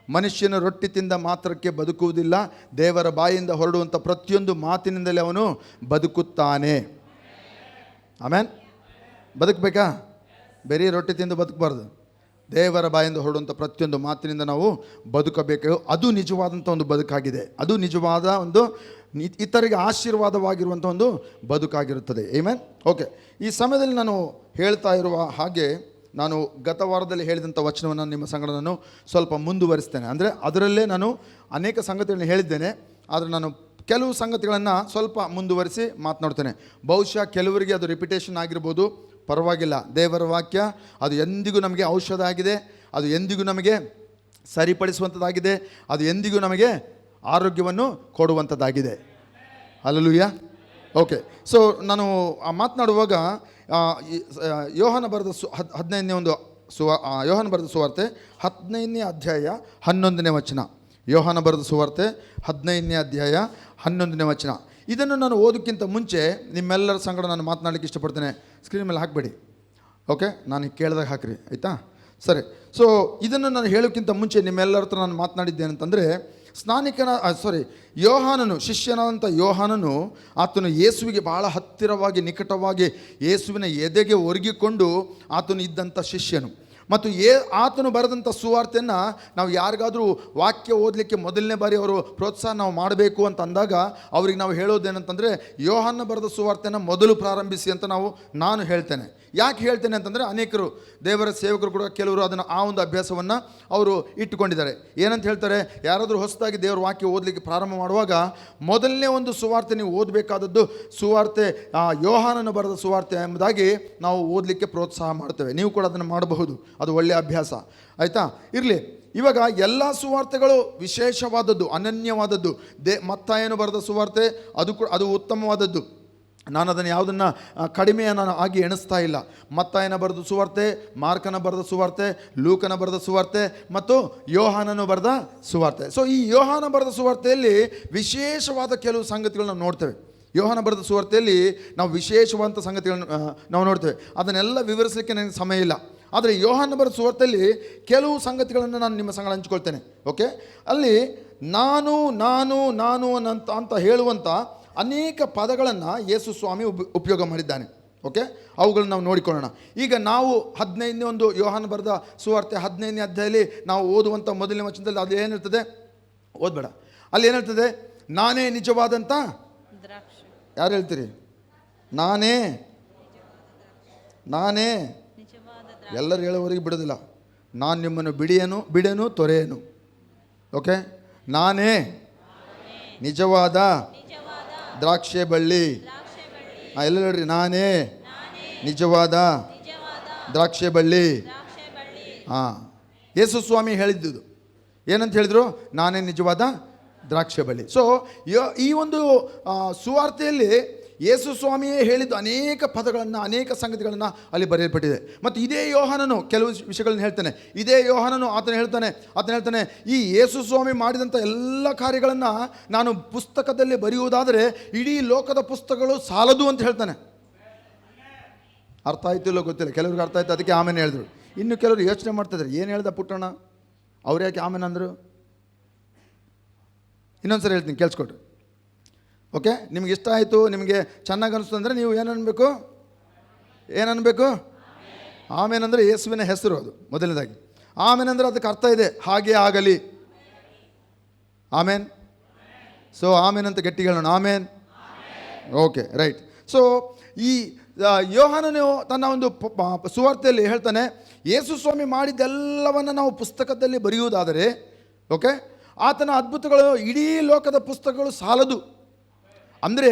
ಮನುಷ್ಯನ ರೊಟ್ಟಿ ತಿಂದ ಮಾತ್ರಕ್ಕೆ ಬದುಕುವುದಿಲ್ಲ, ದೇವರ ಬಾಯಿಂದ ಹೊರಡುವಂಥ ಪ್ರತಿಯೊಂದು ಮಾತಿನಿಂದಲೇ ಅವನು ಬದುಕುತ್ತಾನೆ. ಆಮೇನ್. ಬದುಕಬೇಕಾ? ಬರೀ ರೊಟ್ಟಿ ತಿಂದು ಬದುಕಬಾರ್ದು. ದೇವರ ಬಾಯಿಂದ ಹೊರಡುವಂಥ ಪ್ರತಿಯೊಂದು ಮಾತಿನಿಂದ ನಾವು ಬದುಕಬೇಕು. ಅದು ನಿಜವಾದಂಥ ಒಂದು ಬದುಕಾಗಿದೆ. ಅದು ನಿಜವಾದ ಒಂದು ಇತರಿಗೆ ಆಶೀರ್ವಾದವಾಗಿರುವಂಥ ಒಂದು ಬದುಕಾಗಿರುತ್ತದೆ. ಆಮೆನ್. ಓಕೆ, ಈ ಸಮಯದಲ್ಲಿ ನಾನು ಹೇಳ್ತಾ ಇರುವ ಹಾಗೆ ನಾನು ಗತ ವಾರದಲ್ಲಿ ಹೇಳಿದಂಥ ವಚನವನ್ನು ನಿಮ್ಮ ಸಂಗಡ ನಾನು ಸ್ವಲ್ಪ ಮುಂದುವರಿಸ್ತೇನೆ. ಅಂದರೆ ಅದರಲ್ಲೇ ನಾನು ಅನೇಕ ಸಂಗತಿಗಳನ್ನು ಹೇಳಿದ್ದೇನೆ, ಆದರೆ ನಾನು ಕೆಲವು ಸಂಗತಿಗಳನ್ನು ಸ್ವಲ್ಪ ಮುಂದುವರಿಸಿ ಮಾತನಾಡ್ತೇನೆ. ಬಹುಶಃ ಕೆಲವರಿಗೆ ಅದು ರಿಪಿಟೇಷನ್ ಆಗಿರ್ಬೋದು, ಪರವಾಗಿಲ್ಲ. ದೇವರ ವಾಕ್ಯ ಅದು ಎಂದಿಗೂ ನಮಗೆ ಔಷಧ ಆಗಿದೆ, ಅದು ಎಂದಿಗೂ ನಮಗೆ ಸರಿಪಡಿಸುವಂಥದ್ದಾಗಿದೆ, ಅದು ಎಂದಿಗೂ ನಮಗೆ ಆರೋಗ್ಯವನ್ನು ಕೊಡುವಂಥದ್ದಾಗಿದೆ. ಹಲ್ಲೆಲೂಯಾ. ಓಕೆ, ಸೊ ನಾನು ಮಾತನಾಡುವಾಗ ಯೋಹಾನ ಬರೆದ 15ನೇ ಒಂದು ಯೋಹಾನ ಬರೆದ ಸುವಾರ್ತೆ 15ನೇ ಅಧ್ಯಾಯ 11ನೇ ವಚನ. ಯೋಹಾನ ಬರೆದ ಸುವಾರ್ತೆ 15ನೇ ಅಧ್ಯಾಯ 11ನೇ ವಚನ. ಇದನ್ನು ನಾನು ಓದೋಕ್ಕಿಂತ ಮುಂಚೆ ನಿಮ್ಮೆಲ್ಲರ ಸಂಗಡ ನಾನು ಮಾತನಾಡಲಿಕ್ಕೆ ಇಷ್ಟಪಡ್ತೇನೆ. ಸ್ಕ್ರೀನ್ ಮೇಲೆ ಹಾಕಬೇಡಿ, ಓಕೆ? ನಾನು ಕೇಳಿದಾಗ ಹಾಕ್ರಿ, ಆಯಿತಾ? ಸರಿ. ಸೊ ಇದನ್ನು ನಾನು ಹೇಳೋಕ್ಕಿಂತ ಮುಂಚೆ ನಿಮ್ಮೆಲ್ಲರ ಹತ್ರ ನಾನು ಮಾತನಾಡಿದ್ದೇನಂತಂದರೆ, ಯೋಹಾನನು, ಶಿಷ್ಯನಾದಂಥ ಯೋಹಾನನು, ಆತನು ಯೇಸುವಿಗೆ ಭಾಳ ಹತ್ತಿರವಾಗಿ ನಿಕಟವಾಗಿ ಯೇಸುವಿನ ಎದೆಗೆ ಒರಗಿಕೊಂಡು ಆತನು ಇದ್ದಂಥ ಶಿಷ್ಯನು. ಮತ್ತು ಆತನು ಬರೆದಂಥ ಸುವಾರ್ತೆಯನ್ನು ನಾವು ಯಾರಿಗಾದರೂ ವಾಕ್ಯ ಓದಲಿಕ್ಕೆ ಮೊದಲನೇ ಬಾರಿ ಅವರು ಪ್ರೋತ್ಸಾಹ ನಾವು ಮಾಡಬೇಕು ಅಂತ ಅಂದಾಗ ಅವ್ರಿಗೆ ನಾವು ಹೇಳೋದೇನಂತಂದರೆ, ಯೋಹಾನ ಬರೆದ ಸುವಾರ್ತೆಯನ್ನು ಮೊದಲು ಪ್ರಾರಂಭಿಸಿ ಅಂತ ನಾನು ಹೇಳ್ತೇನೆ. ಯಾಕೆ ಹೇಳ್ತೇನೆ ಅಂತಂದರೆ, ಅನೇಕರು ದೇವರ ಸೇವಕರು ಕೂಡ ಕೆಲವರು ಅದನ್ನು ಆ ಒಂದು ಅಭ್ಯಾಸವನ್ನು ಅವರು ಇಟ್ಟುಕೊಂಡಿದ್ದಾರೆ. ಏನಂತ ಹೇಳ್ತಾರೆ, ಯಾರಾದರೂ ಹೊಸದಾಗಿ ದೇವರ ವಾಕ್ಯ ಓದಲಿಕ್ಕೆ ಪ್ರಾರಂಭ ಮಾಡುವಾಗ ಮೊದಲನೇ ಒಂದು ಸುವಾರ್ತೆ ನೀವು ಓದಬೇಕಾದದ್ದು ಸುವಾರ್ತೆ ಯೋಹಾನನು ಬರೆದ ಸುವಾರ್ತೆ ಎಂಬುದಾಗಿ ನಾವು ಓದಲಿಕ್ಕೆ ಪ್ರೋತ್ಸಾಹ ಮಾಡ್ತೇವೆ. ನೀವು ಕೂಡ ಅದನ್ನು ಮಾಡಬಹುದು, ಅದು ಒಳ್ಳೆಯ ಅಭ್ಯಾಸ, ಆಯಿತಾ? ಇರಲಿ. ಇವಾಗ ಎಲ್ಲ ಸುವಾರ್ತೆಗಳು ವಿಶೇಷವಾದದ್ದು, ಅನನ್ಯವಾದದ್ದು. ಮತ್ತಾಯನು ಬರೆದ ಸುವಾರ್ತೆ ಅದು ಉತ್ತಮವಾದದ್ದು. ನಾನು ಅದನ್ನು ಯಾವುದನ್ನು ಕಡಿಮೆಯ ನಾನು ಆಗಿ ಎಣಿಸ್ತಾ ಇಲ್ಲ. ಮತ್ತಾಯನ ಬರೆದ ಸುವಾರ್ತೆ, ಮಾರ್ಕನ ಬರೆದ ಸುವಾರ್ತೆ, ಲೂಕನ ಬರೆದ ಸುವಾರ್ತೆ ಮತ್ತು ಯೋಹಾನನು ಬರೆದ ಸುವಾರ್ತೆ. ಸೊ ಈ ಯೋಹಾನ ಬರೆದ ಸುವಾರ್ತೆಯಲ್ಲಿ ವಿಶೇಷವಾದ ಕೆಲವು ಸಂಗತಿಗಳನ್ನ ನಾವು ನೋಡ್ತೇವೆ. ಯೋಹಾನ ಬರೆದ ಸುವಾರ್ತೆಯಲ್ಲಿ ನಾವು ವಿಶೇಷವಾದಂಥ ಸಂಗತಿಗಳನ್ನು ನಾವು ನೋಡ್ತೇವೆ. ಅದನ್ನೆಲ್ಲ ವಿವರಿಸಲಿಕ್ಕೆ ನನಗೆ ಸಮಯ ಇಲ್ಲ. ಆದರೆ ಯೋಹಾನ ಬರೆದ ಸುವಾರ್ತೆಯಲ್ಲಿ ಕೆಲವು ಸಂಗತಿಗಳನ್ನು ನಾನು ನಿಮ್ಮ ಸಂಗಡ ಹಂಚ್ಕೊಳ್ತೇನೆ, ಓಕೆ? ಅಲ್ಲಿ ನಾನು ನಾನು ನಾನು ಅಂತ ಹೇಳುವಂಥ ಅನೇಕ ಪದಗಳನ್ನು ಯೇಸು ಸ್ವಾಮಿ ಉಪಯೋಗ ಮಾಡಿದ್ದಾನೆ, ಓಕೆ? ಅವುಗಳನ್ನ ನಾವು ನೋಡಿಕೊಳ್ಳೋಣ. ಈಗ ನಾವು 15ನೇ ಒಂದು ಯೋಹಾನ ಬರೆದ ಸುವಾರ್ತೆ 15ನೇ ಅಧ್ಯಾಯದಲ್ಲಿ ನಾವು ಓದುವಂಥ ಮೊದಲನೇ ವಚನದಲ್ಲಿ ಅದು ಏನಿರ್ತದೆ? ಓದ್ಬೇಡ. ಅಲ್ಲಿ ಏನಿರ್ತದೆ? ನಾನೇ ನಿಜವಾದಂಥ ದ್ರಾಕ್ಷಿ. ಯಾರು ಹೇಳ್ತೀರಿ? ನಾನೇ ಎಲ್ಲರೂ ಹೇಳೋವರೆಗೆ ಬಿಡೋದಿಲ್ಲ. ನಾನು ನಿಮ್ಮನ್ನು ಬಿಡೆನು ತೊರೆಯನು, ಓಕೆ? ನಾನೇ ನಿಜವಾದ ದ್ರಾಕ್ಷೆ ಬಳ್ಳಿ. ಎಲ್ಲ ಹೇಳ್ರಿ, ನಾನೇ ನಿಜವಾದ ದ್ರಾಕ್ಷೆ ಬಳ್ಳಿ. ಯೇಸು ಸ್ವಾಮಿ ಹೇಳಿದ್ದು ಏನಂತ ಹೇಳಿದ್ರು? ನಾನೇ ನಿಜವಾದ ದ್ರಾಕ್ಷೆ ಬಳ್ಳಿ. ಸೊ ಈ ಒಂದು ಸುವಾರ್ತೆಯಲ್ಲಿ ಯೇಸು ಸ್ವಾಮಿಯೇ ಹೇಳಿದ್ದು ಅನೇಕ ಪದಗಳನ್ನು, ಅನೇಕ ಸಂಗತಿಗಳನ್ನು ಅಲ್ಲಿ ಬರೆಯಲ್ಪಟ್ಟಿದೆ. ಮತ್ತು ಇದೇ ಯೋಹಾನನು ಕೆಲವು ವಿಷಯಗಳನ್ನು ಹೇಳ್ತಾನೆ. ಇದೇ ಯೋಹಾನನು ಆತನು ಹೇಳ್ತಾನೆ, ಈ ಯೇಸು ಸ್ವಾಮಿ ಮಾಡಿದಂಥ ಎಲ್ಲ ಕಾರ್ಯಗಳನ್ನು ನಾನು ಪುಸ್ತಕದಲ್ಲಿ ಬರೆಯುವುದಾದರೆ ಇಡೀ ಲೋಕದ ಪುಸ್ತಕಗಳು ಸಾಲದು ಅಂತ ಹೇಳ್ತಾನೆ. ಅರ್ಥ ಆಯ್ತಿಲ್ಲೋ ಗೊತ್ತಿಲ್ಲ, ಕೆಲವ್ರಿಗೆ ಅರ್ಥ ಆಯ್ತು, ಅದಕ್ಕೆ ಆಮೇಲೆ ಹೇಳಿದ್ರು. ಇನ್ನು ಕೆಲವರು ಯೋಚನೆ ಮಾಡ್ತಿದ್ದಾರೆ, ಏನು ಹೇಳ್ದ ಪುಟ್ಟಣ್ಣ, ಅವ್ರು ಯಾಕೆ ಆಮೇಲೆ ಅಂದರು? ಇನ್ನೊಂದ್ಸರಿ ಹೇಳ್ತೀನಿ, ಕೇಳಿಸ್ಕೊಟ್ರು, ಓಕೆ? ನಿಮ್ಗೆ ಇಷ್ಟ ಆಯಿತು, ನಿಮಗೆ ಚೆನ್ನಾಗಿ ಅನಿಸ್ತು ಅಂದರೆ ನೀವು ಏನನ್ನಬೇಕು? ಆಮೇನಂದರೆ ಯೇಸುವಿನ ಹೆಸರು, ಅದು ಮೊದಲನೇದಾಗಿ. ಆಮೇನಂದರೆ ಅದಕ್ಕೆ ಅರ್ಥ ಇದೆ, ಹಾಗೆ ಆಗಲಿ. ಆಮೇನ್. ಸೊ ಆಮೇನ್ ಅಂತ ಗಟ್ಟಿ ಹೇಳೋಣ, ಆಮೇನ್. Okay, right. ಸೊ ಈ ಯೋಹಾನನು ತನ್ನ ಒಂದು ಸುವಾರ್ತೆಯಲ್ಲಿ ಹೇಳ್ತಾನೆ, ಯೇಸು ಸ್ವಾಮಿ ಮಾಡಿದ್ದೆಲ್ಲವನ್ನು ನಾವು ಪುಸ್ತಕದಲ್ಲಿ ಬರೆಯುವುದಾದರೆ, ಓಕೆ, ಆತನ ಅದ್ಭುತಗಳು ಇಡೀ ಲೋಕದ ಪುಸ್ತಕಗಳು ಸಾಲದು. ಅಂದರೆ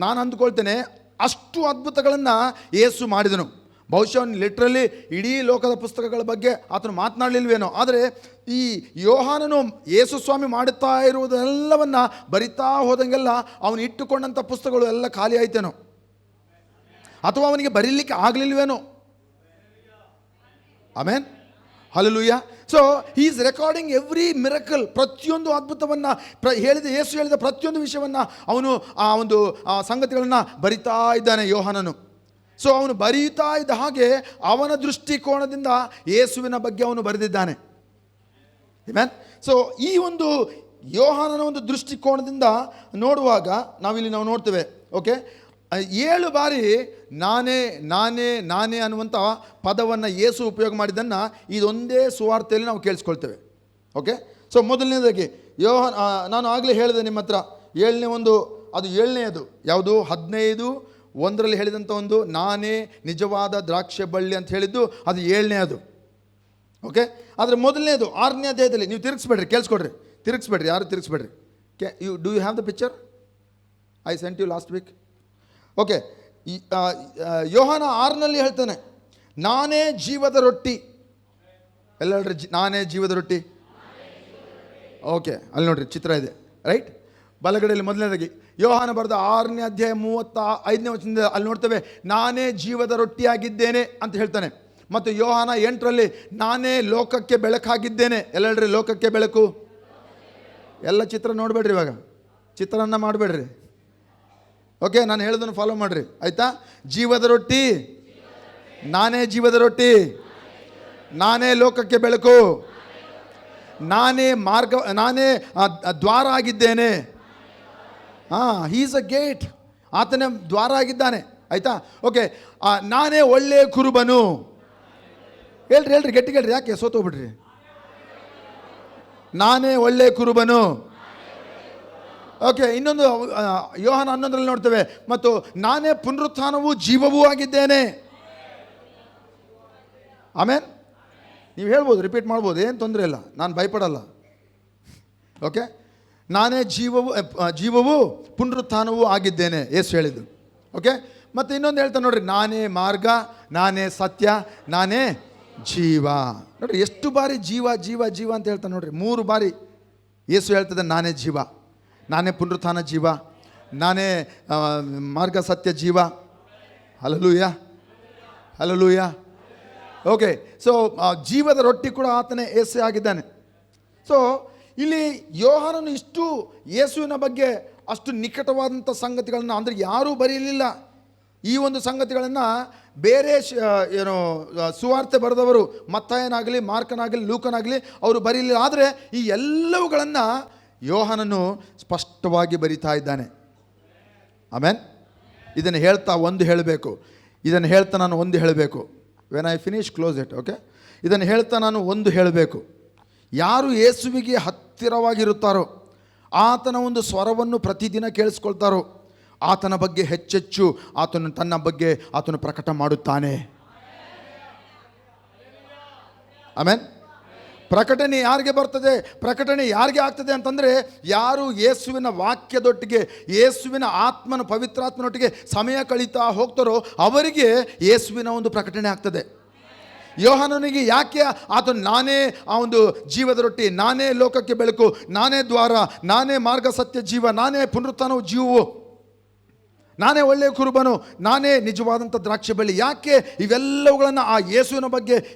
ನಾನು ಅಂದ್ಕೊಳ್ತೇನೆ, ಅಷ್ಟು ಅದ್ಭುತಗಳನ್ನು ಯೇಸು ಮಾಡಿದನು. ಬಹುಶಃ ಲಿಟ್ರಲಿ ಇಡೀ ಲೋಕದ ಪುಸ್ತಕಗಳ ಬಗ್ಗೆ ಆತನು ಮಾತನಾಡಲಿಲ್ವೇನೋ, ಆದರೆ ಈ ಯೋಹಾನನು ಯೇಸು ಸ್ವಾಮಿ ಮಾಡುತ್ತಾ ಇರುವುದೆಲ್ಲವನ್ನು ಬರಿತಾ ಹೋದಂಗೆಲ್ಲ ಅವನು ಇಟ್ಟುಕೊಂಡಂಥ ಪುಸ್ತಕಗಳು ಎಲ್ಲ ಖಾಲಿ ಆಯ್ತೇನೋ, ಅಥವಾ ಅವನಿಗೆ ಬರೀಲಿಕ್ಕೆ ಆಗಲಿಲ್ವೇನೋ. Amen, hallelujah. So he is recording every miracle, ಪ್ರತಿಯೊಂದು ಅದ್ಭುತವನ್ನು ಯೇಸು ಹೇಳಿದ ಪ್ರತಿಯೊಂದು ವಿಷಯವನ್ನು ಅವನು ಆ ಒಂದು ಸಂಗತಿಗಳನ್ನು ಬರಿತಾ ಇದ್ದಾನೆ ಯೋಹಾನನು. ಸೊ ಅವನು ಬರೀತಾ ಇದ್ದ ಹಾಗೆ ಅವನ ದೃಷ್ಟಿಕೋನದಿಂದ ಯೇಸುವಿನ ಬಗ್ಗೆ ಅವನು ಬರೆದಿದ್ದಾನೆ. ಆಮೆನ್. ಸೊ ಈ ಒಂದು ಯೋಹಾನನ ಒಂದು ದೃಷ್ಟಿಕೋನದಿಂದ ನೋಡುವಾಗ ನಾವು ನೋಡ್ತೇವೆ. ಓಕೆ, 7 ಬಾರಿ ನಾನೇ ನಾನೇ ನಾನೇ ಅನ್ನುವಂಥ ಪದವನ್ನು ಯೇಸು ಉಪಯೋಗ ಮಾಡಿದ್ದನ್ನು ಇದೊಂದೇ ಸುವಾರ್ತೆಯಲ್ಲಿ ನಾವು ಕೇಳಿಸ್ಕೊಳ್ತೇವೆ. ಓಕೆ, ಸೊ ಮೊದಲನೇದಾಗಿ ನಾನು ಆಗಲೇ ಹೇಳಿದೆ ನಿಮ್ಮ ಹತ್ರ, 7ನೇದು ಯಾವುದು, 15:1 ಹೇಳಿದಂಥ ಒಂದು ನಾನೇ ನಿಜವಾದ ದ್ರಾಕ್ಷೆ ಬಳ್ಳಿ ಅಂತ ಹೇಳಿದ್ದು ಅದು 7ನೇದು. ಓಕೆ, ಆದರೆ ಮೊದಲನೇದು 6ನೇ ಅಧ್ಯಾಯದಲ್ಲಿ ನೀವು ತಿರುಗಿಸ್ಬೇಡ್ರಿ, ಯಾರು ತಿರುಗಿಸ್ಬೇಡ್ರಿ. You have the picture? I sent you last week. Okay, ಯೋಹಾನ 6ನಲ್ಲಿ ಹೇಳ್ತಾನೆ, ನಾನೇ ಜೀವದ ರೊಟ್ಟಿ. ಎಲ್ಲ ಹೇಳ್ರಿ, ನಾನೇ ಜೀವದ ರೊಟ್ಟಿ. ಓಕೆ, ಅಲ್ಲಿ ನೋಡ್ರಿ ಚಿತ್ರ ಇದೆ, ರೈಟ್? ಬಲಗಡೆಯಲ್ಲಿ ಮೊದಲನೇದಾಗಿ ಯೋಹಾನ ಬರೆದ 6ನೇ ಅಧ್ಯಾಯ 35ನೇ ವಚನದಿಂದ ಅಲ್ಲಿ ನೋಡ್ತೇವೆ, ನಾನೇ ಜೀವದ ರೊಟ್ಟಿಯಾಗಿದ್ದೇನೆ ಅಂತ ಹೇಳ್ತಾನೆ. ಮತ್ತು ಯೋಹಾನ 8ರಲ್ಲಿ ನಾನೇ ಲೋಕಕ್ಕೆ ಬೆಳಕಾಗಿದ್ದೇನೆ. ಎಲ್ಲ ಹೇಳ್ರಿ, ಲೋಕಕ್ಕೆ ಬೆಳಕು. ಎಲ್ಲ ಚಿತ್ರ ನೋಡಬೇಡ್ರಿ, ಇವಾಗ ಚಿತ್ರಾನ್ನ ಮಾಡಬೇಡ್ರಿ. ಓಕೆ, ನಾನು ಹೇಳೋದನ್ನು ಫಾಲೋ ಮಾಡಿರಿ, ಆಯಿತಾ? ಜೀವದ ರೊಟ್ಟಿ, ನಾನೇ ಜೀವದ ರೊಟ್ಟಿ, ನಾನೇ ಲೋಕಕ್ಕೆ ಬೆಳಕು, ನಾನೇ ಮಾರ್ಗ, ನಾನೇ ದ್ವಾರ ಆಗಿದ್ದೇನೆ. ಹೀ ಈಸ್ ಅ ಗೇಟ್, ಆತನೇ ದ್ವಾರ ಆಗಿದ್ದಾನೆ, ಆಯಿತಾ? ಓಕೆ, ನಾನೇ ಒಳ್ಳೆಯ ಕುರುಬನು. ಹೇಳ್ರಿ ಗಟ್ಟಿ ಹೇಳ್ರಿ, ಯಾಕೆ ಸೋತೋಗ್ಬಿಡ್ರಿ? ನಾನೇ ಒಳ್ಳೆಯ ಕುರುಬನು. ಓಕೆ, ಇನ್ನೊಂದು ಯೋಹಾನ 11ರಲ್ಲಿ ನೋಡ್ತೇವೆ, ಮತ್ತು ನಾನೇ ಪುನರುತ್ಥಾನವೂ ಜೀವವೂ ಆಗಿದ್ದೇನೆ. ಆಮೇನ್. ನೀವು ಹೇಳ್ಬೋದು, ರಿಪೀಟ್ ಮಾಡ್ಬೋದು, ಏನು ತೊಂದರೆ ಇಲ್ಲ, ನಾನು ಭಯಪಡಲ್ಲ. ಓಕೆ, ನಾನೇ ಜೀವವೂ ಪುನರುತ್ಥಾನವೂ ಆಗಿದ್ದೇನೆ, ಯೇಸು ಹೇಳಿದ್ದು. ಓಕೆ, ಮತ್ತು ಇನ್ನೊಂದು ಹೇಳ್ತಾನೆ ನೋಡ್ರಿ, ನಾನೇ ಮಾರ್ಗ, ನಾನೇ ಸತ್ಯ, ನಾನೇ ಜೀವ. ನೋಡ್ರಿ ಎಷ್ಟು ಬಾರಿ ಜೀವ ಜೀವ ಜೀವ ಅಂತ ಹೇಳ್ತಾನೆ ನೋಡ್ರಿ. 3 ಬಾರಿ ಯೇಸು ಹೇಳ್ತದೆ, ನಾನೇ ಜೀವ, ನಾನೇ ಪುನರುತ್ಥಾನ ಜೀವ, ನಾನೇ ಮಾರ್ಗ ಸತ್ಯ ಜೀವ. Hallelujah, hallelujah. ಓಕೆ, ಸೊ ಜೀವದ ರೊಟ್ಟಿ ಕೂಡ ಆತನೇ ಯೇಸು ಆಗಿದ್ದಾನೆ. ಸೊ ಇಲ್ಲಿ ಯೋಹಾನನು ಇಷ್ಟು ಯೇಸುವಿನ ಬಗ್ಗೆ ಅಷ್ಟು ನಿಕಟವಾದಂಥ ಸಂಗತಿಗಳನ್ನು, ಅಂದರೆ ಯಾರೂ ಬರೆಯಲಿಲ್ಲ ಈ ಒಂದು ಸಂಗತಿಗಳನ್ನು. ಬೇರೆ ಸುವಾರ್ತೆ ಬರೆದವರು, ಮತ್ತಾಯನಾಗಲಿ, ಮಾರ್ಕನಾಗಲಿ, ಲೂಕನಾಗಲಿ ಅವರು ಬರೀಲಿಲ್ಲ. ಆದರೆ ಈ ಎಲ್ಲವುಗಳನ್ನು ಯೋಹಾನನು ಸ್ಪಷ್ಟವಾಗಿ ಬರಿತಾ ಇದ್ದಾನೆ. ಆಮೇನ್. ಇದನ್ನು ಹೇಳ್ತಾ ನಾನು ಒಂದು ಹೇಳಬೇಕು. When I finish close it. Okay, ಇದನ್ನು ಹೇಳ್ತಾ ನಾನು ಒಂದು ಹೇಳಬೇಕು. ಯಾರು ಯೇಸುವಿಗೆ ಹತ್ತಿರವಾಗಿರುತ್ತಾರೋ, ಆತನ ಒಂದು ಸ್ವರವನ್ನು ಪ್ರತಿದಿನ ಕೇಳಿಸ್ಕೊಳ್ತಾರೋ, ಆತನ ಬಗ್ಗೆ ಹೆಚ್ಚೆಚ್ಚು ತನ್ನ ಬಗ್ಗೆ ಆತನು ಪ್ರಕಟ ಮಾಡುತ್ತಾನೆ. ಆಮೇನ್. ಪ್ರಕಟಣೆ ಯಾರಿಗೆ ಬರ್ತದೆ, ಪ್ರಕಟಣೆ ಯಾರಿಗೆ ಆಗ್ತದೆ ಅಂತಂದರೆ, ಯಾರು ಯೇಸುವಿನ ವಾಕ್ಯದೊಟ್ಟಿಗೆ, ಯೇಸುವಿನ ಆತ್ಮನ ಪವಿತ್ರಾತ್ಮನೊಟ್ಟಿಗೆ ಸಮಯ ಕಳೀತಾ ಹೋಗ್ತಾರೋ ಅವರಿಗೆ ಯೇಸುವಿನ ಒಂದು ಪ್ರಕಟಣೆ ಆಗ್ತದೆ. ಯೋಹಾನನಿಗೆ ಯಾಕೆ ಆತನು ನಾನೇ ಆ ಒಂದು ಜೀವದ ರೊಟ್ಟಿ, ನಾನೇ ಲೋಕಕ್ಕೆ ಬೆಳಕು, ನಾನೇ ದ್ವಾರ, ನಾನೇ ಮಾರ್ಗ ಸತ್ಯ ಜೀವ, ನಾನೇ ಪುನರುತ್ಥಾನವು ಜೀವವು, ನಾನೇ ಒಳ್ಳೆಯ ಕುರುಬನು, ನಾನೇ ನಿಜವಾದಂಥ ದ್ರಾಕ್ಷಿ ಬಳ್ಳಿ. ಯಾಕೆ ಇವೆಲ್ಲವುಗಳನ್ನು ಆ ಯೇಸುವಿನ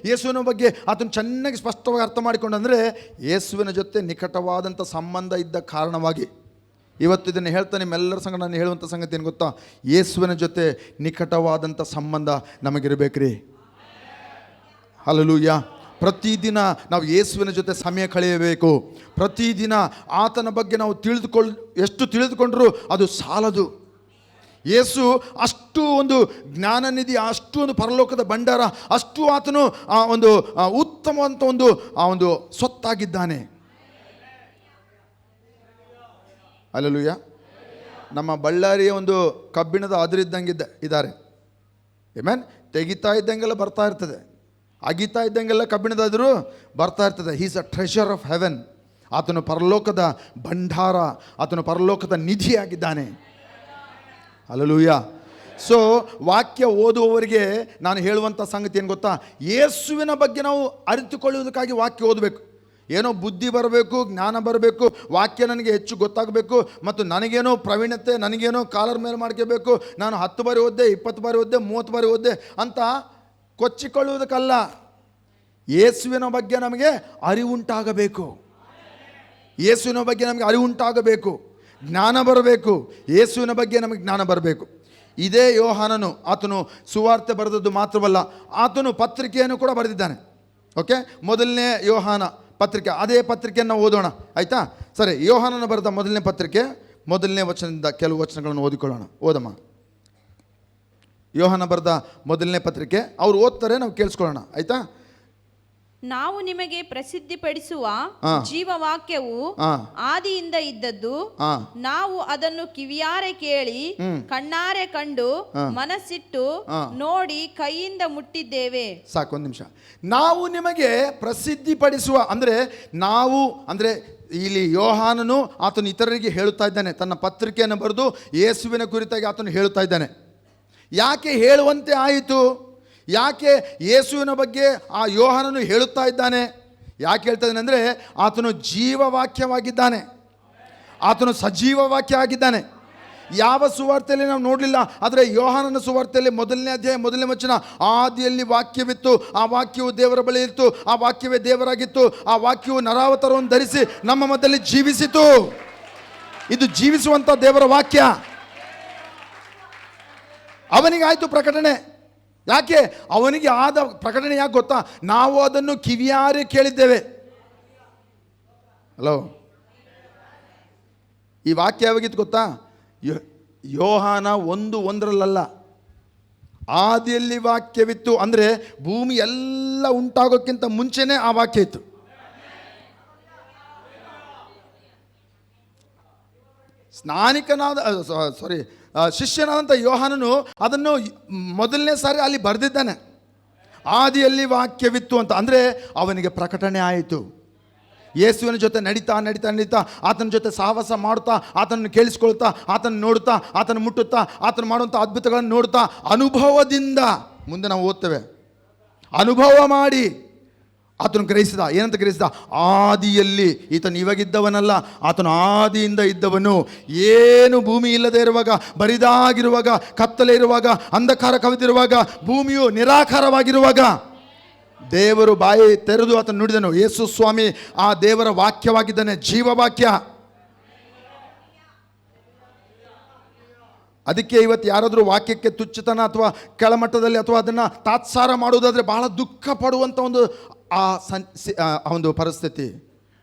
ಬಗ್ಗೆ ಆತನು ಚೆನ್ನಾಗಿ ಸ್ಪಷ್ಟವಾಗಿ ಅರ್ಥ ಮಾಡಿಕೊಂಡಂದರೆ, ಯೇಸುವಿನ ಜೊತೆ ನಿಕಟವಾದಂಥ ಸಂಬಂಧ ಇದ್ದ ಕಾರಣವಾಗಿ. ಇವತ್ತು ಇದನ್ನು ಹೇಳ್ತಾ ನಿಮ್ಮೆಲ್ಲರ ಸಂಗ ನಾನು ಹೇಳುವಂಥ ಸಂಗತಿ ಏನು ಗೊತ್ತಾ? ಯೇಸುವಿನ ಜೊತೆ ನಿಕಟವಾದಂಥ ಸಂಬಂಧ ನಮಗಿರಬೇಕ್ರಿ. ಹಲ್ಲೆಲೂಯಾ. ಪ್ರತಿದಿನ ನಾವು ಯೇಸುವಿನ ಜೊತೆ ಸಮಯ ಕಳೆಯಬೇಕು. ಪ್ರತಿದಿನ ಆತನ ಬಗ್ಗೆ ನಾವು ಎಷ್ಟು ತಿಳಿದುಕೊಂಡ್ರೂ ಅದು ಸಾಲದು. ಯೇಸು ಅಷ್ಟು ಒಂದು ಜ್ಞಾನನಿಧಿ, ಅಷ್ಟು ಒಂದು ಪರಲೋಕದ ಭಂಡಾರ, ಅಷ್ಟು ಆತನು ಆ ಒಂದು ಉತ್ತಮವಂತ ಒಂದು ಸ್ವತ್ತಾಗಿದ್ದಾನೆ. ಹಲ್ಲೆಲೂಯಾ. ನಮ್ಮ ಬಳ್ಳಾರಿಯ ಒಂದು ಕಬ್ಬಿಣದ ಅದಿರಿದ್ದಂಗೆ ಇದ್ದಾರೆ. ಆಮೆನ್. ತೆಗಿತಾ ಇದ್ದಂಗೆಲ್ಲ ಬರ್ತಾ ಇರ್ತದೆ, ಅಗಿತಾ ಇದ್ದಂಗೆಲ್ಲ ಕಬ್ಬಿಣದ ಅದಿರು ಬರ್ತಾ ಇರ್ತದೆ. He's a treasure of heaven. ಆತನು ಪರಲೋಕದ ಭಂಡಾರ, ಆತನು ಪರಲೋಕದ ನಿಧಿಯಾಗಿದ್ದಾನೆ. ಹಲ್ಲೆಲೂಯಾ. ಸೊ ವಾಕ್ಯ ಓದುವವರಿಗೆ ನಾನು ಹೇಳುವಂಥ ಸಂಗತಿ ಏನು ಗೊತ್ತಾ? ಯೇಸುವಿನ ಬಗ್ಗೆ ನಾವು ಅರಿತುಕೊಳ್ಳುವುದಕ್ಕಾಗಿ ವಾಕ್ಯ ಓದಬೇಕು. ಏನೋ ಬುದ್ಧಿ ಬರಬೇಕು, ಜ್ಞಾನ ಬರಬೇಕು, ವಾಕ್ಯ ನನಗೆ ಹೆಚ್ಚು ಗೊತ್ತಾಗಬೇಕು, ಮತ್ತು ನನಗೇನೋ ಪ್ರವೀಣತೆ, ನನಗೇನೋ ಕಾಲರ್ ಮೇಲೆ ಮಾಡ್ಕೋಬೇಕು, ನಾನು 10 ಬಾರಿ ಓದ್ದೆ, 20 ಬಾರಿ ಓದ್ದೆ, 30 ಬಾರಿ ಓದ್ದೆ ಅಂತ ಕೊಚ್ಚಿಕೊಳ್ಳುವುದಕ್ಕಲ್ಲ. ಯೇಸುವಿನ ಬಗ್ಗೆ ನಮಗೆ ಅರಿವುಂಟಾಗಬೇಕು. ಯೇಸುವಿನ ಬಗ್ಗೆ ನಮಗೆ ಅರಿವುಂಟಾಗಬೇಕು, ಜ್ಞಾನ ಬರಬೇಕು. ಯೇಸುವಿನ ಬಗ್ಗೆ ನಮಗೆ ಜ್ಞಾನ ಬರಬೇಕು. ಇದೇ ಯೋಹಾನನು, ಆತನು ಸುವಾರ್ತೆ ಬರೆದದ್ದು ಮಾತ್ರವಲ್ಲ, ಆತನು ಪತ್ರಿಕೆಯನ್ನು ಕೂಡ ಬರೆದಿದ್ದಾನೆ. ಓಕೆ, ಮೊದಲನೇ ಯೋಹಾನ ಪತ್ರಿಕೆ, ಅದೇ ಪತ್ರಿಕೆಯನ್ನು ಓದೋಣ, ಆಯಿತಾ? ಸರಿ, ಯೋಹಾನನ ಬರೆದ ಮೊದಲನೇ ಪತ್ರಿಕೆ, ಮೊದಲನೇ ವಚನದಿಂದ ಕೆಲವು ವಚನಗಳನ್ನು ಓದಿಕೊಳ್ಳೋಣ. ಓದಮ್ಮ. ಯೋಹಾನ ಬರೆದ ಮೊದಲನೇ ಪತ್ರಿಕೆ, ಅವ್ರು ಓದ್ತಾರೆ, ನಾವು ಕೇಳಿಸ್ಕೊಳ್ಳೋಣ, ಆಯಿತಾ? ನಾವು ನಿಮಗೆ ಪ್ರಸಿದ್ಧಿಪಡಿಸುವ ಜೀವವಾಕ್ಯವು ಆದಿಯಿಂದ ಇದ್ದದ್ದು, ನಾವು ಅದನ್ನು ಕಿವಿಯಾರೆ ಕೇಳಿ ಕಣ್ಣಾರೆ ಕಂಡು ಮನಸ್ಸಿಟ್ಟು ನೋಡಿ ಕೈಯಿಂದ ಮುಟ್ಟಿದ್ದೇವೆ. ಸಾಕು, ಒಂದು ನಿಮಿಷ. ನಾವು ನಿಮಗೆ ಪ್ರಸಿದ್ಧಿಪಡಿಸುವ ಅಂದರೆ ನಾವು ಅಂದರೆ ಇಲ್ಲಿ ಯೋಹಾನನು ಆತನು ಇತರರಿಗೆ ಹೇಳುತ್ತಾ ಇದ್ದಾನೆ, ತನ್ನ ಪತ್ರಿಕೆಯನ್ನು ಬರೆದು ಯೇಸುವಿನ ಕುರಿತಾಗಿ ಆತನು ಹೇಳುತ್ತಾ ಇದ್ದಾನೆ. ಯಾಕೆ ಹೇಳುವಂತೆ ಆಯಿತು? ಯಾಕೆ ಯೇಸುವಿನ ಬಗ್ಗೆ ಆ ಯೋಹಾನನು ಹೇಳುತ್ತಾ ಇದ್ದಾನೆ? ಯಾಕೆ ಹೇಳ್ತಾ ಇದ್ದಾನೆ ಅಂದರೆ ಆತನು ಜೀವವಾಕ್ಯವಾಗಿದ್ದಾನೆ, ಆತನು ಸಜೀವ ವಾಕ್ಯ ಆಗಿದ್ದಾನೆ. ಯಾವ ಸುವಾರ್ತೆಯಲ್ಲಿ ನಾವು ನೋಡಲಿಲ್ಲ, ಆದರೆ ಯೋಹಾನನ ಸುವಾರ್ತೆಯಲ್ಲಿ ಮೊದಲನೇ ಅಧ್ಯಾಯ ಮೊದಲನೇ ವಚನ, ಆದಿಯಲ್ಲಿ ವಾಕ್ಯವಿತ್ತು, ಆ ವಾಕ್ಯವು ದೇವರ ಬಳಿ ಇತ್ತು, ಆ ವಾಕ್ಯವೇ ದೇವರಾಗಿತ್ತು, ಆ ವಾಕ್ಯವು ನರಾವತಾರವನ್ನು ಧರಿಸಿ ನಮ್ಮ ಮಧ್ಯದಲ್ಲಿ ಜೀವಿಸಿತು. ಇದು ಜೀವಿಸುವಂಥ ದೇವರ ವಾಕ್ಯ. ಅವನಿಗಾಯಿತು ಪ್ರಕಟಣೆ. ಯಾಕೆ ಅವನಿಗೆ ಆದ ಪ್ರಕಟಣೆ? ಯಾಕೆ ಗೊತ್ತಾ? ನಾವು ಅದನ್ನು ಕಿವಿಯಾರೆ ಕೇಳಿದ್ದೇವೆ. ಹಲೋ, ಈ ವಾಕ್ಯ ಯಾವಾಗಿತ್ತು ಗೊತ್ತಾ? ಯೋಹಾನ ಒಂದರಲ್ಲ, ಆದಿಯಲ್ಲಿ ವಾಕ್ಯವಿತ್ತು ಅಂದರೆ ಭೂಮಿ ಎಲ್ಲ ಉಂಟಾಗೋಕ್ಕಿಂತ ಮುಂಚೆನೇ ಆ ವಾಕ್ಯ ಇತ್ತು. ಶಿಷ್ಯನಾದಂಥ ಯೋಹಾನನು ಅದನ್ನು ಮೊದಲನೇ ಸಾರಿ ಅಲ್ಲಿ ಬರೆದಿದ್ದಾನೆ, ಆದಿಯಲ್ಲಿ ವಾಕ್ಯವಿತ್ತು ಅಂತ. ಅಂದರೆ ಅವನಿಗೆ ಪ್ರಕಟಣೆ ಆಯಿತು. ಯೇಸುವಿನ ಜೊತೆ ನಡೀತಾ ಆತನ ಜೊತೆ ಸಹವಾಸ ಮಾಡುತ್ತಾ, ಆತನನ್ನು ಕೇಳಿಸ್ಕೊಳ್ತಾ, ಆತನ ನೋಡುತ್ತಾ, ಆತನ ಮುಟ್ಟುತ್ತಾ, ಆತನ ಮಾಡುವಂಥ ಅದ್ಭುತಗಳನ್ನು ನೋಡುತ್ತಾ, ಅನುಭವದಿಂದ, ಮುಂದೆ ನಾವು ಓದ್ತೇವೆ, ಅನುಭವ ಮಾಡಿ ಆತನು ಗ್ರಹಿಸಿದ. ಏನಂತ ಗ್ರಹಿಸಿದ? ಆದಿಯಲ್ಲಿ. ಈತನು ಇವಾಗಿದ್ದವನಲ್ಲ, ಆತನು ಆದಿಯಿಂದ ಇದ್ದವನು. ಏನು ಭೂಮಿ ಇಲ್ಲದೆ ಇರುವಾಗ, ಬರಿದಾಗಿರುವಾಗ, ಕತ್ತಲೆ ಇರುವಾಗ, ಅಂಧಕಾರ ಕವಿದಿರುವಾಗ, ಭೂಮಿಯು ನಿರಾಕಾರವಾಗಿರುವಾಗ ದೇವರು ಬಾಯಿ ತೆರೆದು ಆತನು ನುಡಿದನು. ಯೇಸು ಸ್ವಾಮಿ ಆ ದೇವರ ವಾಕ್ಯವಾಗಿದ್ದಾನೆ, ಜೀವವಾಕ್ಯ. ಅದಕ್ಕೆ ಇವತ್ತು ಯಾರಾದರೂ ವಾಕ್ಯಕ್ಕೆ ತುಚ್ಛತನ ಅಥವಾ ಕೆಳಮಟ್ಟದಲ್ಲಿ ಅಥವಾ ಅದನ್ನು ತಾತ್ಸಾರ ಮಾಡುವುದಾದರೆ ಬಹಳ ದುಃಖ ಪಡುವಂಥ ಒಂದು ಪರಿಸ್ಥಿತಿ.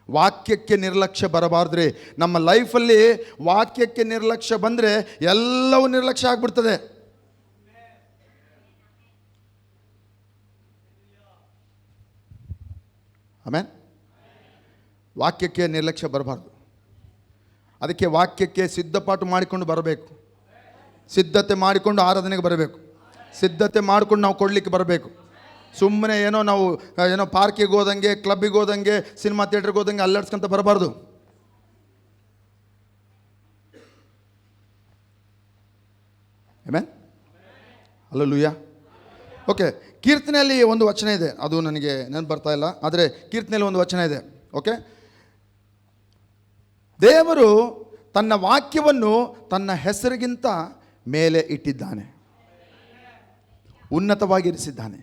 ವಾಕ್ಯಕ್ಕೆ ನಿರ್ಲಕ್ಷ್ಯ ಬರಬಾರ್ದ್ರಿ. ನಮ್ಮ ಲೈಫಲ್ಲಿ ವಾಕ್ಯಕ್ಕೆ ನಿರ್ಲಕ್ಷ್ಯ ಬಂದರೆ ಎಲ್ಲವೂ ನಿರ್ಲಕ್ಷ್ಯ ಆಗಿಬಿಡ್ತದೆ. ಆಮೇನ್. ವಾಕ್ಯಕ್ಕೆ ನಿರ್ಲಕ್ಷ್ಯ ಬರಬಾರ್ದು. ಅದಕ್ಕೆ ವಾಕ್ಯಕ್ಕೆ ಸಿದ್ಧಪಾಠ ಮಾಡಿಕೊಂಡು ಬರಬೇಕು, ಸಿದ್ಧತೆ ಮಾಡಿಕೊಂಡು ಆರಾಧನೆಗೆ ಬರಬೇಕು, ಸಿದ್ಧತೆ ಮಾಡಿಕೊಂಡು ನಾವು ಕೊಡಲಿಕ್ಕೆ ಬರಬೇಕು. ಸುಮ್ಮನೆ ಏನೋ ಪಾರ್ಕಿಗೆ ಹೋದಂಗೆ, ಕ್ಲಬ್ಬಿಗೆ ಹೋದಂಗೆ, ಸಿನಿಮಾ ಥಿಯೇಟ್ರಿಗೆ ಹೋದಂಗೆ ಅಲ್ಲಾಡ್ಸ್ಕೊಂತ ಬರಬಾರ್ದು. Amen, hallelujah. ಓಕೆ, ಕೀರ್ತನೆಯಲ್ಲಿ ಒಂದು ವಚನ ಇದೆ, ಅದು ನನಗೆ ನೆನಪು ಬರ್ತಾ ಇಲ್ಲ, ಆದರೆ ಕೀರ್ತನೆಯಲ್ಲಿ ಒಂದು ವಚನ ಇದೆ. ಓಕೆ, ದೇವರು ತನ್ನ ವಾಕ್ಯವನ್ನು ತನ್ನ ಹೆಸರಿಗಿಂತ ಮೇಲೆ ಇಟ್ಟಿದ್ದಾನೆ, ಉನ್ನತವಾಗಿರಿಸಿದ್ದಾನೆ.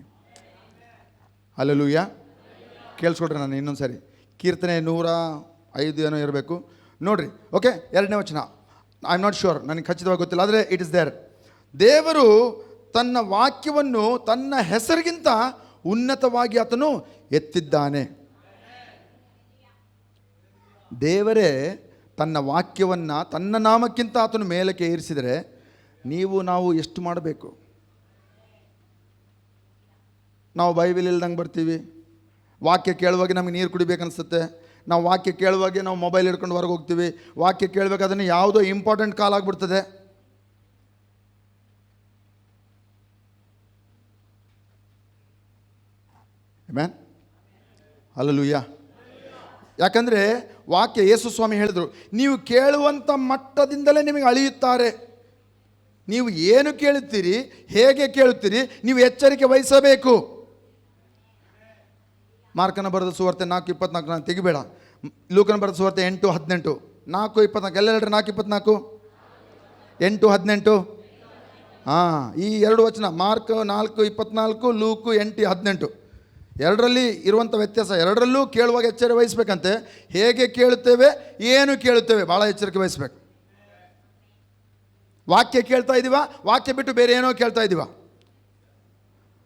ಹಲ್ಲೆಲೂಯಾ. ಕೇಳಿಸ್ಕೊಡ್ರಿ ನಾನು ಇನ್ನೊಂದು ಸರಿ. ಕೀರ್ತನೆ 105 ಏನೋ ಇರಬೇಕು ನೋಡ್ರಿ. ಓಕೆ, 2ನೇ ವಚನ, ಐ ಆಮ್ ನಾಟ್ ಶ್ಯೂರ್, ನನಗೆ ಖಚಿತವಾಗಿ ಗೊತ್ತಿಲ್ಲ, ಆದರೆ ಇಟ್ ಇಸ್ ದೇರ್. ದೇವರು ತನ್ನ ವಾಕ್ಯವನ್ನು ತನ್ನ ಹೆಸರಿಗಿಂತ ಉನ್ನತವಾಗಿ ಆತನು ಎತ್ತಿದ್ದಾನೆ. ದೇವರೇ ತನ್ನ ವಾಕ್ಯವನ್ನು ತನ್ನ ನಾಮಕ್ಕಿಂತ ಆತನು ಮೇಲಕ್ಕೆ ಏರಿಸಿದರೆ ನಾವು ಎಷ್ಟು ಮಾಡಬೇಕು? ನಾವು ಬೈಬಲ್ ಇಲ್ದಂಗೆ ಬರ್ತೀವಿ. ವಾಕ್ಯ ಕೇಳುವಾಗ ನಮಗೆ ನೀರು ಕುಡಿಬೇಕನ್ನಿಸುತ್ತೆ. ನಾವು ವಾಕ್ಯ ಕೇಳುವಾಗೆ ನಾವು ಮೊಬೈಲ್ ಹಿಡ್ಕೊಂಡು ಹೊರಗೆ ಹೋಗ್ತೀವಿ. ವಾಕ್ಯ ಕೇಳಬೇಕಾದ್ರೆ ಯಾವುದೋ ಇಂಪಾರ್ಟೆಂಟ್ ಕಾಲ್ ಆಗಿಬಿಡ್ತದೆ. Amen, hallelujah. ಯಾಕಂದರೆ ವಾಕ್ಯ, ಯೇಸು ಸ್ವಾಮಿ ಹೇಳಿದರು, ನೀವು ಕೇಳುವಂಥ ಮಟ್ಟದಿಂದಲೇ ನಿಮಗೆ ಅಳಿಯುತ್ತಾರೆ. ನೀವು ಏನು ಕೇಳುತ್ತೀರಿ, ಹೇಗೆ ಕೇಳುತ್ತೀರಿ, ನೀವು ಎಚ್ಚರಿಕೆ ವಹಿಸಬೇಕು. ಮಾರ್ಕನ ಬರೆದ ಸುವಾರ್ತೆ 4:24 ನಾನು ತೆಗಿಬೇಡ. ಲೂಕನ ಬರೆದ ಸುವಾರ್ತೆ 8:18, 4:24 ಎಲ್ಲ ಹೇಳ್ರಿ. 4:24, 8:18. ಈ 2 ವಚನ, ಮಾರ್ಕ್ 4:24, ಲೂಕ್ 8:18. ಎರಡರಲ್ಲಿ ಇರುವಂಥ ವ್ಯತ್ಯಾಸ. ಎರಡರಲ್ಲೂ ಕೇಳುವಾಗ ಎಚ್ಚರಿಕೆ ವಹಿಸ್ಬೇಕಂತೆ. ಹೇಗೆ ಕೇಳುತ್ತೇವೆ, ಏನು ಕೇಳುತ್ತೇವೆ, ಭಾಳ ಎಚ್ಚರಿಕೆ ವಹಿಸ್ಬೇಕು. ವಾಕ್ಯ ಕೇಳ್ತಾ ಇದ್ದೀವ, ವಾಕ್ಯ ಬಿಟ್ಟು ಬೇರೆ ಏನೋ ಕೇಳ್ತಾ ಇದ್ದೀವ.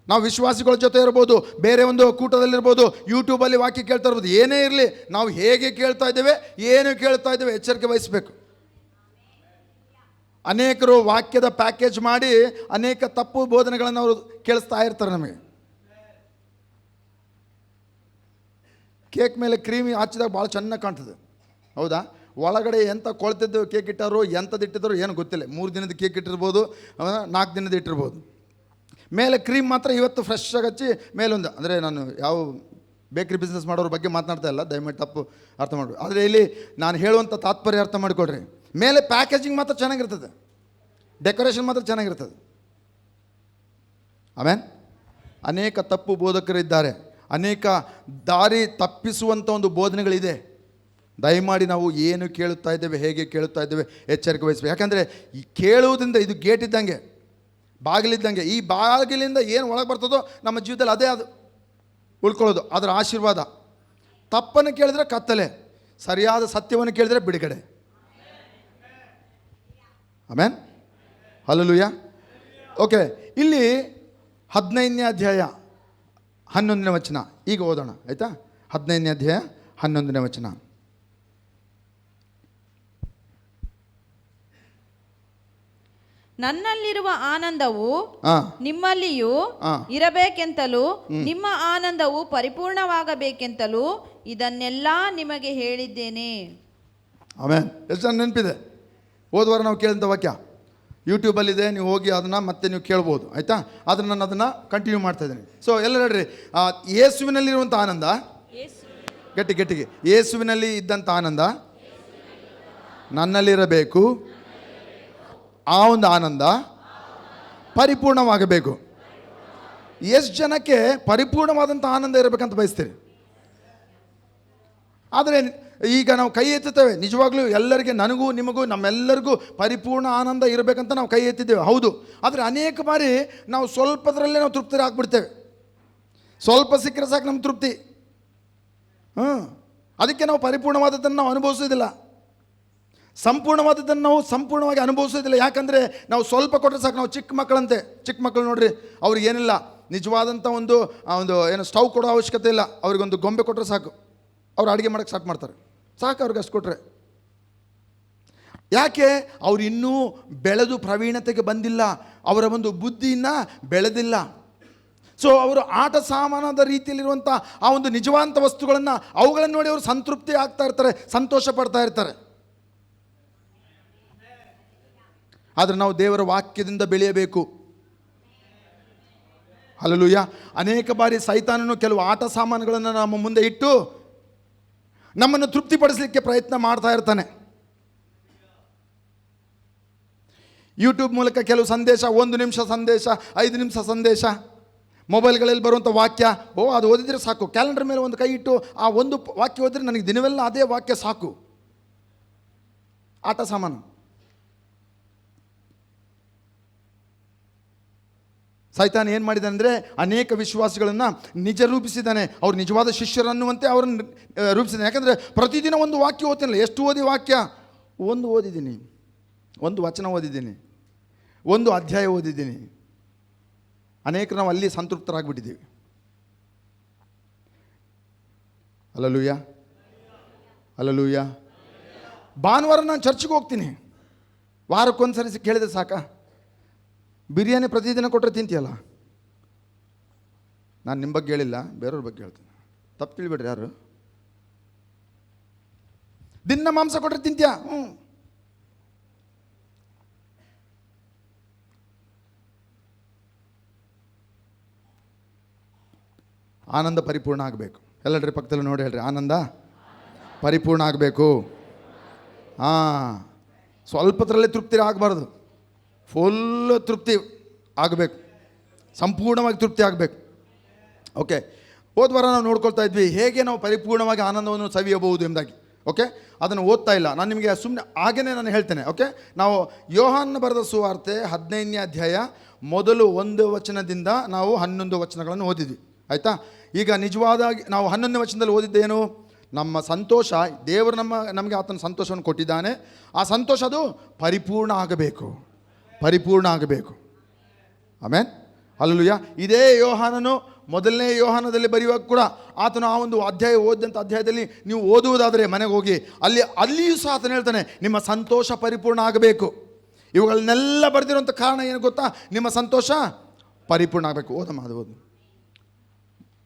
ನಾವು ವಿಶ್ವಾಸಿಗಳ ಜೊತೆ ಇರ್ಬೋದು, ಬೇರೆ ಒಂದು ಕೂಟದಲ್ಲಿರ್ಬೋದು, ಯೂಟ್ಯೂಬಲ್ಲಿ ವಾಕ್ಯ ಕೇಳ್ತಾ ಇರ್ಬೋದು, ಏನೇ ಇರಲಿ, ನಾವು ಹೇಗೆ ಕೇಳ್ತಾ ಇದ್ದೇವೆ, ಏನು ಕೇಳ್ತಾ ಇದ್ದೇವೆ ಎಚ್ಚರಿಕೆ ವಹಿಸಬೇಕು. ಅನೇಕರು ವಾಕ್ಯದ ಪ್ಯಾಕೇಜ್ ಮಾಡಿ ಅನೇಕ ತಪ್ಪು ಬೋಧನೆಗಳನ್ನು ಅವರು ಕೇಳಿಸ್ತಾ ಇರ್ತಾರೆ. ನಮಗೆ ಕೇಕ್ ಮೇಲೆ ಕ್ರೀಮ್ ಹಚ್ಚಿದಾಗ ಭಾಳ ಚೆನ್ನಾಗಿ ಕಾಣ್ತದೆ, ಹೌದಾ? ಒಳಗಡೆ ಎಂಥ ಕೊಳ್ತಿದ್ದು ಕೇಕ್ ಇಟ್ಟಾರೋ, ಎಂಥದ್ದು ಇಟ್ಟಿದ್ದಾರೋ ಏನು ಗೊತ್ತಿಲ್ಲ. 3 ದಿನದ ಕೇಕ್ ಇಟ್ಟಿರ್ಬೋದು, 4 ದಿನದ ಇಟ್ಟಿರ್ಬೋದು. ಮೇಲೆ ಕ್ರೀಮ್ ಮಾತ್ರ ಇವತ್ತು ಫ್ರೆಶ್ ಆಗಿ ಹಚ್ಚಿ ಮೇಲೊಂದು, ಅಂದರೆ ನಾನು ಯಾವ ಬೇಕ್ರಿ ಬಿಸ್ನೆಸ್ ಮಾಡೋರ ಬಗ್ಗೆ ಮಾತನಾಡ್ತಾ ಇಲ್ಲ, ದಯಮಾಡಿ ತಪ್ಪು ಅರ್ಥ ಮಾಡಬೇಕು. ಆದರೆ ಇಲ್ಲಿ ನಾನು ಹೇಳುವಂಥ ತಾತ್ಪರ್ಯ ಅರ್ಥ ಮಾಡಿಕೊಡ್ರಿ. ಮೇಲೆ ಪ್ಯಾಕೇಜಿಂಗ್ ಮಾತ್ರ ಚೆನ್ನಾಗಿರ್ತದೆ, ಡೆಕೋರೇಷನ್ ಮಾತ್ರ ಚೆನ್ನಾಗಿರ್ತದೆ. ಆಮೇಲೆ ಅನೇಕ ತಪ್ಪು ಬೋಧಕರಿದ್ದಾರೆ, ಅನೇಕ ದಾರಿ ತಪ್ಪಿಸುವಂಥ ಒಂದು ಬೋಧನೆಗಳಿದೆ. ದಯಮಾಡಿ ನಾವು ಏನು ಕೇಳುತ್ತಾ ಇದ್ದೇವೆ, ಹೇಗೆ ಕೇಳುತ್ತಾ ಇದ್ದೇವೆ ಎಚ್ಚರಿಕೆ ವಹಿಸಬೇಕು. ಯಾಕಂದರೆ ಈ ಕೇಳುವುದರಿಂದ ಇದು ಗೇಟ್ ಇದ್ದಂಗೆ, ಬಾಗಿಲಿದ್ದಂಗೆ. ಈ ಬಾಗಿಲಿಂದ ಏನು ಒಳಗೆ ಬರ್ತದೋ ನಮ್ಮ ಜೀವಿತದಲ್ಲಿ ಅದೇ ಅದು ಉಳ್ಕೊಳ್ಳೋದು, ಅದರ ಆಶೀರ್ವಾದ. ತಪ್ಪನ್ನು ಕೇಳಿದ್ರೆ ಕತ್ತಲೆ, ಸರಿಯಾದ ಸತ್ಯವನ್ನು ಕೇಳಿದರೆ ಬಿಡುಗಡೆ. ಆಮೇನ್, ಹಲ್ಲೆಲೂಯಾ. ಓಕೆ, ಇಲ್ಲಿ 15ನೇ ಅಧ್ಯಾಯ 11ನೇ ವಚನ ಈಗ ಓದೋಣ, ಆಯಿತಾ? 15ನೇ ಅಧ್ಯಾಯ 11ನೇ ವಚನ. ನನ್ನಲ್ಲಿರುವ ಆನಂದವು ನಿಮ್ಮಲ್ಲಿಯೂ ಇರಬೇಕೆಂತಲೂ ನಿಮ್ಮ ಆನಂದವು ಪರಿಪೂರ್ಣವಾಗಬೇಕೆಂತಲೂ ಇದನ್ನೆಲ್ಲ ನಿಮಗೆ ಹೇಳಿದ್ದೇನೆ. ಆಮೇನ್. ಎಷ್ಟು ನೆನಪಿದೆ? ಹೋದವಾರ ನಾವು ಕೇಳಿದಂಥ ವಾಕ್ಯ ಯೂಟ್ಯೂಬಲ್ಲಿದೆ, ನೀವು ಹೋಗಿ ಅದನ್ನು ಮತ್ತೆ ನೀವು ಕೇಳ್ಬೋದು, ಆಯಿತಾ? ಆದರೆ ನಾನು ಅದನ್ನು ಕಂಟಿನ್ಯೂ ಮಾಡ್ತಾ ಇದ್ದೀನಿ. ಸೊ ಎಲ್ಲ ಹೇಳ್ರಿ, ಯೇಸುವಿನಲ್ಲಿರುವಂಥ ಆನಂದ, ಗಟ್ಟಿಗೆ, ಯೇಸುವಿನಲ್ಲಿ ಇದ್ದಂಥ ಆನಂದ ನನ್ನಲ್ಲಿರಬೇಕು. ಆ ಒಂದು ಆನಂದ ಪರಿಪೂರ್ಣವಾಗಬೇಕು. ಎಷ್ಟು ಜನಕ್ಕೆ ಪರಿಪೂರ್ಣವಾದಂಥ ಆನಂದ ಇರಬೇಕಂತ ಬಯಸ್ತೀರಿ? ಆದರೆ ಈಗ ನಾವು ಕೈ ಎತ್ತುತ್ತೇವೆ, ನಿಜವಾಗ್ಲೂ ಎಲ್ಲರಿಗೆ, ನನಗೂ ನಿಮಗೂ ನಮ್ಮೆಲ್ಲರಿಗೂ ಪರಿಪೂರ್ಣ ಆನಂದ ಇರಬೇಕಂತ ನಾವು ಕೈ ಎತ್ತಿದ್ದೇವೆ, ಹೌದು. ಆದರೆ ಅನೇಕ ಬಾರಿ ನಾವು ಸ್ವಲ್ಪದರಲ್ಲೇ ನಾವು ತೃಪ್ತಿ ಆಗ್ಬಿಡ್ತೇವೆ. ಸ್ವಲ್ಪ ಸಿಕ್ಕರೆ ಸಾಕು ನಮ್ಮ ತೃಪ್ತಿ. ಅದಕ್ಕೆ ನಾವು ಪರಿಪೂರ್ಣವಾದದ್ದನ್ನು ನಾವು ಅನುಭವಿಸೋದಿಲ್ಲ, ಸಂಪೂರ್ಣವಾದದ್ದನ್ನು ನಾವು ಸಂಪೂರ್ಣವಾಗಿ ಅನುಭವಿಸೋದಿಲ್ಲ. ಯಾಕಂದರೆ ನಾವು ಸ್ವಲ್ಪ ಕೊಟ್ಟರೆ ಸಾಕು. ನಾವು ಚಿಕ್ಕ ಮಕ್ಕಳಂತೆ, ಚಿಕ್ಕ ಮಕ್ಕಳು ನೋಡ್ರಿ, ಅವ್ರಿಗೆ ಏನಿಲ್ಲ, ನಿಜವಾದಂಥ ಒಂದು ಏನು ಸ್ಟವ್ ಕೊಡೋ ಅವಶ್ಯಕತೆ ಇಲ್ಲ. ಅವ್ರಿಗೊಂದು ಗೊಂಬೆ ಕೊಟ್ಟರೆ ಸಾಕು, ಅವ್ರು ಅಡುಗೆ ಮಾಡೋಕ್ಕೆ ಸ್ಟಾರ್ಟ್ ಮಾಡ್ತಾರೆ, ಸಾಕು ಅವ್ರಿಗೆ ಅಷ್ಟು ಕೊಟ್ಟರೆ. ಯಾಕೆ? ಅವ್ರು ಇನ್ನೂ ಬೆಳೆದು ಪ್ರವೀಣತೆಗೆ ಬಂದಿಲ್ಲ, ಅವರ ಒಂದು ಬುದ್ಧಿಯನ್ನು ಬೆಳೆದಿಲ್ಲ. ಸೊ ಅವರು ಆಟ ಸಾಮಾನದ ರೀತಿಯಲ್ಲಿರುವಂಥ ಆ ಒಂದು ನಿಜವಾದಂಥ ವಸ್ತುಗಳನ್ನು, ಅವುಗಳನ್ನು ನೋಡಿ ಅವರು ಸಂತೃಪ್ತಿ ಆಗ್ತಾ ಇರ್ತಾರೆ, ಸಂತೋಷ ಪಡ್ತಾ ಇರ್ತಾರೆ. ಆದರೆ ನಾವು ದೇವರ ವಾಕ್ಯದಿಂದ ಬೆಳೆಯಬೇಕು. ಹಲ್ಲೆಲೂಯಾ. ಅನೇಕ ಬಾರಿ ಸೈತಾನನು ಕೆಲವು ಆಟ ಸಾಮಾನುಗಳನ್ನು ನಮ್ಮ ಮುಂದೆ ಇಟ್ಟು ನಮ್ಮನ್ನು ತೃಪ್ತಿಪಡಿಸಲಿಕ್ಕೆ ಪ್ರಯತ್ನ ಮಾಡ್ತಾ ಇರ್ತಾನೆ. ಯೂಟ್ಯೂಬ್ ಮೂಲಕ ಕೆಲವು ಸಂದೇಶ, 1 ನಿಮಿಷ ಸಂದೇಶ, 5 ನಿಮಿಷ ಸಂದೇಶ, ಮೊಬೈಲ್ಗಳಲ್ಲಿ ಬರುವಂಥ ವಾಕ್ಯ, ಅದು ಓದಿದರೆ ಸಾಕು. ಕ್ಯಾಲೆಂಡರ್ ಮೇಲೆ ಒಂದು ಕೈ ಇಟ್ಟು ಆ ಒಂದು ವಾಕ್ಯ ಓದಿದ್ರೆ ನನಗೆ ದಿನವೆಲ್ಲ ಅದೇ ವಾಕ್ಯ ಸಾಕು. ಆಟ ಸಾಮಾನು. ಸೈತಾನ ಏನು ಮಾಡಿದ್ದಾನೆ ಅಂದರೆ ಅನೇಕ ವಿಶ್ವಾಸಿಗಳನ್ನು ನಿಜ ರೂಪಿಸಿದ್ದಾನೆ. ಅವ್ರು ನಿಜವಾದ ಶಿಷ್ಯರನ್ನುವಂತೆ ಅವರನ್ನು ರೂಪಿಸಿದ್ದಾನೆ. ಯಾಕಂದರೆ ಪ್ರತಿದಿನ ಒಂದು ವಾಕ್ಯ ಓದ್ತೀನಲ್ಲ. ಎಷ್ಟು ಓದಿ ವಾಕ್ಯ? ಒಂದು ಓದಿದ್ದೀನಿ, ಒಂದು ವಚನ ಓದಿದ್ದೀನಿ, ಒಂದು ಅಧ್ಯಾಯ ಓದಿದ್ದೀನಿ. ಅನೇಕರು ನಾವು ಅಲ್ಲಿ ಸಂತೃಪ್ತರಾಗ್ಬಿಟ್ಟಿದ್ದೀವಿ. Hallelujah, hallelujah. ಭಾನುವಾರ ನಾನು ಚರ್ಚ್ಗೆ ಹೋಗ್ತೀನಿ, ವಾರಕ್ಕೊಂದ್ಸರಿ ಕೇಳಿದ್ರೆ ಸಾಕಾ? ಬಿರಿಯಾನಿ ಪ್ರತಿದಿನ ಕೊಟ್ಟರೆ ತಿಂತೀಯಲ್ಲ. ನಾನು ನಿಮ್ಮ ಬಗ್ಗೆ ಹೇಳಿಲ್ಲ, ಬೇರೆಯವ್ರ ಬಗ್ಗೆ ಹೇಳ್ತೀನಿ, ತಪ್ಪು ತಿಳಿಬೇಡ್ರಿ ಯಾರು. ದಿನ ಮಾಂಸ ಕೊಟ್ಟರೆ ತಿಂತೀಯ? ಆನಂದ ಪರಿಪೂರ್ಣ ಆಗಬೇಕು. ಎಲ್ಲಡ್ರಿ ಪಕ್ಕದಲ್ಲಿ ನೋಡಿ ಹೇಳ್ರಿ, ಆನಂದ ಪರಿಪೂರ್ಣ ಆಗಬೇಕು. ಸ್ವಲ್ಪದರಲ್ಲೇ ತೃಪ್ತಿ ಆಗಬಾರ್ದು, ಫುಲ್ ತೃಪ್ತಿ ಆಗಬೇಕು, ಸಂಪೂರ್ಣವಾಗಿ ತೃಪ್ತಿ ಆಗಬೇಕು. ಓಕೆ, ಹೋದ್ವಾರ ನಾವು ನೋಡ್ಕೊಳ್ತಾ ಇದ್ವಿ ಹೇಗೆ ನಾವು ಪರಿಪೂರ್ಣವಾಗಿ ಆನಂದವನ್ನು ಸವಿಯಬಹುದು ಎಂಬುದಾಗಿ. ಓಕೆ, ಅದನ್ನು ಓದ್ತಾ ಇಲ್ಲ ನಾನು ನಿಮಗೆ, ಸುಮ್ಮನೆ ಹಾಗೇ ನಾನು ಹೇಳ್ತೇನೆ. ಓಕೆ, ನಾವು ಯೋಹಾನ ಬರೆದ ಸುವಾರ್ತೆ 15ನೇ ಅಧ್ಯಾಯ ಮೊದಲು 1 ವಚನದಿಂದ ನಾವು 11 ವಚನಗಳನ್ನು ಓದಿದ್ವಿ, ಆಯಿತಾ? ಈಗ ನಿಜವಾದಾಗಿ ನಾವು 11ನೇ ವಚನದಲ್ಲಿ ಓದಿದ್ದೇನು? ನಮ್ಮ ಸಂತೋಷ, ದೇವರು ನಮಗೆ ಆತನ ಸಂತೋಷವನ್ನು ಕೊಟ್ಟಿದ್ದಾನೆ. ಆ ಸಂತೋಷ ಅದು ಪರಿಪೂರ್ಣ ಆಗಬೇಕು, ಪರಿಪೂರ್ಣ ಆಗಬೇಕು. ಆಮೇನ್. ಹಲ್ಲೆಲೂಯಾ. ಇದೇ ಯೋಹಾನನು ಮೊದಲನೇ ಯೋಹಾನದಲ್ಲಿ ಬರೆಯುವಾಗ ಕೂಡ ಆತನು ಆ ಒಂದು ಅಧ್ಯಾಯ ಓದಿದಂಥ ಅಧ್ಯಾಯದಲ್ಲಿ ನೀವು ಓದುವುದಾದರೆ ಮನೆಗೆ ಹೋಗಿ ಅಲ್ಲಿಯೂ ಸಹ ಆತನು ಹೇಳ್ತಾನೆ, ನಿಮ್ಮ ಸಂತೋಷ ಪರಿಪೂರ್ಣ ಆಗಬೇಕು. ಇವುಗಳನ್ನೆಲ್ಲ ಬರೆದಿರುವಂಥ ಕಾರಣ ಏನು ಗೊತ್ತಾ? ನಿಮ್ಮ ಸಂತೋಷ ಪರಿಪೂರ್ಣ ಆಗಬೇಕು. ಓದಮ್ಮ, ಅದು ಓದು.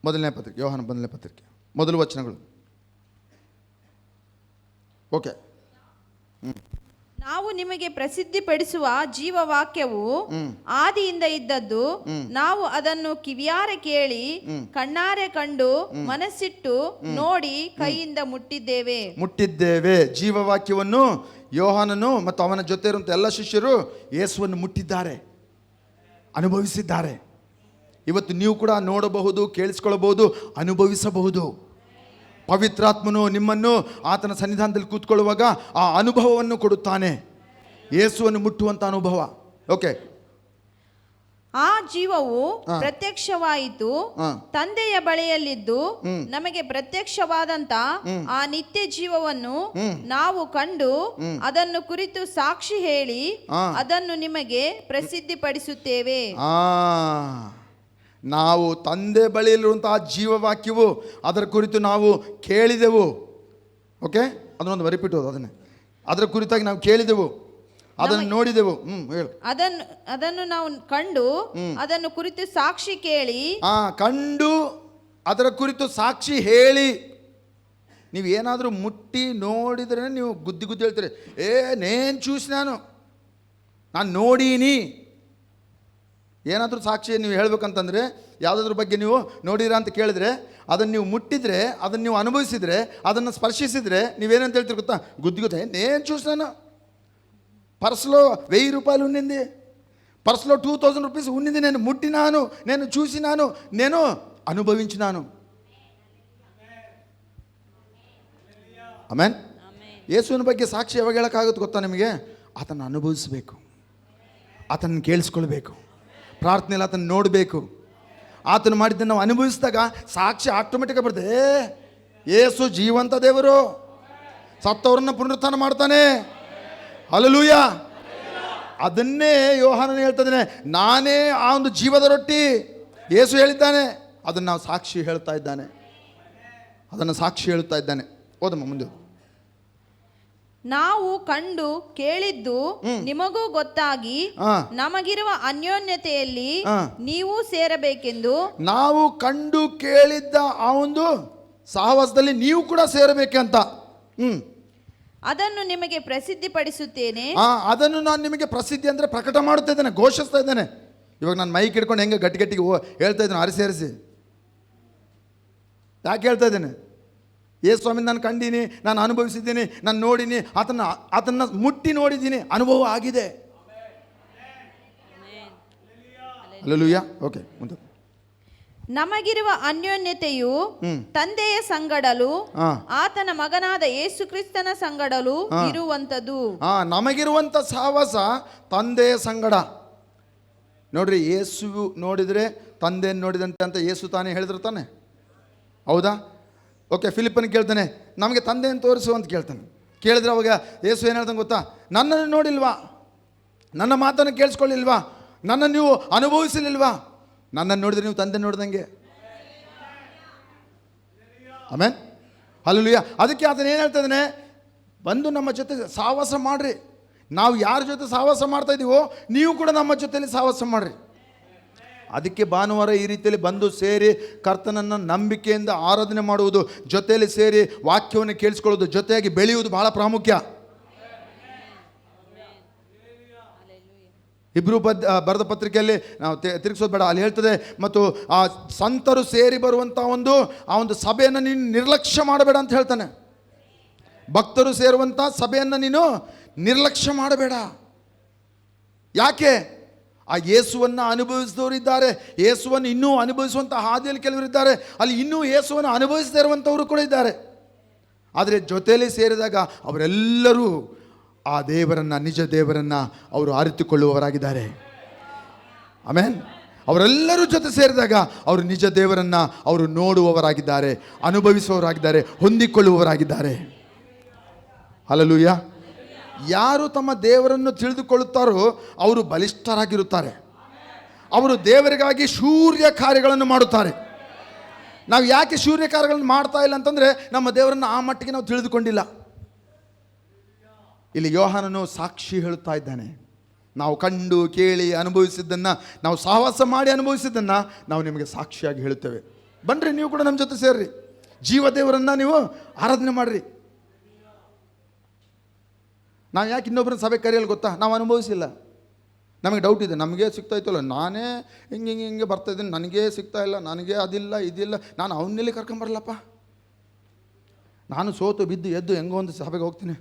ಮೊದಲನೇ ಪತ್ರಿಕೆ, ಯೋಹಾನ ಮೊದಲನೇ ಪತ್ರಿಕೆ, ಮೊದಲು ವಚನಗಳು. ಓಕೆ. ನಾವು ನಿಮಗೆ ಪ್ರಸಿದ್ಧಿಪಡಿಸುವ ಜೀವವಾಕ್ಯವು ಆದಿಯಿಂದ ಇದ್ದದ್ದು, ನಾವು ಅದನ್ನು ಕಿವಿಯಾರೆ ಕೇಳಿ ಕಣ್ಣಾರೆ ಕಂಡು ಮನಸ್ಸಿಟ್ಟು ನೋಡಿ ಕೈಯಿಂದ ಮುಟ್ಟಿದ್ದೇವೆ. ಜೀವವಾಕ್ಯವನ್ನು ಯೋಹಾನನು ಮತ್ತು ಅವನ ಜೊತೆ ಇರುವಂಥ ಎಲ್ಲ ಶಿಷ್ಯರು ಯೇಸುವನ್ನು ಮುಟ್ಟಿದ್ದಾರೆ, ಅನುಭವಿಸಿದ್ದಾರೆ. ಇವತ್ತು ನೀವು ಕೂಡ ನೋಡಬಹುದು, ಕೇಳಿಸ್ಕೊಳ್ಳಬಹುದು, ಅನುಭವಿಸಬಹುದು. ಪವಿತ್ರಾತ್ಮನು ನಿಮ್ಮನ್ನು ಆತನ ಸನ್ನಿಧಾನದಲ್ಲಿ ಕೂತ್ಕೊಳ್ಳುವಾಗ ಆ ಅನುಭವವನ್ನು ಕೊಡುತ್ತಾನೆ, ಯೇಸುವನ್ನು ಮುಟ್ಟುವಂಥ ಅನುಭವ. ಓಕೆ. ಆ ಜೀವವು ಪ್ರತ್ಯಕ್ಷವಾಯಿತು, ತಂದೆಯ ಬಳಿಯಲ್ಲಿದ್ದು ನಮಗೆ ಪ್ರತ್ಯಕ್ಷವಾದಂತ ಆ ನಿತ್ಯ ಜೀವವನ್ನು ನಾವು ಕಂಡು ಅದನ್ನು ಕುರಿತು ಸಾಕ್ಷಿ ಹೇಳಿ ಅದನ್ನು ನಿಮಗೆ ಪ್ರಸಿದ್ಧಿಪಡಿಸುತ್ತೇವೆ. ನಾವು ತಂದೆ ಬಳಿಯಲ್ಲಿರುವಂತಹ ಜೀವವಾಕ್ಯವು ಅದರ ಕುರಿತು ನಾವು ಕೇಳಿದೆವು. ಓಕೆ, ಅದನ್ನೊಂದು ರಿಪೀಟ್ ಹೋದು. ಅದರ ಕುರಿತಾಗಿ ನಾವು ಕೇಳಿದೆವು, ಅದನ್ನು ನೋಡಿದೆವು. ಹೇಳು. ಅದನ್ನು ನಾವು ಕಂಡು ಅದನ್ನು ಕುರಿತು ಸಾಕ್ಷಿ ಕೇಳಿ. ಕಂಡು ಅದರ ಕುರಿತು ಸಾಕ್ಷಿ ಹೇಳಿ. ನೀವು ಏನಾದರೂ ಮುಟ್ಟಿ ನೋಡಿದ್ರೆ ನೀವು ಗುದ್ದಿ ಹೇಳ್ತೀರಿ, ನೇನು ಚೂಸಿ ನಾನು ನೋಡೀನಿ. ಏನಾದರೂ ಸಾಕ್ಷಿ ನೀವು ಹೇಳ್ಬೇಕಂತಂದರೆ, ಯಾವುದಾದ್ರ ಬಗ್ಗೆ ನೀವು ನೋಡಿರ ಅಂತ ಕೇಳಿದ್ರೆ, ಅದನ್ನು ನೀವು ಮುಟ್ಟಿದ್ರೆ, ಅದನ್ನು ನೀವು ಅನುಭವಿಸಿದರೆ, ಅದನ್ನು ಸ್ಪರ್ಶಿಸಿದರೆ ನೀವೇನಂತ ಹೇಳ್ತೀರಿ ಗೊತ್ತಾ? ಗುದ್ದಿ ನೇನು ಚೂಸಿ ನಾನು పర్సులో 1000 రూపాయలు ఉన్నింది, పర్సులో 2000 రూపీస్ ఉన్నింది, నేను ముట్టినాను, నేను చూసినాను, నేను అనుభవించినాను. ಆಮೆನ್. ಯೇಸುವಿನ ಬಗ್ಗೆ ಸಾಕ್ಷಿ ಯಾವಾಗ ಹೇಳೋಕ್ಕಾಗುತ್ತೆ ಗೊತ್ತಾ ನಿಮಗೆ? ಆತನ್ನು ಅನುಭವಿಸಬೇಕು, ಆತನ್ನು ಕೇಳಿಸ್ಕೊಳ್ಬೇಕು, ಪ್ರಾರ್ಥನೆಯಲ್ಲಿ ಆತನ್ನು ನೋಡಬೇಕು. ಆತನು ಮಾಡಿದ್ದನ್ನು ನಾವು ಅನುಭವಿಸಿದಾಗ ಸಾಕ್ಷಿ ಆಟೋಮೆಟಿಕ್ ಬರ್ತದೆ. ಯೇಸು ಜೀವಂತ ದೇವರು, ಸತ್ತವರನ್ನು ಪುನರುತ್ಥಾನ ಮಾಡ್ತಾನೆ. ಹಲ್ಲೆಲೂಯ. ಅದನ್ನೇ ಯೋಹಾನನು ಹೇಳ್ತಾನೆ, ನಾನೇ ಆ ಒಂದು ಜೀವದ ರೊಟ್ಟಿ. ಯೇಸು ಹೇಳಿದ್ದಾನೆ, ಅದನ್ನು ನಾವು ಸಾಕ್ಷಿ ಹೇಳ್ತಾ ಇದ್ದಾನೆ, ಅದನ್ನು ಸಾಕ್ಷಿ ಹೇಳ್ತಾ ಇದ್ದಾನೆ. ಓದಮ್ಮ ಮುಂದೆ. ನಾವು ಕಂಡು ಕೇಳಿದ್ದು ನಿಮಗೂ ಗೊತ್ತಾಗಿ ನಮಗಿರುವ ಅನ್ಯೋನ್ಯತೆಯಲ್ಲಿ ನೀವು ಸೇರಬೇಕೆಂದು. ನಾವು ಕಂಡು ಕೇಳಿದ್ದ ಆ ಒಂದು ಸಹವಾಸದಲ್ಲಿ ನೀವು ಕೂಡ ಸೇರಬೇಕಂತ ಅದನ್ನು ನಿಮಗೆ ಪ್ರಸಿದ್ಧಿಪಡಿಸುತ್ತೇನೆ. ಅದನ್ನು ನಾನು ನಿಮಗೆ ಪ್ರಸಿದ್ಧಿ ಅಂದರೆ ಪ್ರಕಟ ಮಾಡುತ್ತಾ ಇದ್ದೇನೆ, ಘೋಷಿಸ್ತಾ ಇದ್ದೇನೆ. ಇವಾಗ ನಾನು ಮೈಕ್ ಹಿಡ್ಕೊಂಡು ಹೆಂಗೆ ಗಟ್ಟಿಗೆ ಹೇಳ್ತಾ ಇದ್ದೇನೆ, ಅರಿಸಿ ಯಾಕೆ ಹೇಳ್ತಾ ಇದ್ದೇನೆ? ಯೇಸು ಸ್ವಾಮಿ ನಾನು ಕಂಡೀನಿ, ನಾನು ಅನುಭವಿಸಿದ್ದೀನಿ, ನಾನು ನೋಡೀನಿ, ಆತನ್ನ ಮುಟ್ಟಿ ನೋಡಿದ್ದೀನಿ, ಅನುಭವ ಆಗಿದೆ. ಹಲ್ಲೆಲೂಯಾ. ಓಕೆ, ಮುಂದೆ. ನಮಗಿರುವ ಅನ್ಯೋನ್ಯತೆಯು ತಂದೆಯ ಸಂಗಡಲು ಆತನ ಮಗನಾದ ಯೇಸು ಕ್ರಿಸ್ತನ ಸಂಗಡಲು ಇರುವಂತದ್ದು. ನಮಗಿರುವಂತ ಸಹವಾಸ ತಂದೆಯ ಸಂಗಡ. ನೋಡ್ರಿ, ಯೇಸು ನೋಡಿದ್ರೆ ತಂದೆಯನ್ನು ನೋಡಿದಂತೆ ಅಂತ ಯೇಸು ತಾನೇ ಹೇಳಿದ್ರು ತಾನೆ, ಹೌದಾ? ಓಕೆ, ಫಿಲಿಪ್ಪನ್ ಕೇಳ್ತಾನೆ, ನಮಗೆ ತಂದೆಯನ್ನು ತೋರಿಸು ಅಂತ ಕೇಳ್ತಾನೆ. ಕೇಳಿದ್ರೆ ಅವಾಗ ಯೇಸು ಏನು ಹೇಳ್ತಾನೆ ಗೊತ್ತಾ? ನನ್ನನ್ನು ನೋಡಿಲ್ವಾ, ನನ್ನ ಮಾತನ್ನು ಕೇಳಿಸ್ಕೊಳ್ಳಿಲ್ವಾ, ನನ್ನನ್ನು ನೀವು ಅನುಭವಿಸಲಿಲ್ವಾ? ನನ್ನನ್ನು ನೋಡಿದ್ರೆ ನೀವು ತಂದೆ ನೋಡ್ದಂಗೆ. ಆಮೇನ್, ಹಲ್ಲೆಲೂಯಾ. ಅದಕ್ಕೆ ಆತನ ಏನು ಹೇಳ್ತಾ ಇದ್ದಾನೆ? ಬಂದು ನಮ್ಮ ಜೊತೆ ಸಹವಾಸ ಮಾಡ್ರಿ. ನಾವು ಯಾರ ಜೊತೆ ಸಹವಾಸ ಮಾಡ್ತಾ ಇದ್ದೀವೋ ನೀವು ಕೂಡ ನಮ್ಮ ಜೊತೆಯಲ್ಲಿ ಸಹವಾಸ ಮಾಡ್ರಿ. ಅದಕ್ಕೆ ಭಾನುವಾರ ಈ ರೀತಿಯಲ್ಲಿ ಬಂದು ಸೇರಿ ಕರ್ತನನ್ನು ನಂಬಿಕೆಯಿಂದ ಆರಾಧನೆ ಮಾಡುವುದು, ಜೊತೆಯಲ್ಲಿ ಸೇರಿ ವಾಕ್ಯವನ್ನು ಕೇಳಿಸ್ಕೊಳ್ಳೋದು, ಜೊತೆಯಾಗಿ ಬೆಳೆಯುವುದು ಬಹಳ ಪ್ರಾಮುಖ್ಯ. ಇಬ್ರು ಬರೆದ ಪತ್ರಿಕೆಯಲ್ಲಿ ನಾವು ತಿರುಗಿಸೋದು ಬೇಡ, ಅಲ್ಲಿ ಹೇಳ್ತದೆ, ಮತ್ತು ಆ ಸಂತರು ಸೇರಿ ಬರುವಂಥ ಆ ಒಂದು ಸಭೆಯನ್ನು ನೀನು ನಿರ್ಲಕ್ಷ್ಯ ಮಾಡಬೇಡ ಅಂತ ಹೇಳ್ತಾನೆ. ಭಕ್ತರು ಸೇರುವಂಥ ಸಭೆಯನ್ನು ನೀನು ನಿರ್ಲಕ್ಷ್ಯ ಮಾಡಬೇಡ. ಯಾಕೆ? ಆ ಯೇಸುವನ್ನು ಅನುಭವಿಸಿದವರು ಇದ್ದಾರೆ, ಯೇಸುವನ್ನು ಇನ್ನೂ ಅನುಭವಿಸುವಂಥ ಹಾದಿಯಲ್ಲಿ ಕೆಲವರಿದ್ದಾರೆ, ಅಲ್ಲಿ ಇನ್ನೂ ಯೇಸುವನ್ನು ಅನುಭವಿಸದೇ ಇರುವಂಥವರು ಕೂಡ ಇದ್ದಾರೆ. ಆದರೆ ಜೊತೆಯಲ್ಲಿ ಸೇರಿದಾಗ ಅವರೆಲ್ಲರೂ ಆ ದೇವರನ್ನು, ನಿಜ ದೇವರನ್ನು ಅವರು ಅರಿತುಕೊಳ್ಳುವವರಾಗಿದ್ದಾರೆ. ಆಮೇನ್. ಅವರೆಲ್ಲರೂ ಜೊತೆ ಸೇರಿದಾಗ ಅವರು ನಿಜ ದೇವರನ್ನು ಅವರು ನೋಡುವವರಾಗಿದ್ದಾರೆ, ಅನುಭವಿಸುವವರಾಗಿದ್ದಾರೆ, ಹೊಂದಿಕೊಳ್ಳುವವರಾಗಿದ್ದಾರೆ. ಹಲ್ಲೆಲೂಯಾ. ಯಾರು ತಮ್ಮ ದೇವರನ್ನು ತಿಳಿದುಕೊಳ್ಳುತ್ತಾರೋ ಅವರು ಬಲಿಷ್ಠರಾಗಿರುತ್ತಾರೆ. ಅವರು ದೇವರಿಗಾಗಿ ಶೂರ್ಯ ಕಾರ್ಯಗಳನ್ನು ಮಾಡುತ್ತಾರೆ. ನಾವು ಯಾಕೆ ಶೂರ್ಯ ಕಾರ್ಯಗಳನ್ನು ಮಾಡ್ತಾ ಇಲ್ಲ ಅಂತಂದರೆ ನಮ್ಮ ದೇವರನ್ನು ಆ ಮಟ್ಟಿಗೆ ನಾವು ತಿಳಿದುಕೊಂಡಿಲ್ಲ. ಇಲ್ಲಿ ಯೋಹಾನನು ಸಾಕ್ಷಿ ಹೇಳುತ್ತಾ ಇದ್ದಾನೆ. ನಾವು ಕಂಡು ಕೇಳಿ ಅನುಭವಿಸಿದ್ದನ್ನು, ನಾವು ಸಹವಾಸ ಮಾಡಿ ಅನುಭವಿಸಿದ್ದನ್ನು ನಾವು ನಿಮಗೆ ಸಾಕ್ಷಿಯಾಗಿ ಹೇಳುತ್ತೇವೆ. ಬನ್ನಿರಿ, ನೀವು ಕೂಡ ನಮ್ಮ ಜೊತೆ ಸೇರ್ರಿ, ಜೀವ ದೇವರನ್ನು ನೀವು ಆರಾಧನೆ ಮಾಡಿರಿ. ನಾವು ಯಾಕೆ ಇನ್ನೊಬ್ಬರನ್ನ ಸಭೆ ಕರೆಯಲ್ಲ ಗೊತ್ತಾ? ನಾವು ಅನುಭವಿಸಿಲ್ಲ, ನಮಗೆ ಡೌಟ್ ಇದೆ. ನಮಗೆ ಸಿಗ್ತಾ ಇತ್ತಲ್ಲ, ನಾನೇ ಹಿಂಗೆ ಬರ್ತಾಯಿದ್ದೀನಿ, ನನಗೇ ಸಿಗ್ತಾ ಇಲ್ಲ, ನನಗೆ ಅದಿಲ್ಲ ಇದಿಲ್ಲ, ನಾನು ಅವನ್ನೆಲ್ಲಿ ಕರ್ಕೊಂಬರಲ್ಲಪ್ಪ. ನಾನು ಸೋತು ಬಿದ್ದು ಎದ್ದು ಹೆಂಗೋ ಒಂದು ಸಭೆಗೆ ಹೋಗ್ತೀನಿ.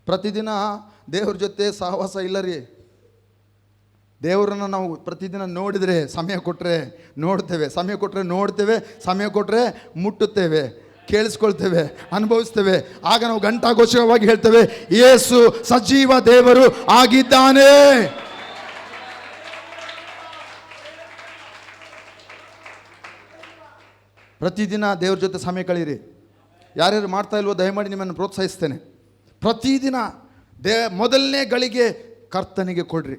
ಪ್ರತಿದಿನ ದೇವ್ರ ಜೊತೆ ಸಹವಾಸ ಇಲ್ಲ ರೀ. ದೇವರನ್ನು ನಾವು ಪ್ರತಿದಿನ ನೋಡಿದರೆ, ಸಮಯ ಕೊಟ್ಟರೆ ನೋಡ್ತೇವೆ, ಸಮಯ ಕೊಟ್ಟರೆ ನೋಡ್ತೇವೆ, ಸಮಯ ಕೊಟ್ಟರೆ ಮುಟ್ಟುತ್ತೇವೆ, ಕೇಳಿಸ್ಕೊಳ್ತೇವೆ, ಅನುಭವಿಸ್ತೇವೆ. ಆಗ ನಾವು ಘಂಟಾಘೋಷವಾಗಿ ಹೇಳ್ತೇವೆ, ಯೇಸು ಸಜೀವ ದೇವರು ಆಗಿದ್ದಾನೆ. ಪ್ರತಿದಿನ ದೇವ್ರ ಜೊತೆ ಸಮಯ ಕಳೀರಿ. ಯಾರ್ಯಾರು ಮಾಡ್ತಾ ಇಲ್ವೋ ದಯಮಾಡಿ ನಿಮ್ಮನ್ನು ಪ್ರೋತ್ಸಾಹಿಸ್ತೇನೆ. ಪ್ರತಿದಿನ ಮೊದಲನೇ ಗಳಿಗೆ ಕರ್ತನಿಗೆ ಕೊಡ್ರಿ.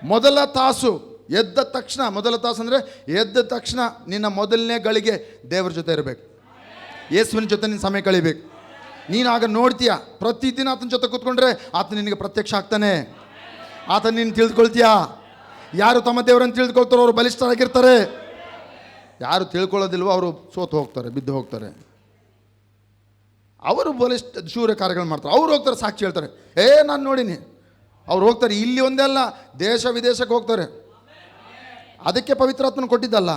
ಮೊದಲ ತಾಸು ಎದ್ದ ತಕ್ಷಣ, ಮೊದಲ ತಾಸು ಅಂದರೆ ಎದ್ದ ತಕ್ಷಣ ನಿನ್ನ ಮೊದಲನೇ ಗಳಿಗೆ ದೇವರ ಜೊತೆ ಇರಬೇಕು, ಯೇಸುವಿನ ಜೊತೆ ನಿನ್ನ ಸಮಯ ಕಳಿಬೇಕು. ನೀನು ಆಗ ನೋಡ್ತೀಯ, ಪ್ರತಿದಿನ ಆತನ ಜೊತೆ ಕೂತ್ಕೊಂಡ್ರೆ ಆತ ನಿನಗೆ ಪ್ರತ್ಯಕ್ಷ ಆಗ್ತಾನೆ. ಆತ ನೀನು ತಿಳಿದುಕೊಳ್ತೀಯ. ಯಾರು ತಮ್ಮ ದೇವರನ್ನು ತಿಳಿದುಕೊಳ್ತಾರೋ ಅವರು ಬಲಿಷ್ಠರಾಗಿರ್ತಾರೆ. ಯಾರು ತಿಳ್ಕೊಳ್ಳೋದಿಲ್ವೋ ಅವರು ಸೋತು ಹೋಗ್ತಾರೆ, ಬಿದ್ದು ಹೋಗ್ತಾರೆ. ಅವರು ಬಲಿಷ್ಠ ಶೂರ್ಯ ಕಾರ್ಯಗಳು ಮಾಡ್ತಾರೆ. ಅವ್ರು ಹೋಗ್ತಾರೆ, ಸಾಕ್ಷಿ ಹೇಳ್ತಾರೆ, ನಾನು ನೋಡೀನಿ. ಅವ್ರು ಹೋಗ್ತಾರೆ, ಇಲ್ಲಿ ಒಂದೇ ಅಲ್ಲ, ದೇಶ ವಿದೇಶಕ್ಕೆ ಹೋಗ್ತಾರೆ. ಅದಕ್ಕೆ ಪವಿತ್ರಾತ್ಮನ ಕೊಟ್ಟಿದ್ದಲ್ಲ.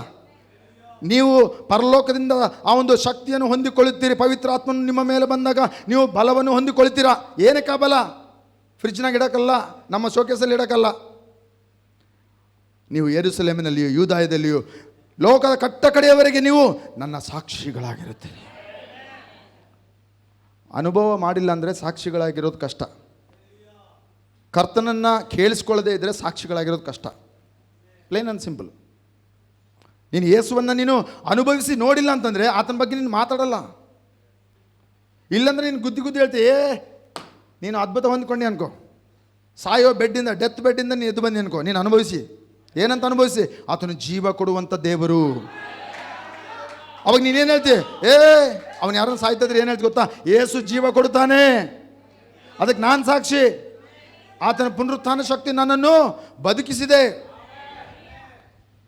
ನೀವು ಪರಲೋಕದಿಂದ ಆ ಒಂದು ಶಕ್ತಿಯನ್ನು ಹೊಂದಿಕೊಳ್ಳುತ್ತೀರಿ. ಪವಿತ್ರಾತ್ಮನು ನಿಮ್ಮ ಮೇಲೆ ಬಂದಾಗ ನೀವು ಬಲವನ್ನು ಹೊಂದಿಕೊಳ್ತೀರಾ. ಏನಕ್ಕೆ ಬಲ? ಫ್ರಿಜ್ನಾಗ ಇಡೋಕ್ಕಲ್ಲ, ನಮ್ಮ ಶೋಕೇಸಲ್ಲಿ ಇಡೋಕ್ಕಲ್ಲ. ನೀವು ಯೆರೂಸಲೇಮಿನಲ್ಲಿಯೂ ಯೂದಾಯದಲ್ಲಿಯೂ ಲೋಕದ ಕಟ್ಟ ಕಡೆಯವರೆಗೆ ನೀವು ನನ್ನ ಸಾಕ್ಷಿಗಳಾಗಿರುತ್ತೀರಿ. ಅನುಭವ ಮಾಡಿಲ್ಲ ಅಂದರೆ ಸಾಕ್ಷಿಗಳಾಗಿರೋದು ಕಷ್ಟ. ಕರ್ತನನ್ನು ಕೇಳಿಸ್ಕೊಳ್ಳದೆ ಇದ್ದರೆ ಸಾಕ್ಷಿಗಳಾಗಿರೋದು ಕಷ್ಟ. Plain and simple. ನೀನು ಯೇಸುವನ್ನು ನೀನು ಅನುಭವಿಸಿ ನೋಡಿಲ್ಲ ಅಂತಂದರೆ ಆತನ ಬಗ್ಗೆ ನೀನು ಮಾತಾಡಲ್ಲ. ಇಲ್ಲಾಂದರೆ ನೀನು ಗುದ್ದಿ ಹೇಳ್ತೀಯ, ನೀನು ಅದ್ಭುತ ಹೊಂದ್ಕೊಂಡೆ ಅನ್ಕೋ. ಸಾಯೋ ಬೆಡ್ಡಿಂದ, ಡೆತ್ ಬೆಡ್ಡಿಂದ ನೀನು ಎದ್ದು ಬಂದು ಅನ್ಕೋ. ನೀನು ಅನುಭವಿಸಿ. ಏನಂತ ಅನುಭವಿಸಿ? ಆತನು ಜೀವ ಕೊಡುವಂಥ ದೇವರು. ಅವಾಗ ನೀನೇನು ಹೇಳ್ತೀಯ? ಅವನು ಯಾರನ್ನು ಸಾಯ್ತಿದ್ರೆ ಏನು ಹೇಳ್ತಿ ಗೊತ್ತಾ? ಯೇಸು ಜೀವ ಕೊಡುತ್ತಾನೆ, ಅದಕ್ಕೆ ನಾನು ಸಾಕ್ಷಿ. ಆತನ ಪುನರುತ್ಥಾನ ಶಕ್ತಿ ನನ್ನನ್ನು ಬದುಕಿಸಿದೆ.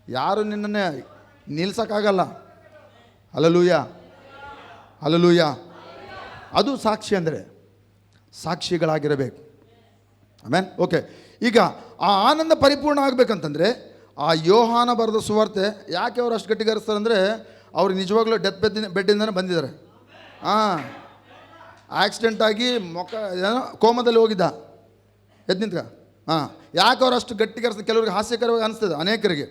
ಯಾರು ನಿನ್ನನ್ನೇ ನಿಲ್ಸಕ್ಕಾಗಲ್ಲ. Hallelujah, hallelujah. ಅದು ಸಾಕ್ಷಿ ಅಂದರೆ ಸಾಕ್ಷಿಗಳಾಗಿರಬೇಕು. ಆಮೇನ್. ಓಕೆ, ಈಗ ಆ ಆನಂದ ಪರಿಪೂರ್ಣ ಆಗಬೇಕಂತಂದರೆ ಆ ಯೋಹಾನ ಬರೆದ ಸುವಾರ್ತೆ ಯಾಕೆ ಅವರು ಅಷ್ಟು ಗಟ್ಟಿಗರಿಸ್ತಾರೆ ಅಂದರೆ, ಅವ್ರು ನಿಜವಾಗ್ಲೂ ಡೆತ್ ಬೆಡ್ಡಿಂದನೇ ಬಂದಿದ್ದಾರೆ. ಆಕ್ಸಿಡೆಂಟಾಗಿ ಏನೋ ಕೋಮದಲ್ಲಿ ಹೋಗಿದ್ದ, ಎದ್ದು ನಿಂತ್ಕ. ಯಾಕೆ ಅವ್ರು ಅಷ್ಟು ಗಟ್ಟಿಗರಿಸ್ತಾರೆ? ಕೆಲವ್ರಿಗೆ ಹಾಸ್ಯಕರವಾಗಿ ಅನಿಸ್ತದೆ, ಅನೇಕರಿಗೆ.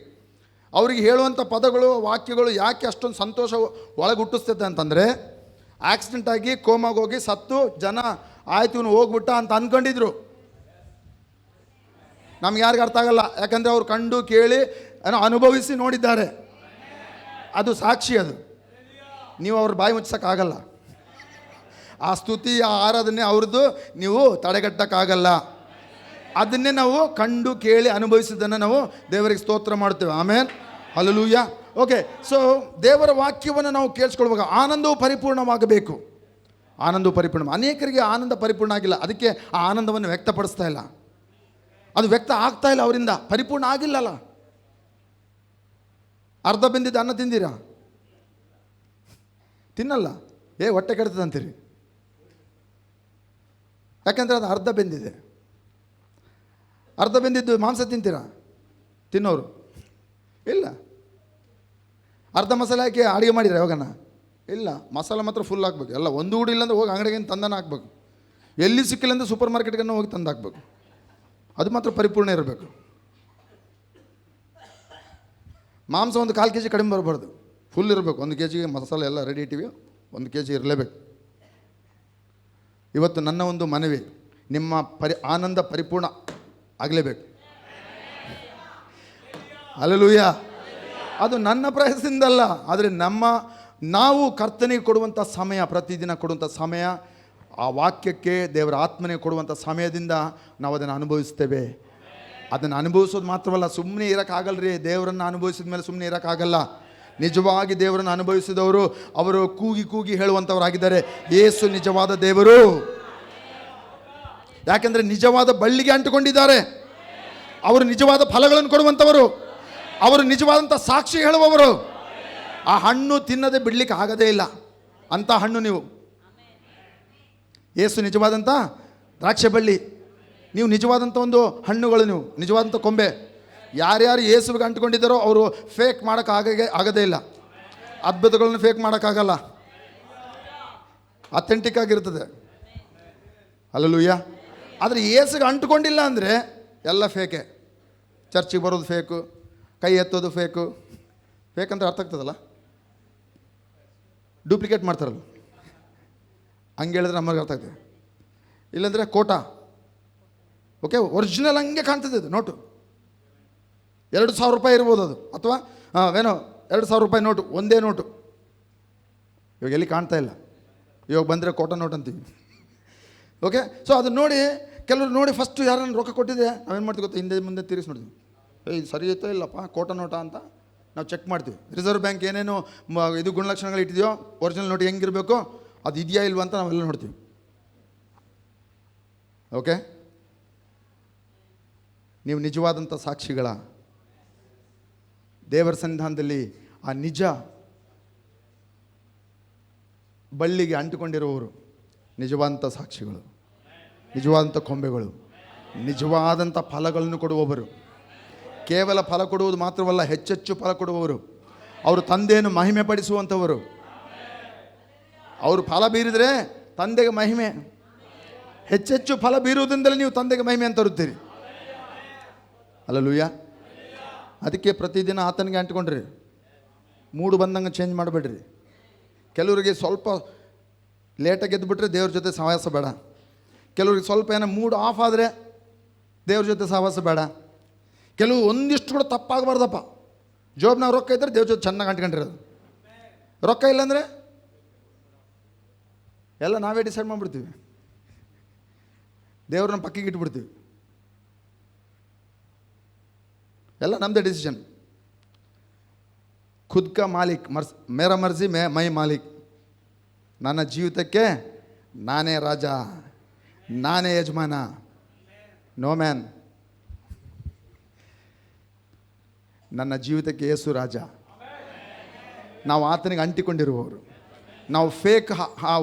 ಅವರಿಗೆ ಹೇಳುವಂಥ ಪದಗಳು, ವಾಕ್ಯಗಳು ಯಾಕೆ ಅಷ್ಟೊಂದು ಸಂತೋಷ ಒಳಗೆ ಹುಟ್ಟಿಸ್ತೈತೆ ಅಂತಂದರೆ, ಆಕ್ಸಿಡೆಂಟಾಗಿ ಕೋಮಾಗಿ ಹೋಗಿ ಸತ್ತು ಜನ ಆಯ್ತು ಇವನು ಹೋಗ್ಬಿಟ್ಟ ಅಂತ ಅಂದ್ಕೊಂಡಿದ್ರು. ನಮ್ಗೆ ಯಾರಿಗೂ ಅರ್ಥ ಆಗಲ್ಲ, ಯಾಕಂದರೆ ಅವ್ರು ಕಂಡು ಕೇಳಿ ಅನುಭವಿಸಿ ನೋಡಿದ್ದಾರೆ. ಅದು ಸಾಕ್ಷಿ. ಅದು ನೀವು ಅವ್ರ ಬಾಯಿ ಮುಚ್ಚಕ್ಕಾಗಲ್ಲ. ಆ ಸ್ತುತಿ, ಆ ಆರಾಧನೆ ಅವ್ರದ್ದು ನೀವು ತಡೆಗಟ್ಟಕ್ಕಾಗಲ್ಲ. ಅದನ್ನೇ ನಾವು ಕಂಡು ಕೇಳಿ ಅನುಭವಿಸಿದ್ದನ್ನು ನಾವು ದೇವರಿಗೆ ಸ್ತೋತ್ರ ಮಾಡ್ತೇವೆ. ಆಮೇಲೆ ಹಲ್ಲೆಲೂಯಾ. ಓಕೆ, ಸೊ ದೇವರ ವಾಕ್ಯವನ್ನು ನಾವು ಕೇಳಿಸ್ಕೊಳ್ಬೇಕು. ಆನಂದವು ಪರಿಪೂರ್ಣವಾಗಬೇಕು. ಆನಂದವು ಪರಿಪೂರ್ಣ. ಅನೇಕರಿಗೆ ಆನಂದ ಪರಿಪೂರ್ಣ ಆಗಿಲ್ಲ, ಅದಕ್ಕೆ ಆ ಆನಂದವನ್ನು ವ್ಯಕ್ತಪಡಿಸ್ತಾ ಇಲ್ಲ. ಅದು ವ್ಯಕ್ತ ಆಗ್ತಾ ಇಲ್ಲ, ಅವರಿಂದ ಪರಿಪೂರ್ಣ ಆಗಿಲ್ಲಲ್ಲ. ಅರ್ಧ ಬೆಂದಿದ್ದು ಅನ್ನ ತಿಂದಿರಾ? ತಿನ್ನಲ್ಲ. ಹೊಟ್ಟೆ ಕೆಡ್ತದೆ ಅಂತೀರಿ, ಯಾಕಂದರೆ ಅದು ಅರ್ಧ ಬೆಂದಿದೆ. ಅರ್ಧ ಬೆಂದಿದ್ದು ಮಾಂಸ ತಿಂತೀರಾ? ತಿನ್ನೋರು ಇಲ್ಲ. ಅರ್ಧ ಮಸಾಲೆ ಹಾಕಿ ಅಡುಗೆ ಮಾಡಿದ್ರೆ ಯಾವಾಗನ? ಇಲ್ಲ. ಮಸಾಲೆ ಮಾತ್ರ ಫುಲ್ ಹಾಕ್ಬೇಕು. ಎಲ್ಲ ಒಂದು ಹುಡಿ ಇಲ್ಲಾಂದ್ರೆ ಹೋಗಿ ಅಂಗಡಿಗೆ ತಂದನ ಹಾಕ್ಬೇಕು. ಎಲ್ಲಿ ಸಿಕ್ಕಿಲ್ಲ ಅಂದರೆ ಸೂಪರ್ ಮಾರ್ಕೆಟ್ಗೆ ಹೋಗಿ ತಂದು ಹಾಕ್ಬೇಕು. ಅದು ಮಾತ್ರ ಪರಿಪೂರ್ಣ ಇರಬೇಕು. ಮಾಂಸ ಒಂದು 1/4 kg ಕಡಿಮೆ ಬರಬಾರ್ದು, ಫುಲ್ ಇರಬೇಕು. 1 kg ಮಸಾಲೆ ಎಲ್ಲ ರೆಡಿ ಇಟ್ಟಿವಿ, 1 kg ಇರಲೇಬೇಕು. ಇವತ್ತು ನನ್ನ ಒಂದು ಮನವಿ, ನಿಮ್ಮ ಆನಂದ ಪರಿಪೂರ್ಣ ಆಗಲೇಬೇಕು. ಹಲ್ಲೆಲೂಯಾ. ಅದು ನನ್ನ ಪ್ರಯತ್ನದಿಂದಲ್ಲ, ಆದರೆ ನಾವು ಕರ್ತನಿಗೆ ಕೊಡುವಂಥ ಸಮಯ, ಪ್ರತಿದಿನ ಕೊಡುವಂಥ ಸಮಯ, ಆ ವಾಕ್ಯಕ್ಕೆ ದೇವರ ಆತ್ಮನಿಗೆ ಕೊಡುವಂಥ ಸಮಯದಿಂದ ನಾವು ಅದನ್ನು ಅನುಭವಿಸ್ತೇವೆ. ಅದನ್ನು ಅನುಭವಿಸೋದು ಮಾತ್ರವಲ್ಲ, ಸುಮ್ಮನೆ ಇರೋಕ್ಕಾಗಲ್ರಿ. ದೇವರನ್ನು ಅನುಭವಿಸಿದ ಮೇಲೆ ಸುಮ್ಮನೆ ಇರೋಕ್ಕಾಗಲ್ಲ. ನಿಜವಾಗಿ ದೇವರನ್ನು ಅನುಭವಿಸಿದವರು ಅವರು ಕೂಗಿ ಕೂಗಿ ಹೇಳುವಂಥವರಾಗಿದ್ದಾರೆ, ಯೇಸು ನಿಜವಾದ ದೇವರು. ಯಾಕೆಂದರೆ ನಿಜವಾದ ಬಳ್ಳಿಗೆ ಅಂಟುಕೊಂಡಿದ್ದಾರೆ. ಅವರು ನಿಜವಾದ ಫಲಗಳನ್ನು ಕೊಡುವಂಥವರು, ಅವರು ನಿಜವಾದಂಥ ಸಾಕ್ಷಿ ಹೇಳುವವರು. ಆ ಹಣ್ಣು ತಿನ್ನದೆ ಬಿಡಲಿಕ್ಕೆ ಆಗದೇ ಇಲ್ಲ ಅಂಥ ಹಣ್ಣು ನೀವು. ಯೇಸು ನಿಜವಾದಂಥ ದ್ರಾಕ್ಷೆ ಬಳ್ಳಿ, ನೀವು ನಿಜವಾದಂಥ ಒಂದು ಹಣ್ಣುಗಳು, ನೀವು ನಿಜವಾದಂಥ ಕೊಂಬೆ. ಯಾರ್ಯಾರು ಯೇಸುವಿಗೆ ಅಂಟ್ಕೊಂಡಿದ್ದಾರೋ ಅವರು ಫೇಕ್ ಆಗದೇ ಇಲ್ಲ. ಅದ್ಭುತಗಳನ್ನು ಫೇಕ್ ಮಾಡೋಕ್ಕಾಗಲ್ಲ, ಅಥೆಂಟಿಕ್ ಆಗಿರ್ತದೆ. ಹಲ್ಲೆಲೂಯಾ. ಆದರೆ ಯೇಸುಗೆ ಅಂಟ್ಕೊಂಡಿಲ್ಲ ಅಂದರೆ ಎಲ್ಲ ಫೇಕೆ. ಚರ್ಚಿಗೆ ಬರೋದು ಫೇಕು, ಕೈ ಎತ್ತೋದು ಫೇಕು. ಫೇಕ್ ಅಂತ ಅರ್ಥ ಆಗ್ತದಲ್ಲ, ಡೂಪ್ಲಿಕೇಟ್ ಮಾಡ್ತಾರಲ್ಲ, ಹಂಗೆ ಹೇಳಿದ್ರೆ ನಮಗೆ ಅರ್ಥ ಆಗ್ತದೆ. ಇಲ್ಲಾಂದರೆ ಕೋಟಾ, ಓಕೆ, ಒರಿಜಿನಲ್ ಹಂಗೆ ಕಾಣ್ತದೆ ಅದು ನೋಟು. 2,000 ರೂಪಾಯಿ ಇರ್ಬೋದು ಅದು, ಅಥವಾ ಏನೋ 2,000 ರೂಪಾಯಿ ನೋಟು, ಒಂದೇ ನೋಟು. ಇವಾಗ ಎಲ್ಲಿ ಕಾಣ್ತಾ ಇಲ್ಲ, ಇವಾಗ ಬಂದರೆ ಕೋಟಾ ನೋಟ್ ಅಂತೀವಿ. ಓಕೆ, ಸೊ ಅದನ್ನ ನೋಡಿ ಕೆಲವರು ನೋಡಿ ಫಸ್ಟು ಯಾರನ್ನು ರೊಕ್ಕ ಕೊಟ್ಟಿದೆ ನಾವೇನು ಮಾಡ್ತೀವಿ ಗೊತ್ತಾ, ಹಿಂದೆ ಮುಂದೆ ತಿರುಗಿಸಿ ನೋಡ್ತೀವಿ. ಇದು ಸರಿ ಐತೋ ಇಲ್ಲಪ್ಪ, ಕೋಟಾ ನೋಟ ಅಂತ ನಾವು ಚೆಕ್ ಮಾಡ್ತೀವಿ. ರಿಸರ್ವ್ ಬ್ಯಾಂಕ್ ಏನೇನು ಇದು ಗುಣಲಕ್ಷಣಗಳು ಇಟ್ಟಿದೆಯೋ, ಒರಿಜಿನಲ್ ನೋಟ್ ಹೆಂಗಿರಬೇಕು ಅದು ಇದೆಯಾ ಇಲ್ವಾ ಅಂತ ನಾವೆಲ್ಲ ನೋಡ್ತೀವಿ. ಓಕೆ, ನೀವು ನಿಜವಾದಂಥ ಸಾಕ್ಷಿಗಳ ದೇವರ ಸನ್ನಿಧಾನದಲ್ಲಿ ಆ ನಿಜ ಬಳ್ಳಿಗೆ ಅಂಟಿಕೊಂಡಿರುವವರು ನಿಜವಾದಂಥ ಸಾಕ್ಷಿಗಳು, ನಿಜವಾದಂಥ ಕೊಂಬೆಗಳು, ನಿಜವಾದಂಥ ಫಲಗಳನ್ನು ಕೊಡುವವರು. ಕೇವಲ ಫಲ ಕೊಡುವುದು ಮಾತ್ರವಲ್ಲ, ಹೆಚ್ಚೆಚ್ಚು ಫಲ ಕೊಡುವವರು. ಅವರು ತಂದೆಯನ್ನು ಮಹಿಮೆ ಪಡಿಸುವಂಥವರು. ಅವರು ಫಲ ಬೀರಿದರೆ ತಂದೆಗೆ ಮಹಿಮೆ. ಹೆಚ್ಚೆಚ್ಚು ಫಲ ಬೀರುವುದರಿಂದಲೇ ನೀವು ತಂದೆಗೆ ಮಹಿಮೆ ಅಂತ ತರುತ್ತೀರಿ. ಹಲ್ಲೆಲೂಯಾ. ಅದಕ್ಕೆ ಪ್ರತಿದಿನ ಆತನಿಗೆ ಅಂಟ್ಕೊಂಡ್ರಿ. ಮೂಡು ಬಂದಂಗೆ ಚೇಂಜ್ ಮಾಡಬೇಡ್ರಿ. ಕೆಲವರಿಗೆ ಸ್ವಲ್ಪ ಲೇಟಾಗಿ ಎದ್ದುಬಿಟ್ರೆ ದೇವ್ರ ಜೊತೆ ಸಹವಾಸ ಬೇಡ. ಕೆಲವ್ರಿಗೆ ಸ್ವಲ್ಪ ಏನೋ ಮೂಡ್ ಆಫ್ ಆದರೆ ದೇವ್ರ ಜೊತೆ ಸಹವಾಸ ಬೇಡ. ಕೆಲವು ಒಂದಿಷ್ಟು ಕೂಡ ತಪ್ಪಾಗಬಾರ್ದಪ್ಪ. ಜೋಬ್ನಾಗ ರೊಕ್ಕ ಇದ್ದರೆ ದೇವ್ರ ಜೊತೆ ಚೆನ್ನಾಗಿ ಅಂಟ್ಕೊಂಡಿರೋದು. ರೊಕ್ಕ ಇಲ್ಲಾಂದರೆ ಎಲ್ಲ ನಾವೇ ಡಿಸೈಡ್ ಮಾಡಿಬಿಡ್ತೀವಿ, ದೇವ್ರನ್ನ ಪಕ್ಕಿಗೆ ಇಟ್ಬಿಡ್ತೀವಿ. ಎಲ್ಲ ನಮ್ಮದೇ ಡಿಸಿಷನ್. ಖುದ್ ಕಾ ಮಾಲೀಕ್, ಮೇರಾ ಮರ್ಜಿ ಮೈ ಮಾಲೀಕ್. ನನ್ನ ಜೀವಿತಕ್ಕೆ ನಾನೇ ರಾಜ, ನಾನೇ ಯಜಮಾನ. No man. ನನ್ನ ಜೀವಿತಕ್ಕೆ ಯೇಸು ರಾಜ. ನಾವು ಆತನಿಗೆ ಅಂಟಿಕೊಂಡಿರುವವರು. ನಾವು ಫೇಕ್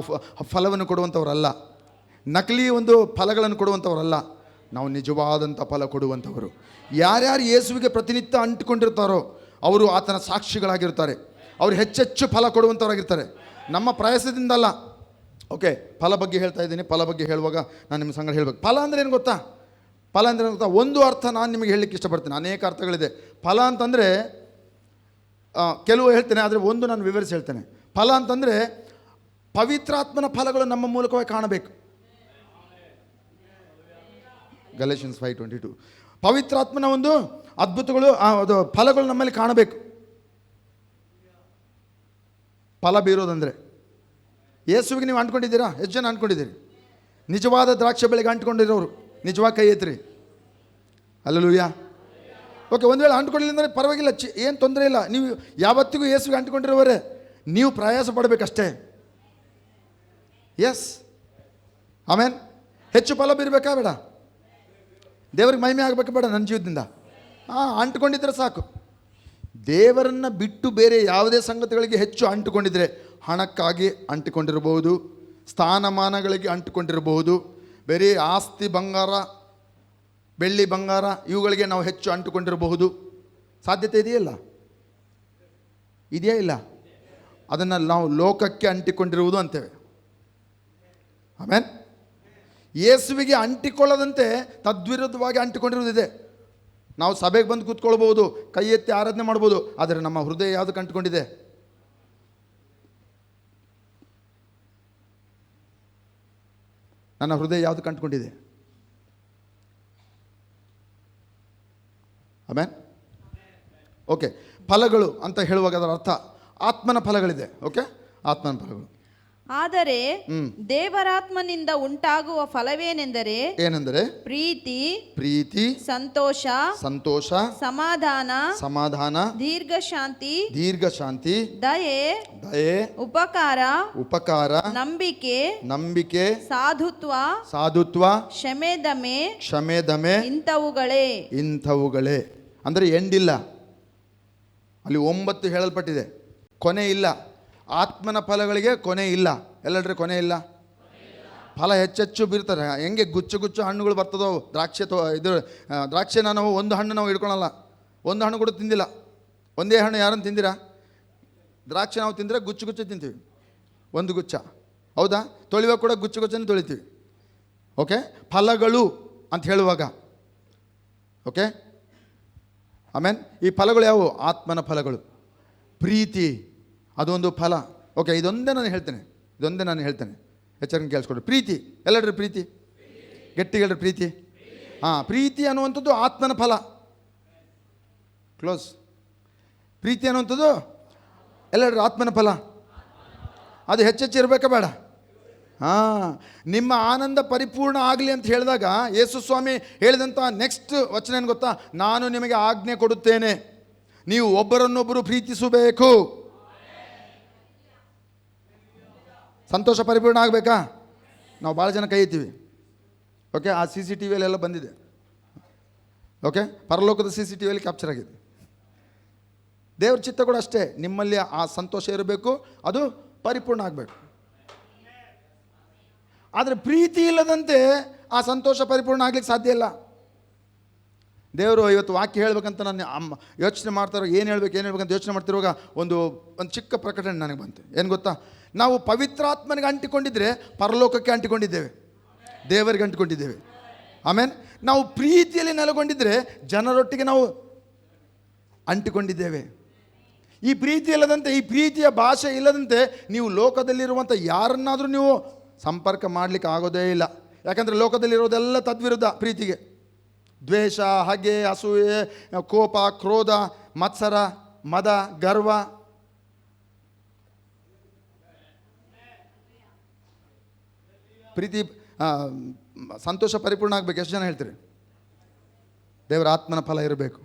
ಫಲವನ್ನು ಕೊಡುವಂಥವರಲ್ಲ, ನಕಲಿ ಒಂದು ಫಲಗಳನ್ನು ಕೊಡುವಂಥವರಲ್ಲ. ನಾವು ನಿಜವಾದಂಥ ಫಲ ಕೊಡುವಂಥವರು. ಯಾರ್ಯಾರು ಯೇಸುವಿಗೆ ಪ್ರತಿನಿತ್ಯ ಅಂಟಿಕೊಂಡಿರ್ತಾರೋ ಅವರು ಆತನ ಸಾಕ್ಷಿಗಳಾಗಿರ್ತಾರೆ. ಅವರು ಹೆಚ್ಚೆಚ್ಚು ಫಲ ಕೊಡುವಂಥವರಾಗಿರ್ತಾರೆ. ನಮ್ಮ ಪ್ರಯಾಸದಿಂದಲ್ಲ. ಓಕೆ, ಫಲ ಬಗ್ಗೆ ಹೇಳ್ತಾ ಇದ್ದೀನಿ. ಫಲ ಬಗ್ಗೆ ಹೇಳುವಾಗ ನಾನು ನಿಮ್ಮ ಸಂಗಡ ಹೇಳಬೇಕು. ಫಲ ಅಂದರೆ ಏನು ಗೊತ್ತಾ? ಫಲ ಅಂದರೆ ಏನು ಗೊತ್ತಾ? ಒಂದು ಅರ್ಥ ನಾನು ನಿಮಗೆ ಹೇಳಲಿಕ್ಕೆ ಇಷ್ಟಪಡ್ತೀನಿ. ಅನೇಕ ಅರ್ಥಗಳಿದೆ. ಫಲ ಅಂತಂದರೆ ಕೆಲವು ಹೇಳ್ತೇನೆ, ಆದರೆ ಒಂದು ನಾನು ವಿವರಿಸಿ ಹೇಳ್ತೇನೆ. ಫಲ ಅಂತಂದರೆ ಪವಿತ್ರಾತ್ಮನ ಫಲಗಳು ನಮ್ಮ ಮೂಲಕವಾಗಿ ಕಾಣಬೇಕು. ಗಲೇಷಿಯನ್ಸ್ 5:22. ಪವಿತ್ರಾತ್ಮನ ಒಂದು ಅದ್ಭುತಗಳು, ಅದು ಫಲಗಳು ನಮ್ಮಲ್ಲಿ ಕಾಣಬೇಕು. ಫಲ ಬೀರೋದಂದರೆ ಯೇಸುವಿಗೆ ನೀವು ಅಂಟ್ಕೊಂಡಿದ್ದೀರಾ? ಎಷ್ಟು ಜನ ಅಂಟ್ಕೊಂಡಿದ್ದೀರಿ? ನಿಜವಾದ ದ್ರಾಕ್ಷೆ ಬೆಳೆಗೆ ಅಂಟ್ಕೊಂಡಿರೋರು ನಿಜವಾಗಿ ಕೈ ಎತ್ತಿರಿ. ಹಲ್ಲೆಲೂಯಾ. ಓಕೆ, ಒಂದು ವೇಳೆ ಅಂಟ್ಕೊಳ್ಳಿಲ್ಲ ಅಂದರೆ ಪರವಾಗಿಲ್ಲ, ಏನು ತೊಂದರೆ ಇಲ್ಲ. ನೀವು ಯಾವತ್ತಿಗೂ ಯೇಸುವಿಗೆ ಅಂಟ್ಕೊಂಡಿರೋವರೇ. ನೀವು ಪ್ರಯಾಸ ಪಡಬೇಕಷ್ಟೇ. ಎಸ್, ಆಮೇನ್. ಹೆಚ್ಚು ಫಲ ಬೀರಬೇಕಾ ಬೇಡ? ದೇವರಿಗೆ ಮಹಿಮೆ ಆಗಬೇಕು ಬೇಡ ನನ್ನ ಜೀವನದಿಂದ? ಅಂಟ್ಕೊಂಡಿದ್ರೆ ಸಾಕು. ದೇವರನ್ನು ಬಿಟ್ಟು ಬೇರೆ ಯಾವುದೇ ಸಂಗತಿಗಳಿಗೆ ಹೆಚ್ಚು ಅಂಟುಕೊಂಡಿದ್ರೆ, ಹಣಕ್ಕಾಗಿ ಅಂಟಿಕೊಂಡಿರಬಹುದು, ಸ್ಥಾನಮಾನಗಳಿಗೆ ಅಂಟುಕೊಂಡಿರಬಹುದು, ಬೇರೆ ಆಸ್ತಿ ಬಂಗಾರ ಬೆಳ್ಳಿ ಬಂಗಾರ ಇವುಗಳಿಗೆ ನಾವು ಹೆಚ್ಚು ಅಂಟುಕೊಂಡಿರಬಹುದು. ಸಾಧ್ಯತೆ ಇದೆಯಲ್ಲ? ಇದೆಯಾ ಇಲ್ಲ? ಅದನ್ನು ನಾವು ಲೋಕಕ್ಕೆ ಅಂಟಿಕೊಂಡಿರುವುದು ಅಂತೇವೆ. ಆಮೇನ್. ಯೇಸುವಿಗೆ ಅಂಟಿಕೊಳ್ಳದಂತೆ ತದ್ವಿರುದ್ಧವಾಗಿ ಅಂಟಿಕೊಂಡಿರುವುದಿದೆ. ನಾವು ಸಭೆಗೆ ಬಂದು ಕೂತ್ಕೊಳ್ಬೋದು, ಕೈ ಎತ್ತಿ ಆರಾಧನೆ ಮಾಡ್ಬೋದು, ಆದರೆ ನಮ್ಮ ಹೃದಯ ಯಾವುದಕ್ಕೆ ಅಂಟಿಕೊಂಡಿದೆ? ನನ್ನ ಹೃದಯ ಯಾವುದಕ್ಕೆ ಅಂಟಿಕೊಂಡಿದೆ? ಆಮೇನ್. ಓಕೆ, ಫಲಗಳು ಅಂತ ಹೇಳುವಾಗ ಅದರ ಅರ್ಥ ಆತ್ಮನ ಫಲಗಳಿದೆ. ಓಕೆ, ಆತ್ಮನ ಫಲಗಳು. ಆದರೆ ದೇವರಾತ್ಮನಿಂದ ಉಂಟಾಗುವ ಫಲವೇನೆಂದರೆ ಏನೆಂದರೆ ಪ್ರೀತಿ, ಸಂತೋಷ, ಸಮಾಧಾನ, ದೀರ್ಘ ಶಾಂತಿ, ದಯೆ, ಉಪಕಾರ, ನಂಬಿಕೆ, ಸಾಧುತ್ವ, ಕ್ಷಮೆದಮೆ ಇಂಥವುಗಳೇ. ಅಂದರೆ ಎಂಡಿಲ್ಲ, ಅಲ್ಲಿ 9 ಹೇಳಲ್ಪಟ್ಟಿದೆ, ಕೊನೆ ಇಲ್ಲ. ಆತ್ಮನ ಫಲಗಳಿಗೆ ಕೊನೆ ಇಲ್ಲ. ಎಲ್ಲಡ್ರಿ ಕೊನೆ ಇಲ್ಲ. ಫಲ ಹೆಚ್ಚೆಚ್ಚು ಬೀರ್ತಾರೆ. ಹೆಂಗೆ ಗುಚ್ಚು ಹಣ್ಣುಗಳು ಬರ್ತದೋ, ದ್ರಾಕ್ಷಿನ ನಾವು ಒಂದು ಹಣ್ಣು ನಾವು ಹಿಡ್ಕೊಳಲ್ಲ, ಒಂದು ಹಣ್ಣು ಕೂಡ ತಿಂದಿಲ್ಲ. ಒಂದೇ ಹಣ್ಣು ಯಾರನ್ನು ತಿಂದಿರಾ? ದ್ರಾಕ್ಷಿ ನಾವು ತಿಂದರೆ ಗುಚ್ಚು ತಿಂತೀವಿ, ಒಂದು ಗುಚ್ಚ. ಹೌದಾ? ತೊಳೆಯುವಾಗ ಕೂಡ ಗುಚ್ಚನ್ನು ತೊಳಿತೀವಿ. ಓಕೆ, ಫಲಗಳು ಅಂತ ಹೇಳುವಾಗ ಓಕೆ ಆಮೇನ್. ಈ ಫಲಗಳು ಯಾವುವು? ಆತ್ಮನ ಫಲಗಳು. ಪ್ರೀತಿ ಅದೊಂದು ಫಲ. ಓಕೆ, ಇದೊಂದೇ ನಾನು ಹೇಳ್ತೇನೆ, ಎಚ್ಚರಿಕೆ ಕೇಳಿಸ್ಕೊಡ್ರಿ. ಪ್ರೀತಿ, ಎಲ್ಲಡ್ರಿ ಪ್ರೀತಿ, ಗಟ್ಟಿಗಳ್ರಿ ಪ್ರೀತಿ. ಪ್ರೀತಿ ಅನ್ನುವಂಥದ್ದು ಆತ್ಮನ ಫಲ. ಕ್ಲೋಸ್. ಪ್ರೀತಿ ಅನ್ನುವಂಥದ್ದು ಎಲ್ಲಡ್ರಿ ಆತ್ಮನ ಫಲ. ಅದು ಹೆಚ್ಚೆಚ್ಚಿರಬೇಕಾ ಬೇಡ? ನಿಮ್ಮ ಆನಂದ ಪರಿಪೂರ್ಣ ಆಗಲಿ ಅಂತ ಹೇಳಿದಾಗ ಯೇಸು ಸ್ವಾಮಿ ಹೇಳಿದಂಥ ನೆಕ್ಸ್ಟ್ ವಚನ ಏನು ಗೊತ್ತಾ? ನಾನು ನಿಮಗೆ ಆಜ್ಞೆ ಕೊಡುತ್ತೇನೆ, ನೀವು ಒಬ್ಬರನ್ನೊಬ್ಬರು ಪ್ರೀತಿಸಬೇಕು. ಸಂತೋಷ ಪರಿಪೂರ್ಣ ಆಗಬೇಕಾ? ನಾವು ಭಾಳ ಜನ ಕೈ ಎತ್ತೀವಿ. ಓಕೆ, ಆ CCTV ಎಲ್ಲ ಬಂದಿದೆ. ಓಕೆ, ಪರಲೋಕದ CCTV ಕ್ಯಾಪ್ಚರ್ ಆಗಿದೆ. ದೇವ್ರ ಚಿತ್ತ ಕೂಡ ಅಷ್ಟೇ, ನಿಮ್ಮಲ್ಲಿ ಆ ಸಂತೋಷ ಇರಬೇಕು, ಅದು ಪರಿಪೂರ್ಣ ಆಗಬೇಕು. ಆದರೆ ಪ್ರೀತಿ ಇಲ್ಲದಂತೆ ಆ ಸಂತೋಷ ಪರಿಪೂರ್ಣ ಆಗ್ಲಿಕ್ಕೆ ಸಾಧ್ಯ ಇಲ್ಲ. ದೇವರು ಇವತ್ತು ವಾಕ್ಯ ಹೇಳ್ಬೇಕಂತ ನಾನು ಯೋಚನೆ ಮಾಡ್ತಾರೋ, ಏನು ಹೇಳ್ಬೇಕಂತ ಯೋಚನೆ ಮಾಡ್ತಿರುವಾಗ ಒಂದು ಚಿಕ್ಕ ಪ್ರಕಟಣೆ ನನಗೆ ಬಂತು. ಏನು ಗೊತ್ತಾ? ನಾವು ಪವಿತ್ರಾತ್ಮನಿಗೆ ಅಂಟಿಕೊಂಡಿದ್ರೆ ಪರಲೋಕಕ್ಕೆ ಅಂಟಿಕೊಂಡಿದ್ದೇವೆ, ದೇವರಿಗೆ ಅಂಟಿಕೊಂಡಿದ್ದೇವೆ. ಆಮೇಲೆ ನಾವು ಪ್ರೀತಿಯಲ್ಲಿ ನೆಲೆಗೊಂಡಿದ್ದರೆ ಜನರೊಟ್ಟಿಗೆ ನಾವು ಅಂಟಿಕೊಂಡಿದ್ದೇವೆ. ಈ ಪ್ರೀತಿ ಇಲ್ಲದಂತೆ, ಈ ಪ್ರೀತಿಯ ಭಾಷೆ ಇಲ್ಲದಂತೆ ನೀವು ಲೋಕದಲ್ಲಿರುವಂಥ ಯಾರನ್ನಾದರೂ ನೀವು ಸಂಪರ್ಕ ಮಾಡಲಿಕ್ಕೆ ಆಗೋದೇ ಇಲ್ಲ. ಯಾಕಂದರೆ ಲೋಕದಲ್ಲಿರೋದೆಲ್ಲ ತದ್ವಿರುದ್ಧ ಪ್ರೀತಿಗೆ. ದ್ವೇಷ, ಹಗೆ, ಅಸೂಯೆ, ಕೋಪ, ಕ್ರೋಧ, ಮತ್ಸರ, ಮದ, ಗರ್ವ. ಪ್ರೀತಿ ಸಂತೋಷ ಪರಿಪೂರ್ಣ ಆಗಬೇಕು. ಎಷ್ಟು ಜನ ಹೇಳ್ತೀರಿ? ದೇವರ ಆತ್ಮನ ಫಲ ಇರಬೇಕು.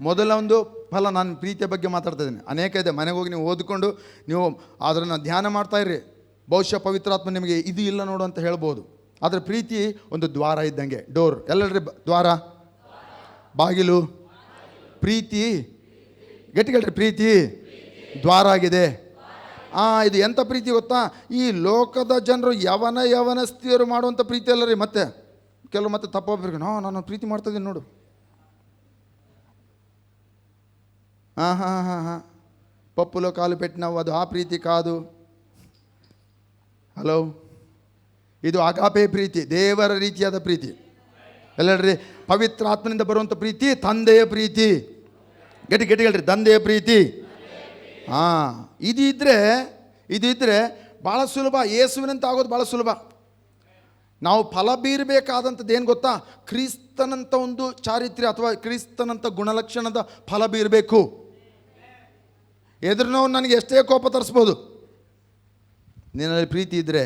ಮೊದಲ ಒಂದು ಫಲ, ನಾನು ಪ್ರೀತಿಯ ಬಗ್ಗೆ ಮಾತಾಡ್ತಾ ಇದ್ದೀನಿ. ಅನೇಕ ಇದೆ, ಮನೆಗೆ ಹೋಗಿ ನೀವು ಓದಿಕೊಂಡು ನೀವು ಅದನ್ನು ಧ್ಯಾನ ಮಾಡ್ತಾಯಿರಿ. ಬಹುಶಃ ಪವಿತ್ರಾತ್ಮ ನಿಮಗೆ ಇದು ಇಲ್ಲ ನೋಡು ಅಂತ ಹೇಳ್ಬೋದು. ಆದರೆ ಪ್ರೀತಿ ಒಂದು ದ್ವಾರ ಇದ್ದಂಗೆ, ಡೋರ್. ಎಲ್ಲರಿ ದ್ವಾರ, ಬಾಗಿಲು. ಪ್ರೀತಿ, ಗಟ್ಟಿಗಳ್ರಿ, ಪ್ರೀತಿ ದ್ವಾರ ಆಗಿದೆ. ಇದು ಎಂಥ ಪ್ರೀತಿ ಗೊತ್ತಾ? ಈ ಲೋಕದ ಜನರು ಯವನಸ್ಥಿಯರು ಮಾಡುವಂಥ ಪ್ರೀತಿ ಅಲ್ಲ ರೀ. ಮತ್ತೆ ಕೆಲವು ಮತ್ತೆ ತಪ್ಪೋಗ್ಬೇಕು, ನಾನು ಪ್ರೀತಿ ಮಾಡ್ತಾಯಿದ್ದೀನಿ ನೋಡು. ಪಪ್ಪುలో ಕಾಲು పెట్టినావు, ಅದು ಆ ಪ್ರೀತಿ ಕಾದು. ಹಲೋ, ಇದು ಅಗಾಪೆ ಪ್ರೀತಿ, ದೇವರ ರೀತಿಯಾದ ಪ್ರೀತಿ. ಎಲ್ಲಡ್ರಿ, ಪವಿತ್ರ ಆತ್ಮನಿಂದ ಬರುವಂಥ ಪ್ರೀತಿ ತಂದೆಯ ಪ್ರೀತಿ. ಗಟ್ಟಿ ಹೇಳ್ರಿ, ತಂದೆಯ ಪ್ರೀತಿ. ಇದು ಇದ್ದರೆ ಭಾಳ ಸುಲಭ. ಯೇಸುವಿನಂತ ಆಗೋದು ಭಾಳ ಸುಲಭ. ನಾವು ಫಲ ಬೀರಬೇಕಾದಂಥದ್ದು ಏನು ಗೊತ್ತಾ? ಕ್ರಿಸ್ತನಂಥ ಒಂದು ಚಾರಿತ್ರ್ಯ ಅಥವಾ ಕ್ರಿಸ್ತನಂಥ ಗುಣಲಕ್ಷಣದ ಫಲ ಬೀರಬೇಕು. ಎದುರಿನವ್ರು ನನಗೆ ಎಷ್ಟೇ ಕೋಪ ತರಿಸ್ಬೋದು, ನಿನ್ನಲ್ಲಿ ಪ್ರೀತಿ ಇದ್ದರೆ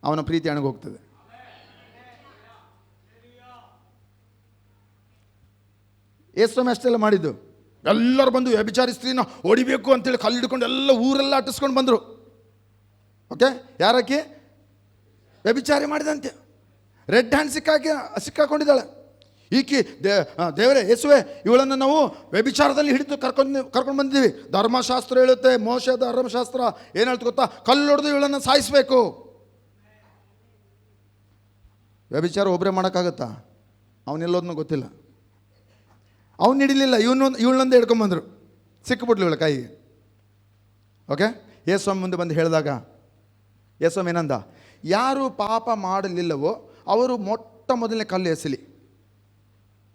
ಅವನ ಪ್ರೀತಿ ಅಣಗೋಗ್ತದೆ. ಯೇಸು ಅಷ್ಟೆಲ್ಲ ಮಾಡಿದ್ದು. ಎಲ್ಲರೂ ಬಂದು ವ್ಯಭಿಚಾರಿ ಸ್ತ್ರೀನ ಹೊಡಿಬೇಕು ಅಂತೇಳಿ ಕಲ್ಲು ಹಿಡ್ಕೊಂಡು ಎಲ್ಲ ಊರೆಲ್ಲ ಅಟ್ಟಿಸ್ಕೊಂಡು ಬಂದರು. ಓಕೆ, ಯಾರಕ್ಕೆ? ವ್ಯಭಿಚಾರಿ ಮಾಡಿದಂತೆ. ರೆಡ್ ಹ್ಯಾಂಡ್ ಸಿಕ್ಕಾಕೊಂಡಿದ್ದಾಳೆ ಈಕಿ. ದೇವರೇ, ಯೇಸುವೆ, ಇವಳನ್ನು ನಾವು ವ್ಯಭಿಚಾರದಲ್ಲಿ ಹಿಡಿದು ಕರ್ಕೊಂಡು ಬಂದಿದ್ದೀವಿ. ಧರ್ಮಶಾಸ್ತ್ರ ಹೇಳುತ್ತೆ, ಮೋಶ ಧರ್ಮಶಾಸ್ತ್ರ ಏನು ಹೇಳ್ತು ಗೊತ್ತಾ? ಕಲ್ಲು ಹೊಡೆದು ಇವಳನ್ನು ಸಾಯಿಸಬೇಕು. ವ್ಯಭಿಚಾರ ಒಬ್ಬರೇ ಮಾಡೋಕ್ಕಾಗತ್ತಾ? ಅವನೆಲ್ಲೋದನ್ನು ಗೊತ್ತಿಲ್ಲ. ಅವನು ಹಿಡಿಲಿಲ್ಲ, ಇವಳನ್ನೊಂದೇ ಹಿಡ್ಕೊಂಬಂದರು. ಸಿಕ್ಕಿಬಿಡ್ಲಿ ಇವಳ ಕೈಗೆ. ಓಕೆ, ಯೇಸ್ವಾಮಿ ಮುಂದೆ ಬಂದು ಹೇಳಿದಾಗ ಯೇಸ್ವಾಮಿ ಏನಂದ? ಯಾರು ಪಾಪ ಮಾಡಲಿಲ್ಲವೋ ಅವರು ಮೊಟ್ಟ ಮೊದಲನೇ ಕಲ್ಲು ಎಸಲಿ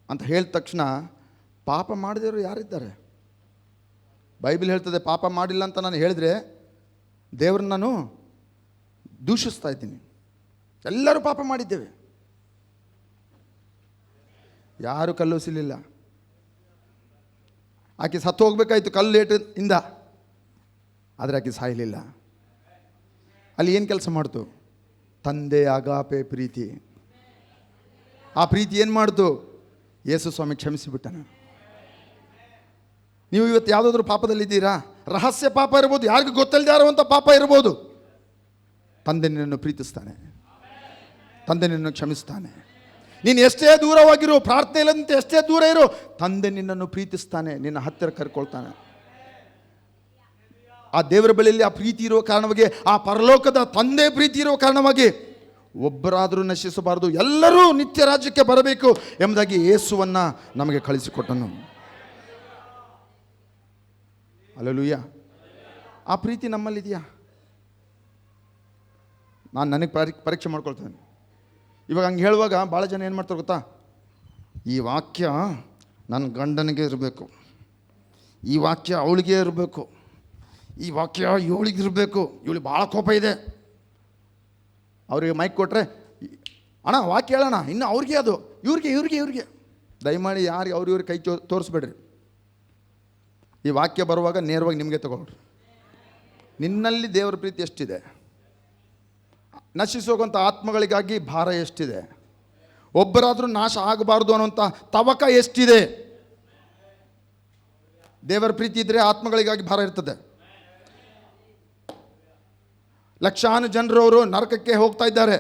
ಅಂತ ಹೇಳಿದ ತಕ್ಷಣ, ಪಾಪ ಮಾಡಿದವರು ಯಾರಿದ್ದಾರೆ? ಬೈಬಲ್ ಹೇಳ್ತದೆ, ಪಾಪ ಮಾಡಿಲ್ಲ ಅಂತ ನಾನು ಹೇಳಿದ್ರೆ ದೇವ್ರನ್ನ ನಾನು ದೂಷಿಸ್ತಾ ಇದ್ದೀನಿ. ಎಲ್ಲರೂ ಪಾಪ ಮಾಡಿದ್ದೇವೆ, ಯಾರು ಕಲ್ಲು ಎಸಲಿಲ್ಲ. ಆಕೆ ಸತ್ತು ಹೋಗ್ಬೇಕಾಯ್ತು ಕಲ್ಲು ಏಟಿಂದ, ಆದರೆ ಆಕೆ ಸಾಯಲಿಲ್ಲ. ಅಲ್ಲಿ ಏನು ಕೆಲಸ ಮಾಡ್ತು? ತಂದೆ ಅಗಾಪೆ ಪ್ರೀತಿ. ಆ ಪ್ರೀತಿ ಏನು ಮಾಡ್ತು? ಯೇಸು ಸ್ವಾಮಿ ಕ್ಷಮಿಸಿಬಿಟ್ಟನ. ನೀವು ಇವತ್ತು ಯಾವುದಾದ್ರೂ ಪಾಪದಲ್ಲಿದ್ದೀರಾ? ರಹಸ್ಯ ಪಾಪ ಇರ್ಬೋದು, ಯಾರಿಗೂ ಗೊತ್ತಿಲ್ಲದೆ ಇರುವಂಥ ಪಾಪ ಇರ್ಬೋದು. ತಂದೆ ನಿನ್ನನ್ನು ಪ್ರೀತಿಸ್ತಾನೆ, ತಂದೆ ನಿನ್ನನ್ನು ಕ್ಷಮಿಸ್ತಾನೆ. ನೀನು ಎಷ್ಟೇ ದೂರವಾಗಿರು, ಪ್ರಾರ್ಥನೆಯಲ್ಲಂತೆ ಎಷ್ಟೇ ದೂರ ಇರು, ತಂದೆ ನಿನ್ನನ್ನು ಪ್ರೀತಿಸ್ತಾನೆ, ನಿನ್ನ ಹತ್ತಿರ ಕರ್ಕೊಳ್ತಾನೆ. ಆ ದೇವರ ಬಳಿಯಲ್ಲಿ ಆ ಪ್ರೀತಿ ಇರುವ ಕಾರಣವಾಗಿ, ಆ ಪರಲೋಕದ ತಂದೆ ಪ್ರೀತಿ ಇರುವ ಕಾರಣವಾಗಿ ಒಬ್ಬರಾದರೂ ನಶಿಸಬಾರದು, ಎಲ್ಲರೂ ನಿತ್ಯ ರಾಜ್ಯಕ್ಕೆ ಬರಬೇಕು ಎಂಬುದಾಗಿ ಯೇಸುವನ್ನು ನಮಗೆ ಕಳಿಸಿಕೊಟ್ಟನು. ಹಲ್ಲೆಲೂಯಾ. ಆ ಪ್ರೀತಿ ನಮ್ಮಲ್ಲಿದೆಯಾ? ನಾನು ನನಗೆ ಪರೀಕ್ಷೆ ಮಾಡ್ಕೊಳ್ತೇನೆ. ಇವಾಗ ಹಂಗೆ ಹೇಳುವಾಗ ಭಾಳ ಜನ ಏನು ಮಾಡ್ತಾರೆ ಗೊತ್ತಾ? ಈ ವಾಕ್ಯ ನನ್ನ ಗಂಡನಿಗೆ ಇರಬೇಕು, ಈ ವಾಕ್ಯ ಅವಳಿಗೆ ಇರಬೇಕು, ಈ ವಾಕ್ಯ ಇವಳಿಗೆ ಇರಬೇಕು, ಇವಳಿಗೆ ಭಾಳ ಕೋಪ ಇದೆ. ಅವರಿಗೆ ಮೈಕ್ ಕೊಟ್ಟರೆ, ಅಣ್ಣ ವಾಕ್ಯ ಹೇಳೋಣ, ಇನ್ನು ಅವ್ರಿಗೆ ಅದು, ಇವ್ರಿಗೆ ದಯಮಾಡಿ ಯಾರಿಗೆ ಇವ್ರಿಗೆ ಕೈ ತೋರಿಸ್ಬೇಡ್ರಿ. ಈ ವಾಕ್ಯ ಬರುವಾಗ ನೇರವಾಗಿ ನಿಮಗೆ ತಗೊಳ್ರಿ. ನಿನ್ನಲ್ಲಿ ದೇವರ ಪ್ರೀತಿ ಎಷ್ಟಿದೆ? ನಶಿಸೋಗುವಂಥ ಆತ್ಮಗಳಿಗಾಗಿ ಭಾರ ಎಷ್ಟಿದೆ? ಒಬ್ಬರಾದರೂ ನಾಶ ಆಗಬಾರ್ದು ಅನ್ನುವಂಥ ತವಕ ಎಷ್ಟಿದೆ? ದೇವರ ಪ್ರೀತಿ ಇದ್ದರೆ ಆತ್ಮಗಳಿಗಾಗಿ ಭಾರ ಇರ್ತದೆ. ಲಕ್ಷಾನು ಜನರವರು ನರಕಕ್ಕೆ ಹೋಗ್ತಾ ಇದ್ದಾರೆ.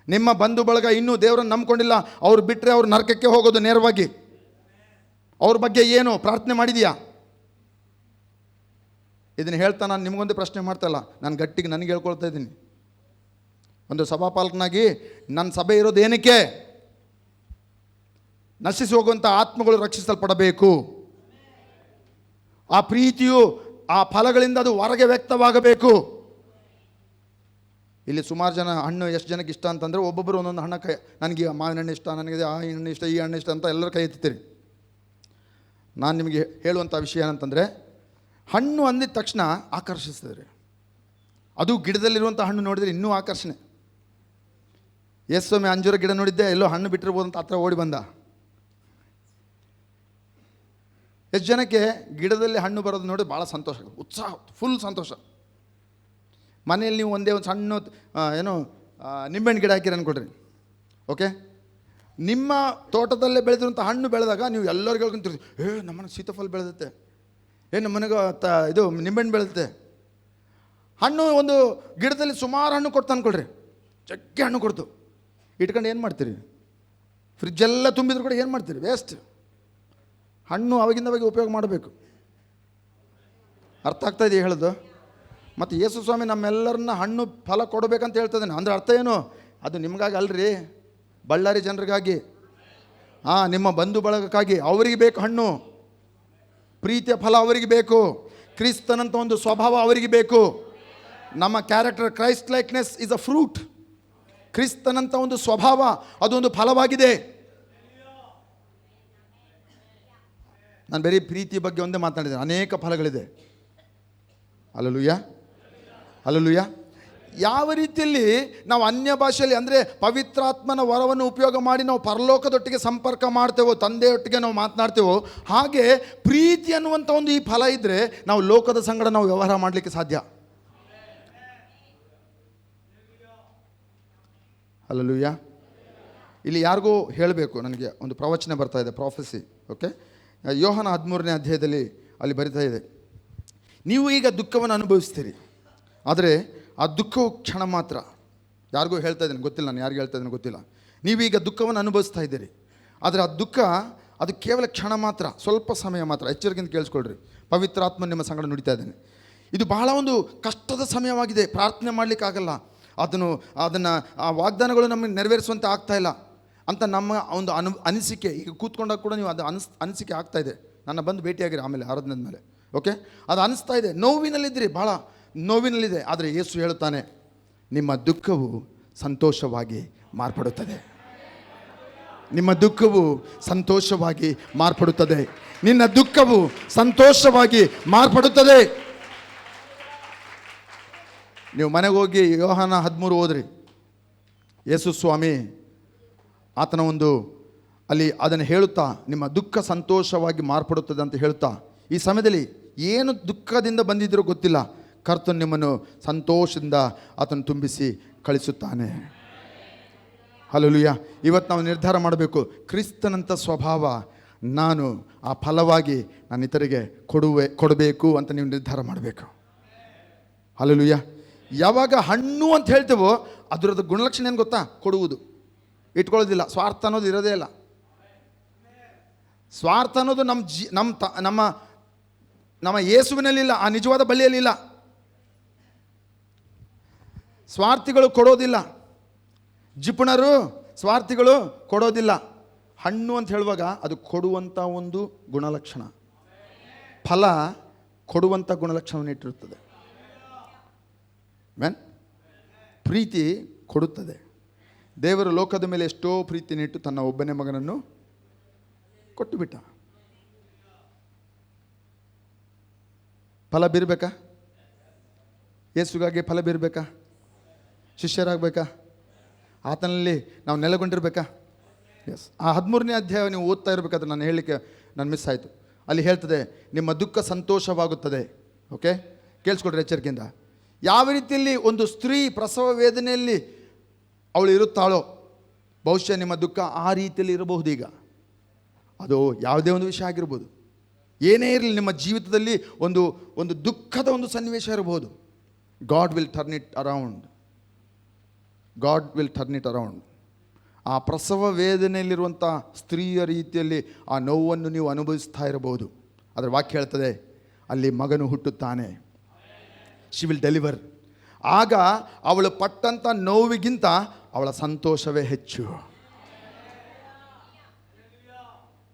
ನಿಮ್ಮ ಬಂಧು ಬಳಗ ಇನ್ನೂ ದೇವರನ್ನು ನಂಬ್ಕೊಂಡಿಲ್ಲ, ಅವ್ರು ಬಿಟ್ಟರೆ ಅವ್ರು ನರಕಕ್ಕೆ ಹೋಗೋದು ನೇರವಾಗಿ. ಅವ್ರ ಬಗ್ಗೆ ಏನು ಪ್ರಾರ್ಥನೆ ಮಾಡಿದೀಯಾ? ಇದನ್ನು ಹೇಳ್ತಾ ನಾನು ನಿಮಗೊಂದು ಪ್ರಶ್ನೆ ಮಾಡ್ತಾಯಿಲ್ಲ, ನಾನು ಗಟ್ಟಿಗೆ ನನಗೆ ಹೇಳ್ಕೊಳ್ತಾ ಇದ್ದೀನಿ. ಒಂದು ಸಭಾಪಾಲಕನಾಗಿ ನನ್ನ ಸಭೆ ಇರೋದು ಏನಕ್ಕೆ? ನಶಿಸಿ ಹೋಗುವಂಥ ಆತ್ಮಗಳು ರಕ್ಷಿಸಲ್ಪಡಬೇಕು. ಆ ಪ್ರೀತಿಯು ಆ ಫಲಗಳಿಂದ ಅದು ಹೊರಗೆ ವ್ಯಕ್ತವಾಗಬೇಕು. ಇಲ್ಲಿ ಸುಮಾರು ಜನ ಹಣ್ಣು ಎಷ್ಟು ಜನಕ್ಕೆ ಇಷ್ಟ ಅಂತಂದರೆ, ಒಬ್ಬೊಬ್ಬರು ಒಂದೊಂದು ಹಣ್ಣು ನನಗೆ ಮಾವಿನ ಹಣ್ಣು ಇಷ್ಟ, ನನಗೆ ಆ ಹಣ್ಣು ಇಷ್ಟ, ಈ ಹಣ್ಣು ಇಷ್ಟ ಅಂತ ಎಲ್ಲರೂ ಕೈ ಎತ್ತೀರಿ. ನಾನು ನಿಮಗೆ ಹೇಳುವಂಥ ವಿಷಯ ಏನಂತಂದರೆ, ಹಣ್ಣು ಅಂದಿದ ತಕ್ಷಣ ಆಕರ್ಷಿಸ್ತದೆ. ಅದು ಗಿಡದಲ್ಲಿರುವಂಥ ಹಣ್ಣು ನೋಡಿದರೆ ಇನ್ನೂ ಆಕರ್ಷಣೆ. ಎಷ್ಟೊಮ್ಮೆ ಅಂಜೂರ ಗಿಡ ನೋಡಿದ್ದೆ, ಎಲ್ಲೋ ಹಣ್ಣು ಬಿಟ್ಟಿರ್ಬೋದು ಅಂತ ಹತ್ರ ಓಡಿ ಬಂದ. ಎಷ್ಟು ಜನಕ್ಕೆ ಗಿಡದಲ್ಲಿ ಹಣ್ಣು ಬರೋದು ನೋಡಿ ಭಾಳ ಸಂತೋಷ, ಉತ್ಸಾಹ, ಫುಲ್ ಸಂತೋಷ. ಮನೆಯಲ್ಲಿ ನೀವು ಒಂದೇ ಒಂದು ಸಣ್ಣ ನಿಂಬೆಹಣ್ಣು ಗಿಡ ಹಾಕಿರ ಅನ್ಕೊಡ್ರಿ, ಓಕೆ, ನಿಮ್ಮ ತೋಟದಲ್ಲೇ ಬೆಳೆದಿರುವಂಥ ಹಣ್ಣು ಬೆಳೆದಾಗ ನೀವು ಎಲ್ಲರಿಗೂ ಹೇಳ್ಕೊಂತೀರಿ, ನಮ್ಮನೆ ಸೀತಾಫಲ ಬೆಳೆದತ್ತೆ, ನಮ್ಮನೆಗೆ ಇದು ನಿಂಬೆಹಣ್ಣು ಬೆಳೆದತ್ತೆ. ಹಣ್ಣು ಒಂದು ಗಿಡದಲ್ಲಿ ಸುಮಾರು ಹಣ್ಣು ಕೊಡ್ತಾ ಅನ್ಕೊಳ್ರಿ, ಜಗ್ಗೆ ಹಣ್ಣು ಕೊಡ್ತು, ಇಟ್ಕೊಂಡು ಏನು ಮಾಡ್ತೀರಿ? ಫ್ರಿಜ್ಜೆಲ್ಲ ತುಂಬಿದ್ರು ಕೂಡ ಏನು ಮಾಡ್ತೀರಿ? ವೇಸ್ಟ್. ಹಣ್ಣು ಅವಾಗಿಂದವಾಗಿ ಉಪಯೋಗ ಮಾಡಬೇಕು. ಅರ್ಥ ಆಗ್ತಾ ಇದೆಯಾ ಹೇಳೋದು? ಮತ್ತು ಯೇಸು ಸ್ವಾಮಿ ನಮ್ಮೆಲ್ಲರನ್ನ ಹಣ್ಣು ಫಲ ಕೊಡಬೇಕಂತ ಹೇಳ್ತದೇನೆ. ಅಂದರೆ ಅರ್ಥ ಏನು? ಅದು ನಿಮಗಾಗಿ ಅಲ್ರಿ, ಬಳ್ಳಾರಿ ಜನರಿಗಾಗಿ, ನಿಮ್ಮ ಬಂಧು ಬಳಗಕ್ಕಾಗಿ. ಅವರಿಗೆ ಬೇಕು ಹಣ್ಣು, ಪ್ರೀತಿಯ ಫಲ ಅವರಿಗೆ ಬೇಕು, ಕ್ರಿಸ್ತನಂತ ಒಂದು ಸ್ವಭಾವ ಅವರಿಗೆ ಬೇಕು. ನಮ್ಮ character, Christ likeness is a fruit. ಕ್ರಿಸ್ತನಂತ ಒಂದು ಸ್ವಭಾವ ಅದೊಂದು ಫಲವಾಗಿದೆ. ನಾನು ಬರೀ ಪ್ರೀತಿ ಬಗ್ಗೆ ಒಂದೇ ಮಾತನಾಡಿದ್ದೇನೆ, ಅನೇಕ ಫಲಗಳಿದೆ. Hallelujah, hallelujah. ಯಾವ ರೀತಿಯಲ್ಲಿ ನಾವು ಅನ್ಯ ಭಾಷೆಯಲ್ಲಿ, ಅಂದರೆ ಪವಿತ್ರಾತ್ಮನ ವರವನ್ನು ಉಪಯೋಗ ಮಾಡಿ ನಾವು ಪರಲೋಕದೊಟ್ಟಿಗೆ ಸಂಪರ್ಕ ಮಾಡ್ತೇವೋ, ತಂದೆಯೊಟ್ಟಿಗೆ ನಾವು ಮಾತನಾಡ್ತೇವೋ, ಹಾಗೆ ಪ್ರೀತಿ ಅನ್ನುವಂಥ ಒಂದು ಈ ಫಲ ಇದ್ದರೆ ನಾವು ಲೋಕದ ಸಂಗಡ ನಾವು ವ್ಯವಹಾರ ಮಾಡಲಿಕ್ಕೆ ಸಾಧ್ಯ. ಹಲ್ಲೆಲೂಯಾ. ಇಲ್ಲಿ ಯಾರಿಗೂ ಹೇಳಬೇಕು, ನನಗೆ ಒಂದು ಪ್ರವಚನ ಬರ್ತಾ ಇದೆ, ಪ್ರಾಫೆಸಿ, ಓಕೆ. ಯೋಹನ 13ನೇ ಅಧ್ಯಾಯದಲ್ಲಿ ಅಲ್ಲಿ ಬರಿತಾ ಇದೆ, ನೀವು ಈಗ ದುಃಖವನ್ನು ಅನುಭವಿಸ್ತೀರಿ, ಆದರೆ ಆ ದುಃಖವು ಕ್ಷಣ ಮಾತ್ರ. ಯಾರಿಗೂ ಹೇಳ್ತಾ ಇದ್ದೀನಿ ಗೊತ್ತಿಲ್ಲ, ನಾನು ಯಾರಿಗೆ ಹೇಳ್ತಾ ಇದ್ದೀನಿ ಗೊತ್ತಿಲ್ಲ. ನೀವೀಗ ದುಃಖವನ್ನು ಅನುಭವಿಸ್ತಾ ಇದ್ದೀರಿ, ಆದರೆ ಆ ದುಃಖ ಅದು ಕೇವಲ ಕ್ಷಣ ಮಾತ್ರ, ಸ್ವಲ್ಪ ಸಮಯ ಮಾತ್ರ. ಎಚ್ಚರಿಕೆಯಿಂದ ಕೇಳಿಸ್ಕೊಳ್ರಿ, ಪವಿತ್ರಾತ್ಮ ನಿಮ್ಮ ಸಂಗಡ ನುಡಿತಾ ಇದ್ದೇನೆ. ಇದು ಬಹಳ ಒಂದು ಕಷ್ಟದ ಸಮಯವಾಗಿದೆ, ಪ್ರಾರ್ಥನೆ ಮಾಡಲಿಕ್ಕಾಗಲ್ಲ, ಅದನ್ನು ಆ ವಾಗ್ದಾನಗಳು ನಮಗೆ ನೆರವೇರಿಸುವಂತೆ ಆಗ್ತಾಯಿಲ್ಲ ಅಂತ ನಮ್ಮ ಒಂದು ಅನಿಸಿಕೆ. ಈಗ ಕೂತ್ಕೊಂಡಾಗ ಕೂಡ ನೀವು ಅದು ಅನಿಸಿಕೆ ಆಗ್ತಾಯಿದೆ. ನನ್ನ ಬಂದು ಭೇಟಿಯಾಗಿರಿ ಆಮೇಲೆ ಆರಾಧನೆ ಮೇಲೆ, ಓಕೆ. ಅದು ಅನಿಸ್ತಾ ಇದೆ, ನೋವಿನಲ್ಲಿದ್ದೀರಿ, ಭಾಳ ನೋವಿನಲ್ಲಿದೆ. ಆದರೆ ಯೇಸು ಹೇಳುತ್ತಾನೆ, ನಿಮ್ಮ ದುಃಖವು ಸಂತೋಷವಾಗಿ ಮಾರ್ಪಡುತ್ತದೆ. ನಿಮ್ಮ ದುಃಖವು ಸಂತೋಷವಾಗಿ ಮಾರ್ಪಡುತ್ತದೆ. ನಿನ್ನ ದುಃಖವು ಸಂತೋಷವಾಗಿ ಮಾರ್ಪಡುತ್ತದೆ. ನೀವು ಮನೆಗೆ ಹೋಗಿ ಯೋಹಾನ 13 ಓದ್ರಿ. ಯೇಸು ಸ್ವಾಮಿ ಆತನ ಒಂದು ಅಲ್ಲಿ ಅದನ್ನು ಹೇಳುತ್ತಾ, ನಿಮ್ಮ ದುಃಖ ಸಂತೋಷವಾಗಿ ಮಾರ್ಪಡುತ್ತದೆ ಅಂತ ಹೇಳುತ್ತಾ, ಈ ಸಮಯದಲ್ಲಿ ಏನು ದುಃಖದಿಂದ ಬಂದಿದ್ದರೂ ಗೊತ್ತಿಲ್ಲ, ಕರ್ತನು ನಿಮ್ಮನ್ನು ಸಂತೋಷದಿಂದ ಆತನು ತುಂಬಿಸಿ ಕಳಿಸುತ್ತಾನೆ. ಹಲ್ಲೆಲೂಯಾ. ಇವತ್ತು ನಾವು ನಿರ್ಧಾರ ಮಾಡಬೇಕು, ಕ್ರಿಸ್ತನಂಥ ಸ್ವಭಾವ ನಾನು ಆ ಫಲವಾಗಿ ನಾನು ಇತರಿಗೆ ಕೊಡಬೇಕು ಅಂತ ನೀವು ನಿರ್ಧಾರ ಮಾಡಬೇಕು. ಹಲ್ಲೆಲೂಯಾ. ಯಾವಾಗ ಹಣ್ಣು ಅಂತ ಹೇಳ್ತೇವೋ ಅದರದ್ದು ಗುಣಲಕ್ಷಣ ಏನು ಗೊತ್ತಾ? ಕೊಡುವುದು, ಇಟ್ಕೊಳ್ಳೋದಿಲ್ಲ. ಸ್ವಾರ್ಥ ಅನ್ನೋದು ಇರೋದೇ ಇಲ್ಲ. ಸ್ವಾರ್ಥ ಅನ್ನೋದು ನಮ್ಮ ಯೇಸುವಿನಲ್ಲಿಲ್ಲ, ಆ ನಿಜವಾದ ಬಳ್ಳಿಯಲ್ಲಿಲ್ಲ. ಸ್ವಾರ್ಥಿಗಳು ಕೊಡೋದಿಲ್ಲ, ಜಿಪುಣರು ಸ್ವಾರ್ಥಿಗಳು ಕೊಡೋದಿಲ್ಲ. ಹಣ್ಣು ಅಂತ ಹೇಳುವಾಗ ಅದು ಕೊಡುವಂಥ ಒಂದು ಗುಣಲಕ್ಷಣ, ಫಲ ಕೊಡುವಂಥ ಗುಣಲಕ್ಷಣವನ್ನು ಇಟ್ಟಿರುತ್ತದೆ. ಮ್ಯಾನ್, ಪ್ರೀತಿ ಕೊಡುತ್ತದೆ. ದೇವರು ಲೋಕದ ಮೇಲೆ ಎಷ್ಟೋ ಪ್ರೀತಿನಿಟ್ಟು ತನ್ನ ಒಬ್ಬನೇ ಮಗನನ್ನು ಕೊಟ್ಟು ಬಿಟ್ಟ. ಫಲ ಬೀರಬೇಕಾ? ಯೇಸುಗಾಗಿ ಫಲ ಬೀರಬೇಕಾ? ಶಿಷ್ಯರಾಗಬೇಕಾ? ಆತನಲ್ಲಿ ನಾವು ನೆಲೆಗೊಂಡಿರ್ಬೇಕಾ? ಎಸ್. ಆ 13ನೇ ಅಧ್ಯಾಯ ನೀವು ಓದ್ತಾ ಇರಬೇಕಾದ್ರೆ ನಾನು ಹೇಳಲಿಕ್ಕೆ ಮಿಸ್ ಆಯಿತು. ಅಲ್ಲಿ ಹೇಳ್ತದೆ, ನಿಮ್ಮ ದುಃಖ ಸಂತೋಷವಾಗುತ್ತದೆ. ಓಕೆ, ಕೇಳಿಸ್ಕೊಡ್ರಿ ಎಚ್ಚರಿಕೆಯಿಂದ. ಯಾವ ರೀತಿಯಲ್ಲಿ ಒಂದು ಸ್ತ್ರೀ ಪ್ರಸವ ವೇದನೆಯಲ್ಲಿ ಅವಳು ಇರುತ್ತಾಳೋ, ಬಹುಶಃ ನಿಮ್ಮ ದುಃಖ ಆ ರೀತಿಯಲ್ಲಿ ಇರಬಹುದು. ಈಗ ಅದು ಯಾವುದೇ ಒಂದು ವಿಷಯ ಆಗಿರ್ಬೋದು, ಏನೇ ಇರಲಿ ನಿಮ್ಮ ಜೀವಿತದಲ್ಲಿ ಒಂದು ದುಃಖದ ಒಂದು ಸನ್ನಿವೇಶ ಇರಬಹುದು. God will turn it around. God will turn it around. ಆ ಪ್ರಸವ ವೇದನೆಯಲ್ಲಿರುವಂಥ ಸ್ತ್ರೀಯ ರೀತಿಯಲ್ಲಿ ಆ ನೋವನ್ನು ನೀವು ಅನುಭವಿಸ್ತಾ ಇರಬಹುದು. ಅದರ ವಾಕ್ಯ ಹೇಳ್ತದೆ, ಅಲ್ಲಿ ಮಗನು ಹುಟ್ಟುತ್ತಾನೆ. She will deliver. ಆಗ ಅವಳು ಪಟ್ಟಂಥ ನೋವಿಗಿಂತ ಅವಳ ಸಂತೋಷವೇ ಹೆಚ್ಚು.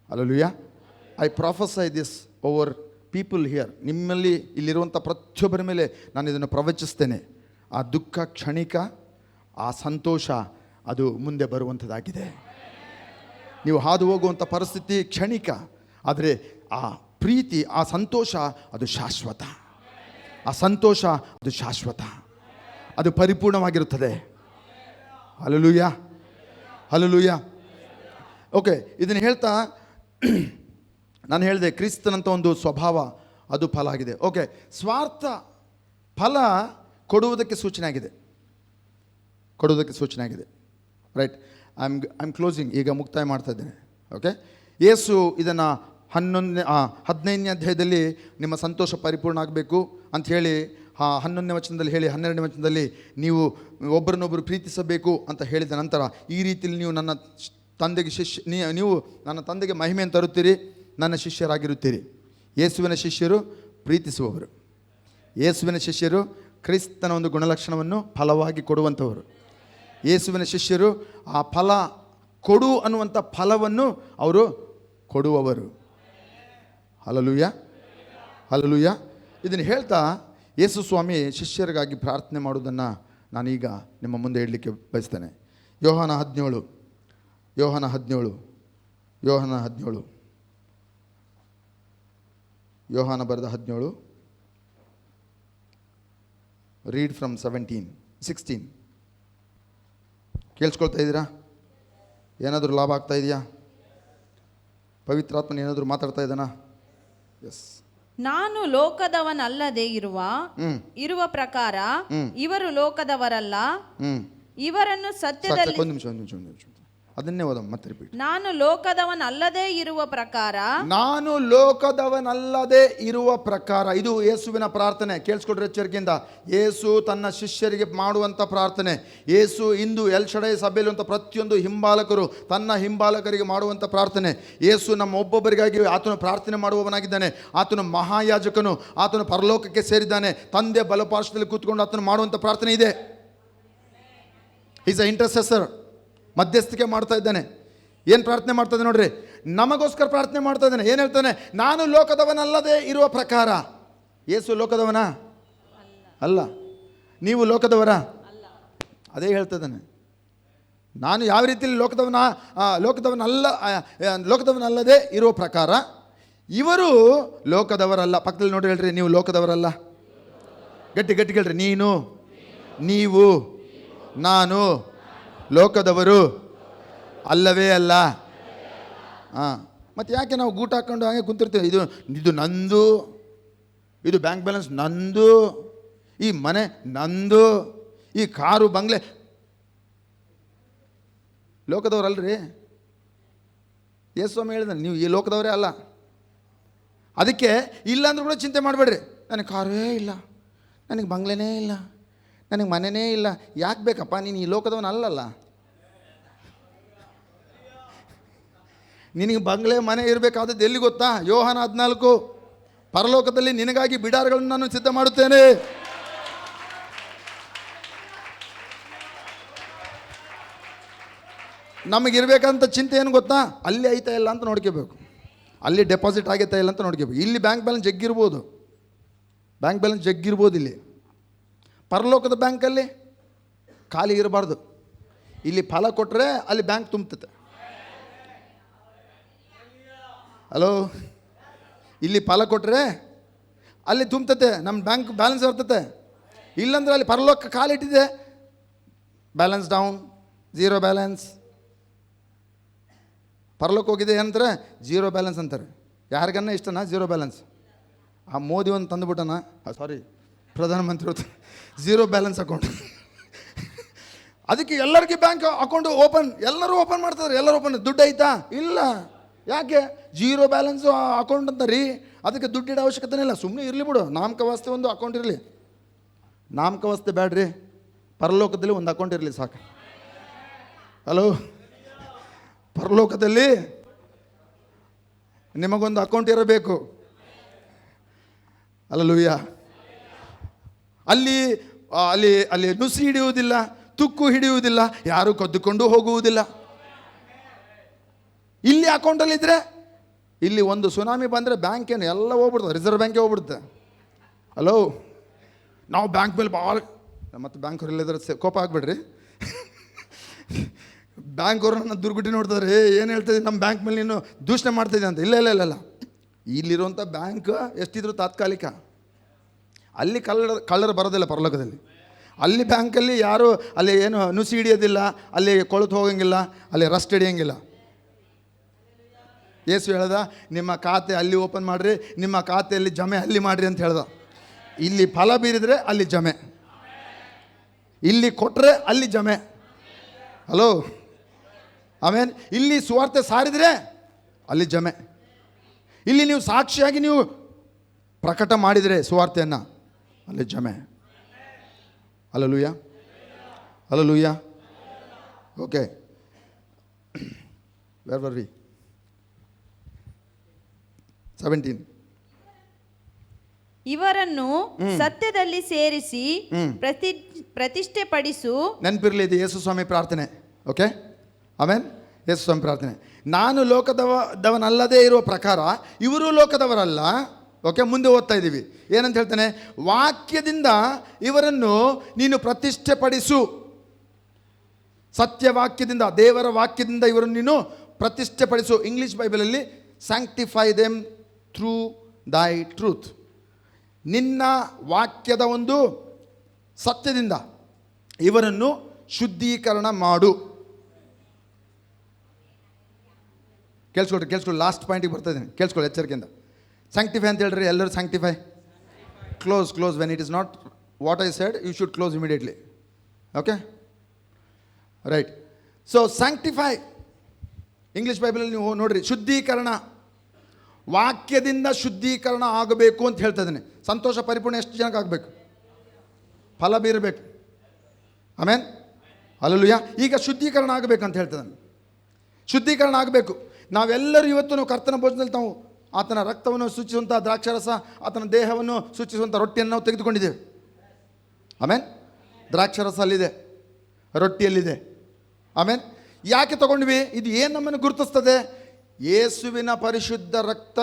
Hallelujah. I prophesy this over people here. ನಿಮ್ಮಲ್ಲಿ ಇಲ್ಲಿರುವಂಥ ಪ್ರತಿಯೊಬ್ಬರ ಮೇಲೆ ನಾನು ಇದನ್ನು ಪ್ರವಚಿಸ್ತೇನೆ. ಆ ದುಃಖ ಕ್ಷಣಿಕ, ಆ ಸಂತೋಷ ಅದು ಮುಂದೆ ಬರುವಂಥದ್ದಾಗಿದೆ. ನೀವು ಹಾದು ಹೋಗುವಂಥ ಪರಿಸ್ಥಿತಿ ಕ್ಷಣಿಕ, ಆದರೆ ಆ ಪ್ರೀತಿ, ಆ ಸಂತೋಷ ಅದು ಶಾಶ್ವತ. ಆ ಸಂತೋಷ ಅದು ಶಾಶ್ವತ, ಅದು ಪರಿಪೂರ್ಣವಾಗಿರುತ್ತದೆ. Hallelujah, hallelujah. ಓಕೆ, ಇದನ್ನು ಹೇಳ್ತಾ ನಾನು ಹೇಳಿದೆ, ಕ್ರಿಸ್ತನಂಥ ಒಂದು ಸ್ವಭಾವ ಅದು ಫಲ ಆಗಿದೆ. ಓಕೆ, ಸ್ವಾರ್ಥ ಫಲ ಕೊಡುವುದಕ್ಕೆ ಸೂಚನೆ ಆಗಿದೆ, ಕೊಡುವುದಕ್ಕೆ ಸೂಚನೆ ಆಗಿದೆ. ರೈಟ್, ಐ ಆಮ್ ಕ್ಲೋಸಿಂಗ್, ಈಗ ಮುಕ್ತಾಯ ಮಾಡ್ತಾ ಇದ್ದೇನೆ. ಓಕೆ, ಯೇಸು ಇದನ್ನು 15ನೇ ಅಧ್ಯಾಯದಲ್ಲಿ ನಿಮ್ಮ ಸಂತೋಷ ಪರಿಪೂರ್ಣ ಆಗಬೇಕು ಅಂಥೇಳಿ 11ನೇ ವಚನದಲ್ಲಿ ಹೇಳಿ, 12ನೇ ವಚನದಲ್ಲಿ ನೀವು ಒಬ್ಬರನ್ನೊಬ್ಬರು ಪ್ರೀತಿಸಬೇಕು ಅಂತ ಹೇಳಿದ ನಂತರ, ಈ ರೀತಿಯಲ್ಲಿ ನೀವು ನನ್ನ ತಂದೆಗೆ ನೀವು ನನ್ನ ತಂದೆಗೆ ಮಹಿಮೆಯನ್ನು ತರುತ್ತೀರಿ, ನನ್ನ ಶಿಷ್ಯರಾಗಿರುತ್ತೀರಿ. ಯೇಸುವಿನ ಶಿಷ್ಯರು ಪ್ರೀತಿಸುವವರು. ಯೇಸುವಿನ ಶಿಷ್ಯರು ಕ್ರಿಸ್ತನ ಒಂದು ಗುಣಲಕ್ಷಣವನ್ನು ಫಲವಾಗಿ ಕೊಡುವಂಥವರು. ಯೇಸುವಿನ ಶಿಷ್ಯರು ಆ ಫಲ ಕೊಡು ಅನ್ನುವಂಥ ಫಲವನ್ನು ಅವರು ಕೊಡುವವರು. Hallelujah, hallelujah. ಇದನ್ನು ಹೇಳ್ತಾ ಯೇಸು ಸ್ವಾಮಿ ಶಿಷ್ಯರಿಗಾಗಿ ಪ್ರಾರ್ಥನೆ ಮಾಡುವುದನ್ನು ನಾನೀಗ ನಿಮ್ಮ ಮುಂದೆ ಇಡಲಿಕ್ಕೆ ಬಯಸ್ತೇನೆ. ಯೋಹಾನ 17 ಯೋಹಾನ ಬರೆದ 17, ರೀಡ್ ಫ್ರಮ್ 16. ಕೇಳಿಸ್ಕೊಳ್ತಾ ಇದ್ದೀರಾ? ಏನಾದರೂ ಲಾಭ ಆಗ್ತಾ ಇದೆಯಾ? ಪವಿತ್ರಾತ್ಮನ ಏನಾದರೂ ಮಾತಾಡ್ತಾ ಇದ್ದಾನಾ? ಎಸ್. ನಾನು ಲೋಕದವನಲ್ಲದೆ ಇರುವ ಪ್ರಕಾರ ಇವರು ಲೋಕದವರಲ್ಲ, ಇವರನ್ನು ಸತ್ಯದಲ್ಲಿ. ಒಂದು ನಿಮಿಷ ಅದನ್ನೇ ಓದ, ಮತ್ತೆ ರಿಪೀಟ್. ನಾನು ಲೋಕದವನಲ್ಲದೆ ಇರುವ ಪ್ರಕಾರ. ಇದು ಯೇಸುವಿನ ಪ್ರಾರ್ಥನೆ. ಕೇಳಿಸ್ಕೊಡ್ರಿ ಎಚ್ಚರಿಕೆಯಿಂದ. ಯೇಸು ತನ್ನ ಶಿಷ್ಯರಿಗೆ ಮಾಡುವಂಥ ಪ್ರಾರ್ಥನೆ. ಯೇಸು ಇಂದು ಎಲ್ ಶಡೈ ಸಭೆಯಲ್ಲಿರುವಂಥ ಪ್ರತಿಯೊಂದು ಹಿಂಬಾಲಕರು ತನ್ನ ಹಿಂಬಾಲಕರಿಗೆ ಮಾಡುವಂಥ ಪ್ರಾರ್ಥನೆ. ಯೇಸು ನಮ್ಮ ಒಬ್ಬೊಬ್ಬರಿಗಾಗಿ ಆತನು ಪ್ರಾರ್ಥನೆ ಮಾಡುವವನಾಗಿದ್ದಾನೆ. ಆತನು ಮಹಾಯಾಜಕನು, ಆತನು ಪರಲೋಕಕ್ಕೆ ಸೇರಿದ್ದಾನೆ. ತಂದೆ ಬಲಪಾರ್ಶ್ವದಲ್ಲಿ ಕೂತ್ಕೊಂಡು ಆತನು ಮಾಡುವಂಥ ಪ್ರಾರ್ಥನೆ ಇದೆ. Is a intercessor. ಮಧ್ಯಸ್ಥಿಕೆ ಮಾಡ್ತಾ ಇದ್ದಾನೆ. ಏನು ಪ್ರಾರ್ಥನೆ ಮಾಡ್ತಾ ಇದ್ದಾನೆ ನೋಡ್ರಿ, ನಮಗೋಸ್ಕರ ಪ್ರಾರ್ಥನೆ ಮಾಡ್ತಾ ಇದ್ದಾನೆ. ಏನು ಹೇಳ್ತಾನೆ? ನಾನು ಲೋಕದವನಲ್ಲದೆ ಇರುವ ಪ್ರಕಾರ. ಯೇಸು ಲೋಕದವನ ಅಲ್ಲ, ನೀವು ಲೋಕದವರ ಅದೇ ಹೇಳ್ತಾ ಇದ್ದಾನೆ. ನಾನು ಯಾವ ರೀತಿಯಲ್ಲಿ ಲೋಕದವನಲ್ಲದೆ ಇರುವ ಪ್ರಕಾರ ಇವರು ಲೋಕದವರಲ್ಲ. ಪಕ್ಕದಲ್ಲಿ ನೋಡಿ ಹೇಳ್ರಿ, ನೀವು ಲೋಕದವರಲ್ಲ. ಗಟ್ಟಿ ಹೇಳ್ರಿ, ನೀನು, ನೀವು, ನಾನು ಲೋಕದವರು ಅಲ್ಲವೇ ಅಲ್ಲ. ಮತ್ತು ಯಾಕೆ ನಾವು ಗೂಟ ಹಾಕ್ಕೊಂಡು ಹಾಗೆ ಕುಂತಿರ್ತೀವಿ? ಇದು ನಂದು, ಇದು ಬ್ಯಾಂಕ್ ಬ್ಯಾಲೆನ್ಸ್ ನಂದು, ಈ ಮನೆ ನಂದು, ಈ ಕಾರು ಬಂಗ್ಲೆ ಲೋಕದವ್ರಲ್ರಿ. ಯೇಸುಸ್ವಾಮಿ ಹೇಳಿದ ನೀವು ಈ ಲೋಕದವರೇ ಅಲ್ಲ. ಅದಕ್ಕೆ ಇಲ್ಲ ಅಂದ್ರೂ ಕೂಡ ಚಿಂತೆ ಮಾಡಬೇಡ್ರಿ. ನನಗೆ ಕಾರೇ ಇಲ್ಲ, ನನಗೆ ಬಂಗ್ಲೆನೇ ಇಲ್ಲ, ನನಗೆ ಮನೆಯೇ ಇಲ್ಲ. ಯಾಕೆ ಬೇಕಪ್ಪ, ನೀನು ಈ ಲೋಕದವನ ಅಲ್ಲಲ್ಲ. ನಿನಗೆ ಬಂಗ್ಲೆ ಮನೆ ಇರಬೇಕಾದದ್ದು ಎಲ್ಲಿ ಗೊತ್ತಾ? ಯೋಹಾನ 14, ಪರಲೋಕದಲ್ಲಿ ನಿನಗಾಗಿ ಬಿಡಾರಗಳನ್ನು ನಾನು ಸಿದ್ಧ ಮಾಡುತ್ತೇನೆ. ನಮಗಿರ್ಬೇಕಂತ ಚಿಂತೆ ಏನು ಗೊತ್ತಾ? ಅಲ್ಲಿ ಐತಾ ಇಲ್ಲ ಅಂತ ನೋಡ್ಕೋಬೇಕು, ಅಲ್ಲಿ ಡೆಪಾಸಿಟ್ ಆಗೈತಾ ಇಲ್ಲ ಅಂತ ನೋಡ್ಕೋಬೇಕು. ಇಲ್ಲಿ ಬ್ಯಾಂಕ್ ಬ್ಯಾಲೆನ್ಸ್ ಜಗ್ಗಿರ್ಬೋದು, ಬ್ಯಾಂಕ್ ಬ್ಯಾಲೆನ್ಸ್ ಜಗ್ಗಿರ್ಬೋದು. ಇಲ್ಲಿ ಪರಲೋಕದ ಬ್ಯಾಂಕಲ್ಲಿ ಖಾಲಿ ಇರಬಾರ್ದು. ಇಲ್ಲಿ ಫಲ ಕೊಟ್ಟರೆ ಅಲ್ಲಿ ಬ್ಯಾಂಕ್ ತುಂಬುತ್ತೆ. ಹಲೋ, ಇಲ್ಲಿ ಫಲ ಕೊಟ್ಟರೆ ಅಲ್ಲಿ ತುಂಬುತ್ತೆ, ನಮ್ಮ ಬ್ಯಾಂಕ್ ಬ್ಯಾಲೆನ್ಸ್ ಬರ್ತತೆ. ಇಲ್ಲಾಂದ್ರೆ ಅಲ್ಲಿ ಪರಲೋಕ ಕಾಲಿಟ್ಟಿದೆ, ಬ್ಯಾಲೆನ್ಸ್ ಡೌನ್, ಝೀರೋ ಬ್ಯಾಲೆನ್ಸ್. ಪರಲೋಕ ಹೋಗಿದೆ ಏನಂತಾರೆ? ಝೀರೋ ಬ್ಯಾಲೆನ್ಸ್ ಅಂತಾರೆ. ಯಾರಿಗನ್ನ ಇಷ್ಟನಾ ಝೀರೋ ಬ್ಯಾಲೆನ್ಸ್? ಆ ಮೋದಿ ಒಂದು ತಂದುಬಿಟ್ಟನ, ಸಾರಿ ಪ್ರಧಾನಮಂತ್ರಿ ಝೀರೋ ಬ್ಯಾಲೆನ್ಸ್ ಅಕೌಂಟ್. ಅದಕ್ಕೆ ಎಲ್ಲರಿಗೆ ಬ್ಯಾಂಕ್ ಅಕೌಂಟ್ ಓಪನ್, ಎಲ್ಲರೂ ಓಪನ್ ಮಾಡ್ತಾರೆ. ಎಲ್ಲರೂ ಓಪನ್. ದುಡ್ಡು ಐತಾ? ಇಲ್ಲ. ಯಾಕೆ? ಝೀರೋ ಬ್ಯಾಲೆನ್ಸು ಅಕೌಂಟ್ ಅಂತ ರೀ. ಅದಕ್ಕೆ ದುಡ್ಡಿಡೋ ಅವಶ್ಯಕತೆನೇ ಇಲ್ಲ. ಸುಮ್ಮನೆ ಇರಲಿ ಬಿಡು, ನಾಮಕವಾಸ್ತೆ ಒಂದು ಅಕೌಂಟ್ ಇರಲಿ. ನಾಮಕವಾಸ್ತೆ ಬೇಡ್ರಿ, ಪರಲೋಕದಲ್ಲಿ ಒಂದು ಅಕೌಂಟ್ ಇರಲಿ ಸಾಕು. ಹಲೋ, ಪರಲೋಕದಲ್ಲಿ ನಿಮಗೊಂದು ಅಕೌಂಟ್ ಇರಬೇಕು. ಅಲ್ಲೂಯ್ಯ. ಅಲ್ಲಿ ಅಲ್ಲಿ ಅಲ್ಲಿ ನುಸಿ ಹಿಡಿಯುವುದಿಲ್ಲ, ತುಕ್ಕು ಹಿಡಿಯುವುದಿಲ್ಲ, ಯಾರು ಕದ್ದುಕೊಂಡು ಹೋಗುವುದಿಲ್ಲ. ಇಲ್ಲಿ ಅಕೌಂಟಲ್ಲಿ ಇದ್ದರೆ, ಇಲ್ಲಿ ಒಂದು ಸುನಾಮಿ ಬಂದರೆ ಬ್ಯಾಂಕ್ ಏನು ಎಲ್ಲ ಹೋಗ್ಬಿಡ್ತದೆ, ರಿಸರ್ವ್ ಬ್ಯಾಂಕೇ ಹೋಗ್ಬಿಡುತ್ತೆ. ಹಲೋ, ನಾವು ಬ್ಯಾಂಕ್ ಮೇಲೆ ಭಾಳ, ಮತ್ತು ಬ್ಯಾಂಕ್ ಅವ್ರೆಲ್ಲಿದ್ರೆ ಕೋಪ ಆಗ್ಬೇಡ್ರಿ. ಬ್ಯಾಂಕ್ ಅವರು ನನ್ನ ದುರ್ಗುಟಿ ನೋಡ್ತಾರೆ, ಏನು ಹೇಳ್ತದೆ ನಮ್ಮ ಬ್ಯಾಂಕ್ ಮೇಲೆ ನೀನು ದೂಷಣೆ ಮಾಡ್ತಿದ್ದೆ ಅಂತ. ಇಲ್ಲ ಇಲ್ಲ ಇಲ್ಲ ಇಲ್ಲ, ಇಲ್ಲಿರುವಂಥ ಬ್ಯಾಂಕ್ ಎಷ್ಟಿದ್ರು ತಾತ್ಕಾಲಿಕ. ಅಲ್ಲಿ ಕಳ್ಳರು ಬರೋದಿಲ್ಲ ಪರಲೋಕದಲ್ಲಿ. ಅಲ್ಲಿ ಬ್ಯಾಂಕಲ್ಲಿ ಯಾರು ಅಲ್ಲಿ ಏನು ನುಸಿ ಹಿಡಿಯೋದಿಲ್ಲ, ಅಲ್ಲಿ ಕೊಳೆತು ಹೋಗಂಗಿಲ್ಲ, ಅಲ್ಲಿ ರಸ್ಟ್ ಹಿಡಿಯೋಂಗಿಲ್ಲ. ಯೇಸು ಹೇಳ್ದ, ನಿಮ್ಮ ಖಾತೆ ಅಲ್ಲಿ ಓಪನ್ ಮಾಡಿರಿ, ನಿಮ್ಮ ಖಾತೆಯಲ್ಲಿ ಜಮೆ ಅಲ್ಲಿ ಮಾಡಿರಿ ಅಂತ ಹೇಳ್ದ. ಇಲ್ಲಿ ಫಲ ಬೀರಿದರೆ ಅಲ್ಲಿ ಜಮೆ, ಇಲ್ಲಿ ಕೊಟ್ಟರೆ ಅಲ್ಲಿ ಜಮೆ. ಹಲೋ, ಆಮೇಲೆ ಇಲ್ಲಿ ಸುವಾರ್ತೆ ಸಾರಿದರೆ ಅಲ್ಲಿ ಜಮೆ. ಇಲ್ಲಿ ನೀವು ಸಾಕ್ಷಿಯಾಗಿ ನೀವು ಪ್ರಕಟ ಮಾಡಿದರೆ ಸುವಾರ್ತೆಯನ್ನು, ಅಲ್ಲಿ ಜಮೆ. Hallelujah, hallelujah. Okay, wear were we? 17. ಇವರನ್ನು ಸತ್ಯದಲ್ಲಿ ಸೇರಿಸಿ ಪ್ರತಿಷ್ಠೆ ಪಡಿಸು. ನೆನಪಿರಲಿ, ಇದು ಯೇಸು ಸ್ವಾಮಿ ಪ್ರಾರ್ಥನೆ. ಓಕೆ, ಆಮೇನ್. ಯೇಸು ಸ್ವಾಮಿ ಪ್ರಾರ್ಥನೆ. ನಾನು ಲೋಕದವನಲ್ಲದೇ ಇರುವ ಪ್ರಕಾರ ಇವರು ಲೋಕದವರಲ್ಲ. ಓಕೆ, ಮುಂದೆ ಓದ್ತಾ ಇದ್ದೀವಿ. ಏನಂತ ಹೇಳ್ತಾನೆ? ವಾಕ್ಯದಿಂದ ಇವರನ್ನು ನೀನು ಪ್ರತಿಷ್ಠೆ ಪಡಿಸು. ಸತ್ಯವಾಕ್ಯದಿಂದ, ದೇವರ ವಾಕ್ಯದಿಂದ ಇವರನ್ನು ನೀನು ಪ್ರತಿಷ್ಠೆ ಪಡಿಸು. ಇಂಗ್ಲೀಷ್ ಬೈಬಲಲ್ಲಿ ಸ್ಯಾಂಕ್ಟಿಫೈ ದೆಮ್ ಥ್ರೂ ದೈ ಟ್ರೂತ್. ನಿನ್ನ ವಾಕ್ಯದ ಒಂದು ಸತ್ಯದಿಂದ ಇವರನ್ನು ಶುದ್ಧೀಕರಣ ಮಾಡು. ಕೇಳಿಸ್ಕೊಳ್ರಿ, ಲಾಸ್ಟ್ ಪಾಯಿಂಟಿಗೆ ಬರ್ತಾ ಇದ್ದೀನಿ, ಕೇಳಿಸ್ಕೊಳ್ಳಿ ಎಚ್ಚರಿಕೆಯಿಂದ. ಸ್ಯಾಂಕ್ಟಿಫೈ ಅಂತ ಹೇಳ್ರಿ ಎಲ್ಲರೂ. Sanctify, close when it is not what I said, you should close immediately. Okay, right. So sanctify, English ಬೈಬಲಲ್ಲಿ ನೀವು ನೋಡ್ರಿ, ಶುದ್ಧೀಕರಣ. ವಾಕ್ಯದಿಂದ ಶುದ್ಧೀಕರಣ ಆಗಬೇಕು ಅಂತ ಹೇಳ್ತಾ ಇದ್ದೀನಿ. ಸಂತೋಷ ಪರಿಪೂರ್ಣ ಎಷ್ಟು ಜನಕ್ಕೆ ಆಗಬೇಕು? ಫಲ ಬೀರಬೇಕು. ಆಮೇನ್, ಹಲ್ಲೆಲೂಯಾ. ಈಗ ಶುದ್ಧೀಕರಣ ಆಗಬೇಕಂತ ಹೇಳ್ತಿದ್ದಾನೆ. ಶುದ್ಧೀಕರಣ ಆಗಬೇಕು. ನಾವೆಲ್ಲರೂ ಇವತ್ತು ನಾವು ಕರ್ತನ ಭೋಜನದಲ್ಲಿ ನಾವು ಆತನ ರಕ್ತವನ್ನು ಸೂಚಿಸುವಂಥ ದ್ರಾಕ್ಷಾರಸ, ಆತನ ದೇಹವನ್ನು ಸೂಚಿಸುವಂಥ ರೊಟ್ಟಿಯನ್ನು ನಾವು ತೆಗೆದುಕೊಂಡಿದ್ದೇವೆ. ಆಮೇನ್. ದ್ರಾಕ್ಷಾರಸ ಅಲ್ಲಿದೆ, ರೊಟ್ಟಿಯಲ್ಲಿದೆ. ಆಮೇನ್. ಯಾಕೆ ತಗೊಂಡ್ವಿ? ಇದು ಏನು ನಮ್ಮನ್ನು ಗುರುತಿಸ್ತದೆ? ಯೇಸುವಿನ ಪರಿಶುದ್ಧ ರಕ್ತ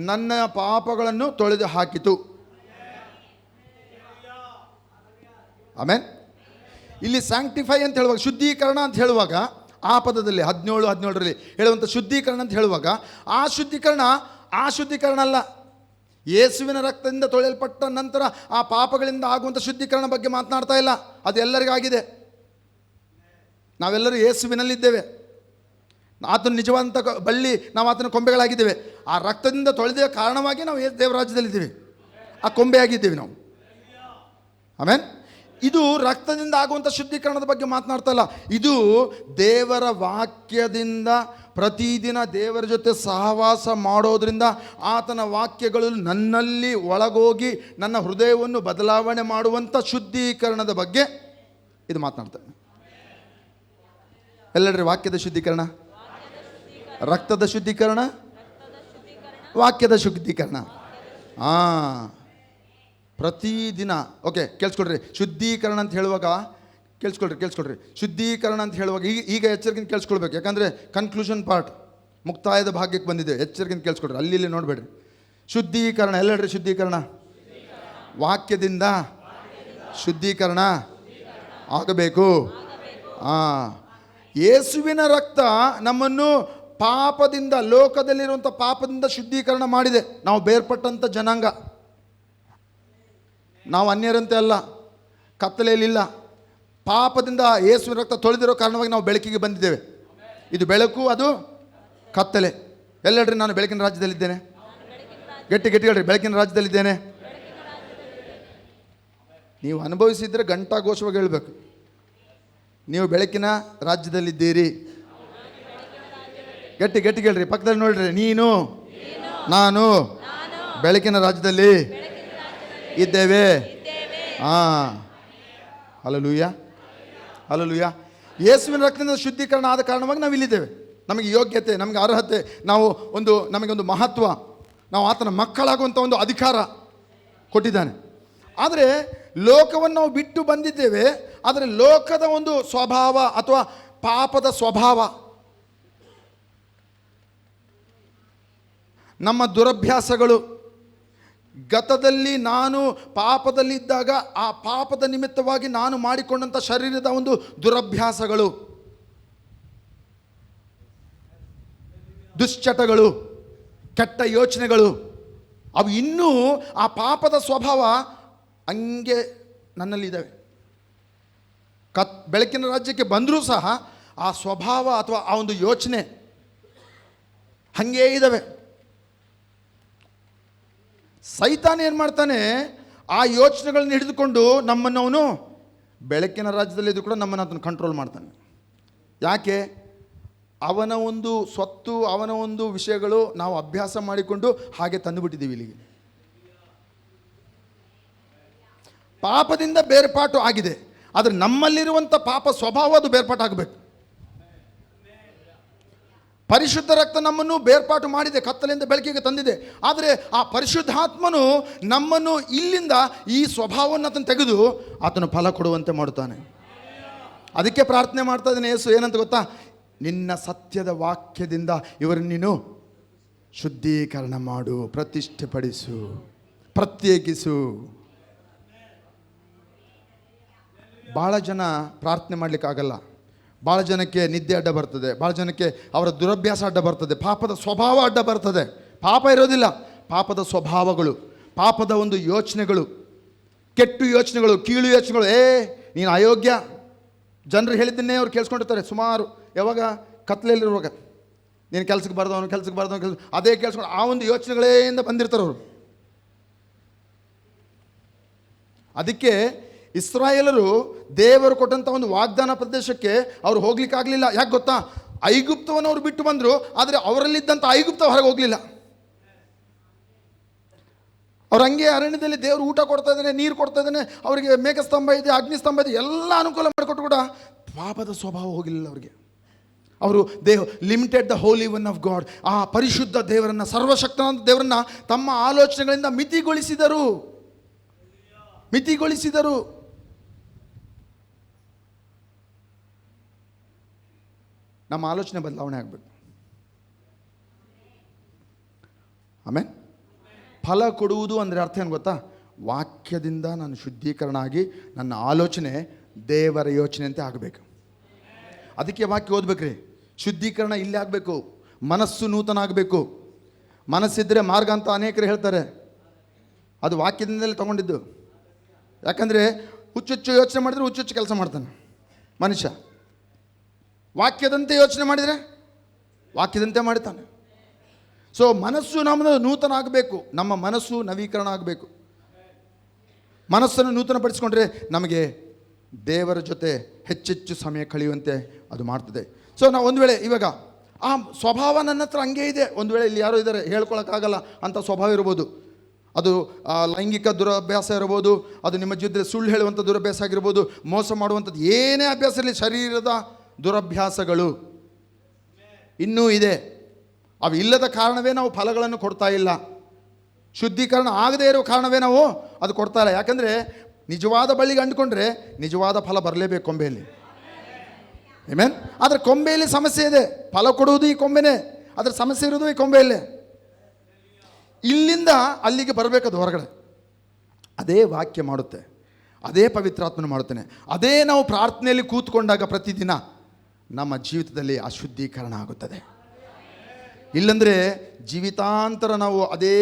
ನನ್ನ ಪಾಪಗಳನ್ನು ತೊಳೆದು ಹಾಕಿತು. ಆಮೇನ್. ಇಲ್ಲಿ ಸ್ಯಾಂಕ್ಟಿಫೈ ಅಂತ ಹೇಳುವಾಗ, ಶುದ್ಧೀಕರಣ ಅಂತ ಹೇಳುವಾಗ, ಆ ಪದದಲ್ಲಿ 17 ಹೇಳುವಂಥ ಶುದ್ಧೀಕರಣ ಅಂತ ಹೇಳುವಾಗ, ಆ ಶುದ್ಧೀಕರಣ ಅಲ್ಲ. ಯೇಸುವಿನ ರಕ್ತದಿಂದ ತೊಳೆಯಲ್ಪಟ್ಟ ನಂತರ ಆ ಪಾಪಗಳಿಂದ ಆಗುವಂಥ ಶುದ್ಧೀಕರಣ ಬಗ್ಗೆ ಮಾತನಾಡ್ತಾ ಇಲ್ಲ. ಅದು ಎಲ್ಲರಿಗಾಗಿದೆ. ನಾವೆಲ್ಲರೂ ಯೇಸುವಿನಲ್ಲಿದ್ದೇವೆ. ಆತನ ನಿಜವಂತ ಬಳ್ಳಿ, ನಾವು ಆತನ ಕೊಂಬೆಗಳಾಗಿದ್ದೇವೆ. ಆ ರಕ್ತದಿಂದ ತೊಳೆದ ಕಾರಣವಾಗಿ ನಾವು ದೇವರಾಜ್ಯದಲ್ಲಿದ್ದೀವಿ, ಆ ಕೊಂಬೆಯಾಗಿದ್ದೀವಿ ನಾವು. ಆಮೇನ್. ಇದು ರಕ್ತದಿಂದ ಆಗುವಂಥ ಶುದ್ಧೀಕರಣದ ಬಗ್ಗೆ ಮಾತನಾಡ್ತಾ ಇಲ್ಲ. ಇದು ದೇವರ ವಾಕ್ಯದಿಂದ ಪ್ರತಿದಿನ ದೇವರ ಜೊತೆ ಸಹವಾಸ ಮಾಡೋದ್ರಿಂದ ಆತನ ವಾಕ್ಯಗಳು ನನ್ನಲ್ಲಿ ಒಳಗೋಗಿ ನನ್ನ ಹೃದಯವನ್ನು ಬದಲಾವಣೆ ಮಾಡುವಂಥ ಶುದ್ಧೀಕರಣದ ಬಗ್ಗೆ ಇದು ಮಾತನಾಡ್ತಾನೆ. ಎಲ್ಲಡ್ರಿ, ವಾಕ್ಯದ ಶುದ್ಧೀಕರಣ, ರಕ್ತದ ಶುದ್ಧೀಕರಣ, ವಾಕ್ಯದ ಶುದ್ಧೀಕರಣ. ಪ್ರತಿದಿನ. ಓಕೆ, ಕೇಳಿಸ್ಕೊಡ್ರಿ. ಶುದ್ಧೀಕರಣ ಅಂತ ಹೇಳುವಾಗ ಕೇಳಿಸ್ಕೊಳ್ರಿ. ಶುದ್ಧೀಕರಣ ಅಂತ ಹೇಳುವಾಗ ಈಗ ಎಚ್ಚರಿಕೆಯಿಂದ ಕೇಳಿಸ್ಕೊಳ್ಬೇಕು. ಯಾಕಂದರೆ ಕನ್ಕ್ಲೂಷನ್ ಪಾರ್ಟ್, ಮುಕ್ತಾಯದ ಭಾಗ್ಯಕ್ಕೆ ಬಂದಿದೆ. ಎಚ್ಚರಿಕೆಯಿಂದ ಕೇಳಿಸ್ಕೊಡ್ರಿ, ಅಲ್ಲಿ ಇಲ್ಲಿ ನೋಡಬೇಡ್ರಿ. ಶುದ್ಧೀಕರಣ ಎಲ್ಲಡ್ರಿ, ಶುದ್ಧೀಕರಣ ವಾಕ್ಯದಿಂದ ಶುದ್ಧೀಕರಣ ಆಗಬೇಕು. ಯೇಸುವಿನ ರಕ್ತ ನಮ್ಮನ್ನು ಪಾಪದಿಂದ, ಲೋಕದಲ್ಲಿರುವಂಥ ಪಾಪದಿಂದ ಶುದ್ಧೀಕರಣ ಮಾಡಿದೆ. ನಾವು ಬೇರ್ಪಟ್ಟಂಥ ಜನಾಂಗ, ನಾವು ಅನ್ಯರಂತೆ ಅಲ್ಲ, ಕತ್ತಲೆಯಲ್ಲಿಲ್ಲ. ಪಾಪದಿಂದ ಯೇಸುವಿನ ರಕ್ತ ತೊಳೆದಿರೋ ಕಾರಣವಾಗಿ ನಾವು ಬೆಳಕಿಗೆ ಬಂದಿದ್ದೇವೆ. ಇದು ಬೆಳಕು, ಅದು ಕತ್ತಲೆ. ಎಲ್ಲಡ್ರಿ, ನಾನು ಬೆಳಕಿನ ರಾಜ್ಯದಲ್ಲಿದ್ದೇನೆ. ಗಟ್ಟಿ ಹೇಳ್ರಿ, ಬೆಳಕಿನ ರಾಜ್ಯದಲ್ಲಿದ್ದೇನೆ. ನೀವು ಅನುಭವಿಸಿದರೆ ಘಂಟಾಘೋಷವಾಗಿ ಹೇಳಬೇಕು, ನೀವು ಬೆಳಕಿನ ರಾಜ್ಯದಲ್ಲಿದ್ದೀರಿ. ಗಟ್ಟಿ ಹೇಳ್ರಿ, ಪಕ್ಕದಲ್ಲಿ ನೋಡ್ರಿ. ನೀನು, ನಾನು ಬೆಳಕಿನ ರಾಜ್ಯದಲ್ಲಿ ಇದ್ದೇವೆ. Hallelujah, hallelujah. ಯೇಸುವಿನ ರಕ್ತದಿಂದ ಶುದ್ಧೀಕರಣ ಆದ ಕಾರಣವಾಗಿ ನಾವು ಇಲ್ಲಿದ್ದೇವೆ. ನಮಗೆ ಯೋಗ್ಯತೆ, ನಮಗೆ ಅರ್ಹತೆ, ನಮಗೊಂದು ಮಹತ್ವ, ನಾವು ಆತನ ಮಕ್ಕಳಾಗುವಂಥ ಒಂದು ಅಧಿಕಾರ ಕೊಟ್ಟಿದ್ದಾನೆ. ಆದರೆ ಲೋಕವನ್ನು ನಾವು ಬಿಟ್ಟು ಬಂದಿದ್ದೇವೆ. ಆದರೆ ಲೋಕದ ಒಂದು ಸ್ವಭಾವ ಅಥವಾ ಪಾಪದ ಸ್ವಭಾವ, ನಮ್ಮ ದುರಭ್ಯಾಸಗಳು, ಗತದಲ್ಲಿ ನಾನು ಪಾಪದಲ್ಲಿದ್ದಾಗ ಆ ಪಾಪದ ನಿಮಿತ್ತವಾಗಿ ನಾನು ಮಾಡಿಕೊಂಡಂಥ ಶರೀರದ ಒಂದು ದುರಭ್ಯಾಸಗಳು, ದುಶ್ಚಟಗಳು, ಕೆಟ್ಟ ಯೋಚನೆಗಳು, ಅವು ಇನ್ನೂ ಆ ಪಾಪದ ಸ್ವಭಾವ ಹಂಗೆ ನನ್ನಲ್ಲಿದ್ದಾವೆ. ಬೆಳಕಿನ ರಾಜ್ಯಕ್ಕೆ ಬಂದರೂ ಸಹ ಆ ಸ್ವಭಾವ ಅಥವಾ ಆ ಒಂದು ಯೋಚನೆ ಹಾಗೇ ಇದ್ದಾವೆ. ಸೈತಾನ ಏನು ಮಾಡ್ತಾನೆ, ಆ ಯೋಚನೆಗಳನ್ನ ಹಿಡಿದುಕೊಂಡು ನಮ್ಮನ್ನು ಅವನು ಬೆಳಕಿನ ರಾಜ್ಯದಲ್ಲಿದ್ದು ಕೂಡ ನಮ್ಮನ್ನು ಅದನ್ನು ಕಂಟ್ರೋಲ್ ಮಾಡ್ತಾನೆ. ಯಾಕೆ? ಅವನ ಒಂದು ಸ್ವತ್ತು, ಅವನ ಒಂದು ವಿಷಯಗಳು ನಾವು ಅಭ್ಯಾಸ ಮಾಡಿಕೊಂಡು ಹಾಗೆ ತಂದುಬಿಟ್ಟಿದ್ದೀವಿ ಇಲ್ಲಿಗೆ. ಪಾಪದಿಂದ ಬೇರ್ಪಾಟು ಆಗಿದೆ. ಆದರೆ ನಮ್ಮಲ್ಲಿರುವಂಥ ಪಾಪ ಸ್ವಭಾವ ಅದು ಬೇರ್ಪಾಟು ಆಗಬೇಕು. ಪರಿಶುದ್ಧ ರಕ್ತ ನಮ್ಮನ್ನು ಬೇರ್ಪಾಟು ಮಾಡಿದೆ, ಕತ್ತಲೆಯಿಂದ ಬೆಳಕಿಗೆ ತಂದಿದೆ. ಆದರೆ ಆ ಪರಿಶುದ್ಧಾತ್ಮನು ನಮ್ಮನ್ನು ಇಲ್ಲಿಂದ ಈ ಸ್ವಭಾವವನ್ನು ಆತನು ತೆಗೆದು ಆತನು ಫಲ ಕೊಡುವಂತೆ ಮಾಡುತ್ತಾನೆ. ಅದಕ್ಕೆ ಪ್ರಾರ್ಥನೆ ಮಾಡ್ತಾ ಇದ್ದಾನೆ ಯೇಸು, ಏನಂತ ಗೊತ್ತಾ? ನಿನ್ನ ಸತ್ಯದ ವಾಕ್ಯದಿಂದ ಇವರನ್ನು ನೀನು ಶುದ್ಧೀಕರಣ ಮಾಡು, ಪ್ರತಿಷ್ಠೆಪಡಿಸು, ಪ್ರತ್ಯೇಕಿಸು. ಭಾಳ ಜನ ಪ್ರಾರ್ಥನೆ ಮಾಡಲಿಕ್ಕಾಗಲ್ಲ. ಭಾಳ ಜನಕ್ಕೆ ನಿದ್ದೆ ಅಡ್ಡ ಬರ್ತದೆ, ಭಾಳ ಜನಕ್ಕೆ ಅವರ ದುರಭ್ಯಾಸ ಅಡ್ಡ ಬರ್ತದೆ, ಪಾಪದ ಸ್ವಭಾವ ಅಡ್ಡ ಬರ್ತದೆ. ಪಾಪ ಇರೋದಿಲ್ಲ, ಪಾಪದ ಸ್ವಭಾವಗಳು, ಪಾಪದ ಒಂದು ಯೋಚನೆಗಳು, ಕೆಟ್ಟು ಯೋಚನೆಗಳು, ಕೀಳು ಯೋಚನೆಗಳು. ನೀನು ಅಯೋಗ್ಯ, ಜನರು ಹೇಳಿದ್ದನ್ನೇ ಅವ್ರು ಕೇಳಿಸ್ಕೊಂಡಿರ್ತಾರೆ ಸುಮಾರು. ಯಾವಾಗ? ಕತ್ಲೆಯಲ್ಲಿರುವಾಗ. ನೀನು ಕೆಲ್ಸಕ್ಕೆ ಬರ್ದವನು ಅದೇ ಕೇಳಿಸ್ಕೊಂಡು ಆ ಒಂದು ಯೋಚನೆಗಳಿಂದ ಬಂದಿರ್ತಾರೆ ಅವರು. ಅದಕ್ಕೆ ಇಸ್ರಾಯೇಲರು ದೇವರು ಕೊಟ್ಟಂಥ ಒಂದು ವಾಗ್ದಾನ ಪ್ರದೇಶಕ್ಕೆ ಅವರು ಹೋಗ್ಲಿಕ್ಕಾಗಲಿಲ್ಲ. ಯಾಕೆ ಗೊತ್ತಾ? ಐಗುಪ್ತವನ್ನು ಅವರು ಬಿಟ್ಟು ಬಂದರು, ಆದರೆ ಅವರಲ್ಲಿದ್ದಂಥ ಐಗುಪ್ತ ಹೊರಗೆ ಹೋಗಲಿಲ್ಲ. ಅವ್ರು ಹಂಗೆ ಅರಣ್ಯದಲ್ಲಿ ದೇವರು ಊಟ ಕೊಡ್ತಾ ಇದ್ದಾನೆ, ನೀರು ಕೊಡ್ತಾ ಇದ್ದಾನೆ, ಅವರಿಗೆ ಮೇಘಸ್ತಂಭ ಇದೆ, ಅಗ್ನಿಸ್ತಂಭ ಇದೆ, ಎಲ್ಲ ಅನುಕೂಲ ಮಾಡಿಕೊಟ್ಟು ಕೂಡ ಪಾಪದ ಸ್ವಭಾವ ಹೋಗಲಿಲ್ಲ ಅವರಿಗೆ. ಅವರು limited the holy one of God, ಆ ಪರಿಶುದ್ಧ ದೇವರನ್ನು, ಸರ್ವಶಕ್ತನಾದ ದೇವರನ್ನು ತಮ್ಮ ಆಲೋಚನೆಗಳಿಂದ ಮಿತಿಗೊಳಿಸಿದರು. ನಮ್ಮ ಆಲೋಚನೆ ಬದಲಾವಣೆ ಆಗಬೇಕು. ಆಮೇಲೆ ಫಲ ಕೊಡುವುದು ಅಂದರೆ ಅರ್ಥ ಏನು ಗೊತ್ತಾ? ವಾಕ್ಯದಿಂದ ನಾನು ಶುದ್ಧೀಕರಣ ಆಗಿ ನನ್ನ ಆಲೋಚನೆ ದೇವರ ಯೋಚನೆಯಂತೆ ಆಗಬೇಕು. ಅದಕ್ಕೆ ವಾಕ್ಯ ಓದ್ಬೇಕ್ರಿ. ಶುದ್ಧೀಕರಣ ಇಲ್ಲೇ ಆಗಬೇಕು. ಮನಸ್ಸು ನೂತನ ಆಗಬೇಕು. ಮನಸ್ಸಿದ್ದರೆ ಮಾರ್ಗ ಅಂತ ಅನೇಕರು ಹೇಳ್ತಾರೆ. ಅದು ವಾಕ್ಯದಿಂದಲೇ ತಗೊಂಡಿದ್ದು. ಯಾಕಂದರೆ ಹುಚ್ಚುಚ್ಚು ಯೋಚನೆ ಮಾಡಿದರೆ ಹುಚ್ಚುಚ್ಚು ಕೆಲಸ ಮಾಡ್ತಾನೆ ಮನುಷ್ಯ. ವಾಕ್ಯದಂತೆ ಯೋಚನೆ ಮಾಡಿದರೆ ವಾಕ್ಯದಂತೆ ಮಾಡ್ತಾನೆ. ಸೊ ಮನಸ್ಸು ನಮ್ಮದು ನೂತನ ಆಗಬೇಕು. ನಮ್ಮ ಮನಸ್ಸು ನವೀಕರಣ ಆಗಬೇಕು. ಮನಸ್ಸನ್ನು ನೂತನಪಡಿಸಿಕೊಂಡ್ರೆ ನಮಗೆ ದೇವರ ಜೊತೆ ಹೆಚ್ಚೆಚ್ಚು ಸಮಯ ಕಳೆಯುವಂತೆ ಅದು ಮಾಡ್ತದೆ. ಸೊ ನಾವು ಒಂದು ವೇಳೆ ಇವಾಗ ಆ ಸ್ವಭಾವ ನನ್ನ ಹತ್ರ ಹಂಗೆ ಇದೆ, ಒಂದು ವೇಳೆ ಇಲ್ಲಿ ಯಾರೋ ಇದ್ದಾರೆ ಹೇಳ್ಕೊಳಕ್ಕಾಗಲ್ಲ ಅಂಥ ಸ್ವಭಾವ ಇರ್ಬೋದು, ಅದು ಲೈಂಗಿಕ ದುರಭ್ಯಾಸ ಇರ್ಬೋದು, ಅದು ನಿಮ್ಮ ಜೊತೆ ಸುಳ್ಳು ಹೇಳುವಂಥ ದುರಭ್ಯಾಸ ಆಗಿರ್ಬೋದು, ಮೋಸ ಮಾಡುವಂಥದ್ದು ಏನೇ ಅಭ್ಯಾಸ ಇರಲಿ, ಶರೀರದ ದುರಭ್ಯಾಸಗಳು ಇನ್ನೂ ಇದೆ. ಅವು ಇಲ್ಲದ ಕಾರಣವೇ ನಾವು ಫಲಗಳನ್ನು ಕೊಡ್ತಾ ಇಲ್ಲ. ಶುದ್ಧೀಕರಣ ಆಗದೇ ಇರೋ ಕಾರಣವೇ ನಾವು ಅದು ಕೊಡ್ತಾ ಇಲ್ಲ. ಯಾಕಂದರೆ ನಿಜವಾದ ಬಳ್ಳಿಗೆ ಅಂಟ್ಕೊಂಡ್ರೆ ನಿಜವಾದ ಫಲ ಬರಲೇಬೇಕು ಕೊಂಬೆಯಲ್ಲಿ. ಆಮೆನ್. ಆದರೆ ಕೊಂಬೆಯಲ್ಲಿ ಸಮಸ್ಯೆ ಇದೆ, ಫಲ ಕೊಡುವುದು ಈ ಕೊಂಬೆನೇ, ಅದರ ಸಮಸ್ಯೆ ಇರೋದು ಈ ಕೊಂಬೆಯಲ್ಲೇ. ಇಲ್ಲಿಂದ ಅಲ್ಲಿಗೆ ಬರಬೇಕದು ಹೊರಗಡೆ. ಅದೇ ವಾಕ್ಯ ಮಾಡುತ್ತೆ, ಅದೇ ಪವಿತ್ರಾತ್ಮನ ಮಾಡುತ್ತಾನೆ, ಅದೇ ನಾವು ಪ್ರಾರ್ಥನೆಯಲ್ಲಿ ಕೂತ್ಕೊಂಡಾಗ ಪ್ರತಿದಿನ ನಮ್ಮ ಜೀವಿತದಲ್ಲಿ ಅಶುದ್ಧೀಕರಣ ಆಗುತ್ತದೆ. ಇಲ್ಲಂದರೆ ಜೀವಿತಾಂತರ ನಾವು ಅದೇ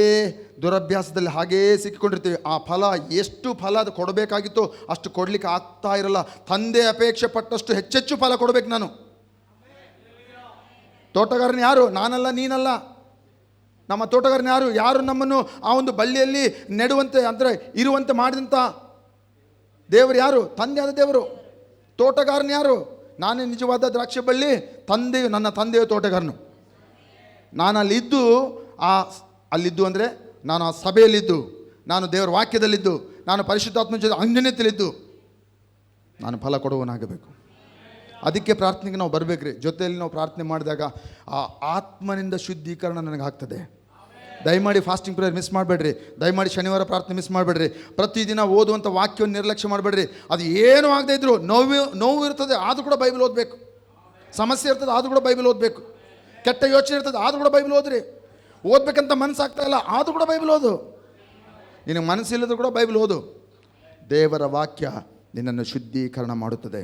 ದುರಭ್ಯಾಸದಲ್ಲಿ ಹಾಗೇ ಸಿಕ್ಕಿಕೊಂಡಿರ್ತೀವಿ. ಆ ಫಲ ಎಷ್ಟು ಫಲ ಅದು ಕೊಡಬೇಕಾಗಿತ್ತು ಅಷ್ಟು ಕೊಡಲಿಕ್ಕೆ ಆಗ್ತಾ ಇರಲ್ಲ. ತಂದೆ ಅಪೇಕ್ಷೆ ಪಟ್ಟಷ್ಟು ಹೆಚ್ಚೆಚ್ಚು ಫಲ ಕೊಡಬೇಕು ನಾನು. ತೋಟಗಾರನ ಯಾರು? ನಾನಲ್ಲ, ನೀನಲ್ಲ. ನಮ್ಮ ತೋಟಗಾರನ ಯಾರು ನಮ್ಮನ್ನು ಆ ಒಂದು ಬಳ್ಳಿಯಲ್ಲಿ ನೆಡುವಂತೆ ಅಂದರೆ ಇರುವಂತೆ ಮಾಡಿದಂಥ ದೇವರು ಯಾರು? ತಂದೆ ಆದ ದೇವರು. ತೋಟಗಾರನ ಯಾರು? ನಾನೇ ನಿಜವಾದ ದ್ರಾಕ್ಷಿ ಬಳ್ಳಿ, ತಂದೆಯು ನನ್ನ ತಂದೆಯು ತೋಟಗಾರನು. ನಾನು ಅಲ್ಲಿದ್ದು ಅಂದರೆ ನಾನು ಆ ಸಭೆಯಲ್ಲಿದ್ದು, ನಾನು ದೇವರ ವಾಕ್ಯದಲ್ಲಿದ್ದು, ನಾನು ಪರಿಶುದ್ಧಾತ್ಮ ಜೊತೆ ಅನ್ಯೋನ್ಯತೆಯಲ್ಲಿದ್ದು ನಾನು ಫಲ ಕೊಡುವನಾಗಬೇಕು. ಅದಕ್ಕೆ ಪ್ರಾರ್ಥನೆಗೆ ನಾವು ಬರಬೇಕ್ರಿ. ಜೊತೆಯಲ್ಲಿ ನಾವು ಪ್ರಾರ್ಥನೆ ಮಾಡಿದಾಗ ಆ ಆತ್ಮನಿಂದ ಶುದ್ಧೀಕರಣ ನನಗಾಗ್ತದೆ. ದಯಮಾಡಿ ಫಾಸ್ಟಿಂಗ್ ಪ್ರೇಯರ್ ಮಿಸ್ ಮಾಡಬೇಡ್ರಿ. ದಯಮಾಡಿ ಶನಿವಾರ ಪ್ರಾರ್ಥನೆ ಮಿಸ್ ಮಾಡಬೇಡ್ರಿ. ಪ್ರತಿದಿನ ಓದುವಂಥ ವಾಕ್ಯವನ್ನು ನಿರ್ಲಕ್ಷ್ಯ ಮಾಡಬೇಡ್ರಿ. ಅದು ಏನೂ ಆಗದೇ ಇದ್ದರೂ ನೋವು ಇರ್ತದೆ, ಆದರೂ ಕೂಡ ಬೈಬಲ್ ಓದಬೇಕು. ಸಮಸ್ಯೆ ಇರ್ತದೆ, ಆದರೂ ಕೂಡ ಬೈಬಲ್ ಓದಬೇಕು. ಕೆಟ್ಟ ಯೋಚನೆ ಇರ್ತದೆ, ಆದರೂ ಕೂಡ ಬೈಬಲ್ ಓದ್ರಿ. ಓದಬೇಕಂತ ಮನಸ್ಸಾಗ್ತಾ ಇಲ್ಲ, ಆದರೂ ಕೂಡ ಬೈಬಲ್ ಓದು. ನಿನಗೆ ಮನಸ್ಸಿಲ್ಲದ್ರೂ ಕೂಡ ಬೈಬಲ್ ಓದು. ದೇವರ ವಾಕ್ಯ ನಿನ್ನನ್ನು ಶುದ್ಧೀಕರಣ ಮಾಡುತ್ತದೆ.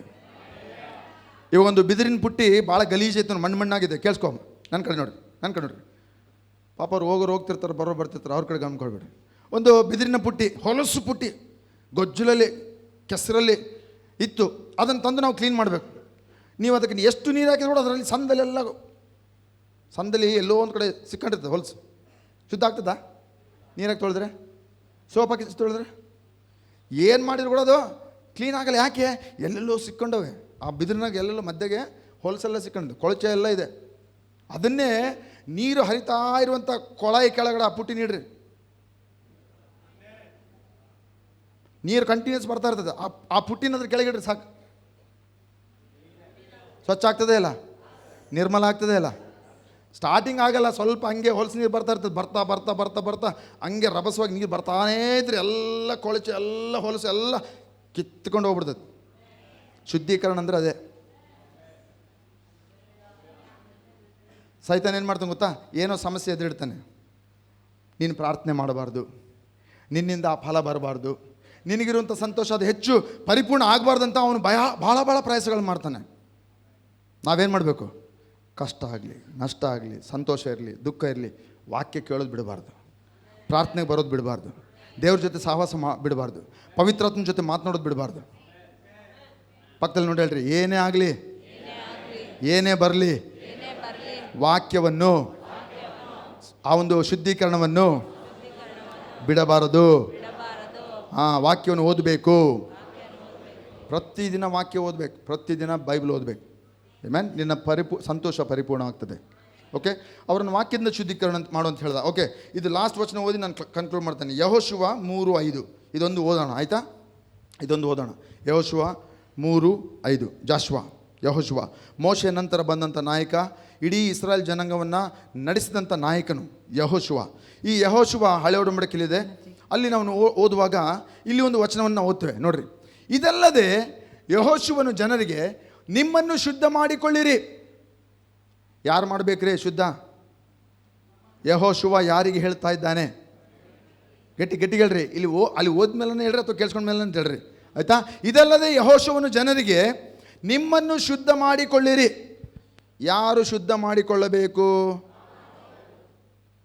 ಇವಾಗ ಒಂದು ಬಿದಿರಿನ ಪುಟ್ಟಿ ಭಾಳ ಗಲೀಜೈತೆ, ಮಣ್ಣಾಗಿದೆ. ಕೇಳಿಸ್ಕೊ, ನನ್ನ ಕಡೆ ನೋಡ್ರಿ. ಪಾಪ ಅವ್ರು ಹೋಗ್ತಿರ್ತಾರೆ, ಬರ್ತಿರ್ತಾರೆ, ಅವ್ರ ಕಡೆ ಗಮನ ಕೊಡ್ಬೇಡಿ. ಒಂದು ಬಿದಿರಿನ ಪುಟ್ಟಿ, ಹೊಲಸು ಪುಟ್ಟಿ, ಗೊಜ್ಜಲಲ್ಲಿ ಕೆಸರಲ್ಲಿ ಇತ್ತು. ಅದನ್ನು ತಂದು ನಾವು ಕ್ಲೀನ್ ಮಾಡಬೇಕು. ನೀವು ಅದಕ್ಕೆ ಎಷ್ಟು ನೀರು ಹಾಕಿದ್ರು ಕೂಡ ಅದರಲ್ಲಿ ಸಂದಲ್ಲಿ ಎಲ್ಲೋ ಒಂದು ಕಡೆ ಸಿಕ್ಕೊಂಡಿರ್ತದೆ ಹೊಲಸು. ಶುದ್ಧ ಆಗ್ತದಾ? ನೀರಾಗಿ ತೊಳೆದ್ರೆ, ಸೋಪ್ ಹಾಕಿ ತೊಳೆದ್ರೆ ಏನು ಮಾಡಿದ್ರು ಕೂಡ ಅದು ಕ್ಲೀನ್ ಆಗಲ್ಲ. ಯಾಕೆ? ಎಲ್ಲೆಲ್ಲೋ ಸಿಕ್ಕೊಂಡವೆ. ಆ ಬಿದಿರಿನಾಗ ಎಲ್ಲೆಲ್ಲೋ ಮಧ್ಯೆಗೆ ಹೊಲಸೆಲ್ಲ ಸಿಕ್ಕೊಂಡಿದೆ, ಕೊಳಚೆ ಎಲ್ಲ ಇದೆ. ಅದನ್ನೇ ನೀರು ಹರಿತಾ ಇರುವಂಥ ಕೊಳಾಯಿ ಕೆಳಗಡೆ ಆ ಪುಟ್ಟಿ ನೀಡ್ರಿ. ನೀರು ಕಂಟಿನ್ಯೂಸ್ ಬರ್ತಾ ಇರ್ತದೆ. ಆ ಪುಟ್ಟಿನದ್ರ ಕೆಳಗಿಡ್ರಿ ಸಾಕು. ಸ್ವಚ್ಛ ಆಗ್ತದೆ ಅಲ್ಲ, ನಿರ್ಮಲ ಆಗ್ತದೆ ಅಲ್ಲ. ಸ್ಟಾರ್ಟಿಂಗ್ ಆಗಲ್ಲ, ಸ್ವಲ್ಪ ಹಂಗೆ ಹೊಲಸು ನೀರು ಬರ್ತಾ ಇರ್ತದೆ. ಬರ್ತಾ ಹಂಗೆ ರಭಸವಾಗಿ ನೀರು ಬರ್ತಾನೇ ಇದ್ರಿ, ಎಲ್ಲ ಕೊಳಚೆ ಎಲ್ಲ ಹೊಲಸು ಎಲ್ಲ ಕಿತ್ಕೊಂಡು ಹೋಗ್ಬಿಡ್ತದೆ. ಶುದ್ಧೀಕರಣ ಅಂದರೆ ಅದೇ. ಸೈತಾನ ಏನು ಮಾಡ್ತಾನೆ ಗೊತ್ತಾ? ಏನೋ ಸಮಸ್ಯೆ ಎದುರಿಡ್ತಾನೆ. ನೀನು ಪ್ರಾರ್ಥನೆ ಮಾಡಬಾರ್ದು, ನಿನ್ನಿಂದ ಆ ಫಲ ಬರಬಾರ್ದು, ನಿನಗಿರುವಂಥ ಸಂತೋಷ ಅದು ಹೆಚ್ಚು ಪರಿಪೂರ್ಣ ಆಗಬಾರ್ದಂತ ಅವನು ಭಾಳ ಪ್ರಯಾಸಗಳು ಮಾಡ್ತಾನೆ. ನಾವೇನು ಮಾಡಬೇಕು? ಕಷ್ಟ ಆಗಲಿ, ನಷ್ಟ ಆಗಲಿ, ಸಂತೋಷ ಇರಲಿ, ದುಃಖ ಇರಲಿ, ವಾಕ್ಯ ಕೇಳೋದು ಬಿಡಬಾರ್ದು, ಪ್ರಾರ್ಥನೆಗೆ ಬರೋದು ಬಿಡಬಾರ್ದು, ದೇವ್ರ ಜೊತೆ ಸಹವಾಸ ಬಿಡಬಾರ್ದು, ಪವಿತ್ರಾತ್ಮನ ಜೊತೆ ಮಾತನಾಡೋದು ಬಿಡಬಾರ್ದು. ಪಕ್ಕದಲ್ಲಿ ನೋಡಿ ಹೇಳ್ರಿ, ಏನೇ ಆಗಲಿ, ಏನೇ ಬರಲಿ, ವಾಕ್ಯವನ್ನು, ಆ ಒಂದು ಶುದ್ಧೀಕರಣವನ್ನು ಬಿಡಬಾರದು. ವಾಕ್ಯವನ್ನು ಓದಬೇಕು. ಪ್ರತಿದಿನ ವಾಕ್ಯ ಓದಬೇಕು, ಪ್ರತಿದಿನ ಬೈಬಲ್ ಓದಬೇಕು. ಆಮೆನ್. ನಿನ್ನ ಸಂತೋಷ ಪರಿಪೂರ್ಣ ಆಗ್ತದೆ. ಓಕೆ, ಅವರನ್ನು ವಾಕ್ಯದಿಂದ ಶುದ್ಧೀಕರಣ ಮಾಡು ಅಂತ ಹೇಳ್ದ. ಓಕೆ, ಇದು ಲಾಸ್ಟ್ ವಚನ ಓದಿ ನಾನು ಕನ್ಕ್ಲೂಡ್ ಮಾಡ್ತೇನೆ. ಯೆಹೋಶುವ 3:5 ಇದೊಂದು ಓದೋಣ, ಆಯಿತಾ? ಇದೊಂದು ಓದೋಣ. ಯೆಹೋಶುವ 3:5. ಯೆಹೋಶುವ ಮೋಶೆ ನಂತರ ಬಂದಂಥ ನಾಯಕ, ಇಡೀ ಇಸ್ರಾಯೇಲ್ ಜನಾಂಗವನ್ನು ನಡೆಸಿದಂಥ ನಾಯಕನು ಯೆಹೋಶುವ. ಈ ಯೆಹೋಶುವ ಹಳೆ ಒಡಂಬಡಿಕೆಯಲ್ಲಿದೆ. ಅಲ್ಲಿ ನಾವು ಓದುವಾಗ ಇಲ್ಲಿ ಒಂದು ವಚನವನ್ನು ಓದ್ತೇವೆ ನೋಡ್ರಿ. ಇದಲ್ಲದೆ ಯೆಹೋಶುವನು ಜನರಿಗೆ, ನಿಮ್ಮನ್ನು ಶುದ್ಧ ಮಾಡಿಕೊಳ್ಳಿರಿ. ಯಾರು ಮಾಡಬೇಕ್ರಿ ಶುದ್ಧ? ಯೆಹೋಶುವ ಯಾರಿಗೆ ಹೇಳ್ತಾ ಇದ್ದಾನೆ? ಗಟ್ಟಿ ಹೇಳ್ರಿ. ಅಲ್ಲಿ ಓದ್ಮೇಲೆ ಹೇಳ್ರಿ ಅಥವಾ ಕೇಳಿಸ್ಕೊಂಡ ಮೇಲೆ ಅಂತ ಹೇಳ್ರಿ, ಆಯಿತಾ? ಇದಲ್ಲದೆ ಯೆಹೋಶುವನು ಜನರಿಗೆ, ನಿಮ್ಮನ್ನು ಶುದ್ಧ ಮಾಡಿಕೊಳ್ಳಿರಿ. ಯಾರು ಶುದ್ಧ ಮಾಡಿಕೊಳ್ಳಬೇಕು?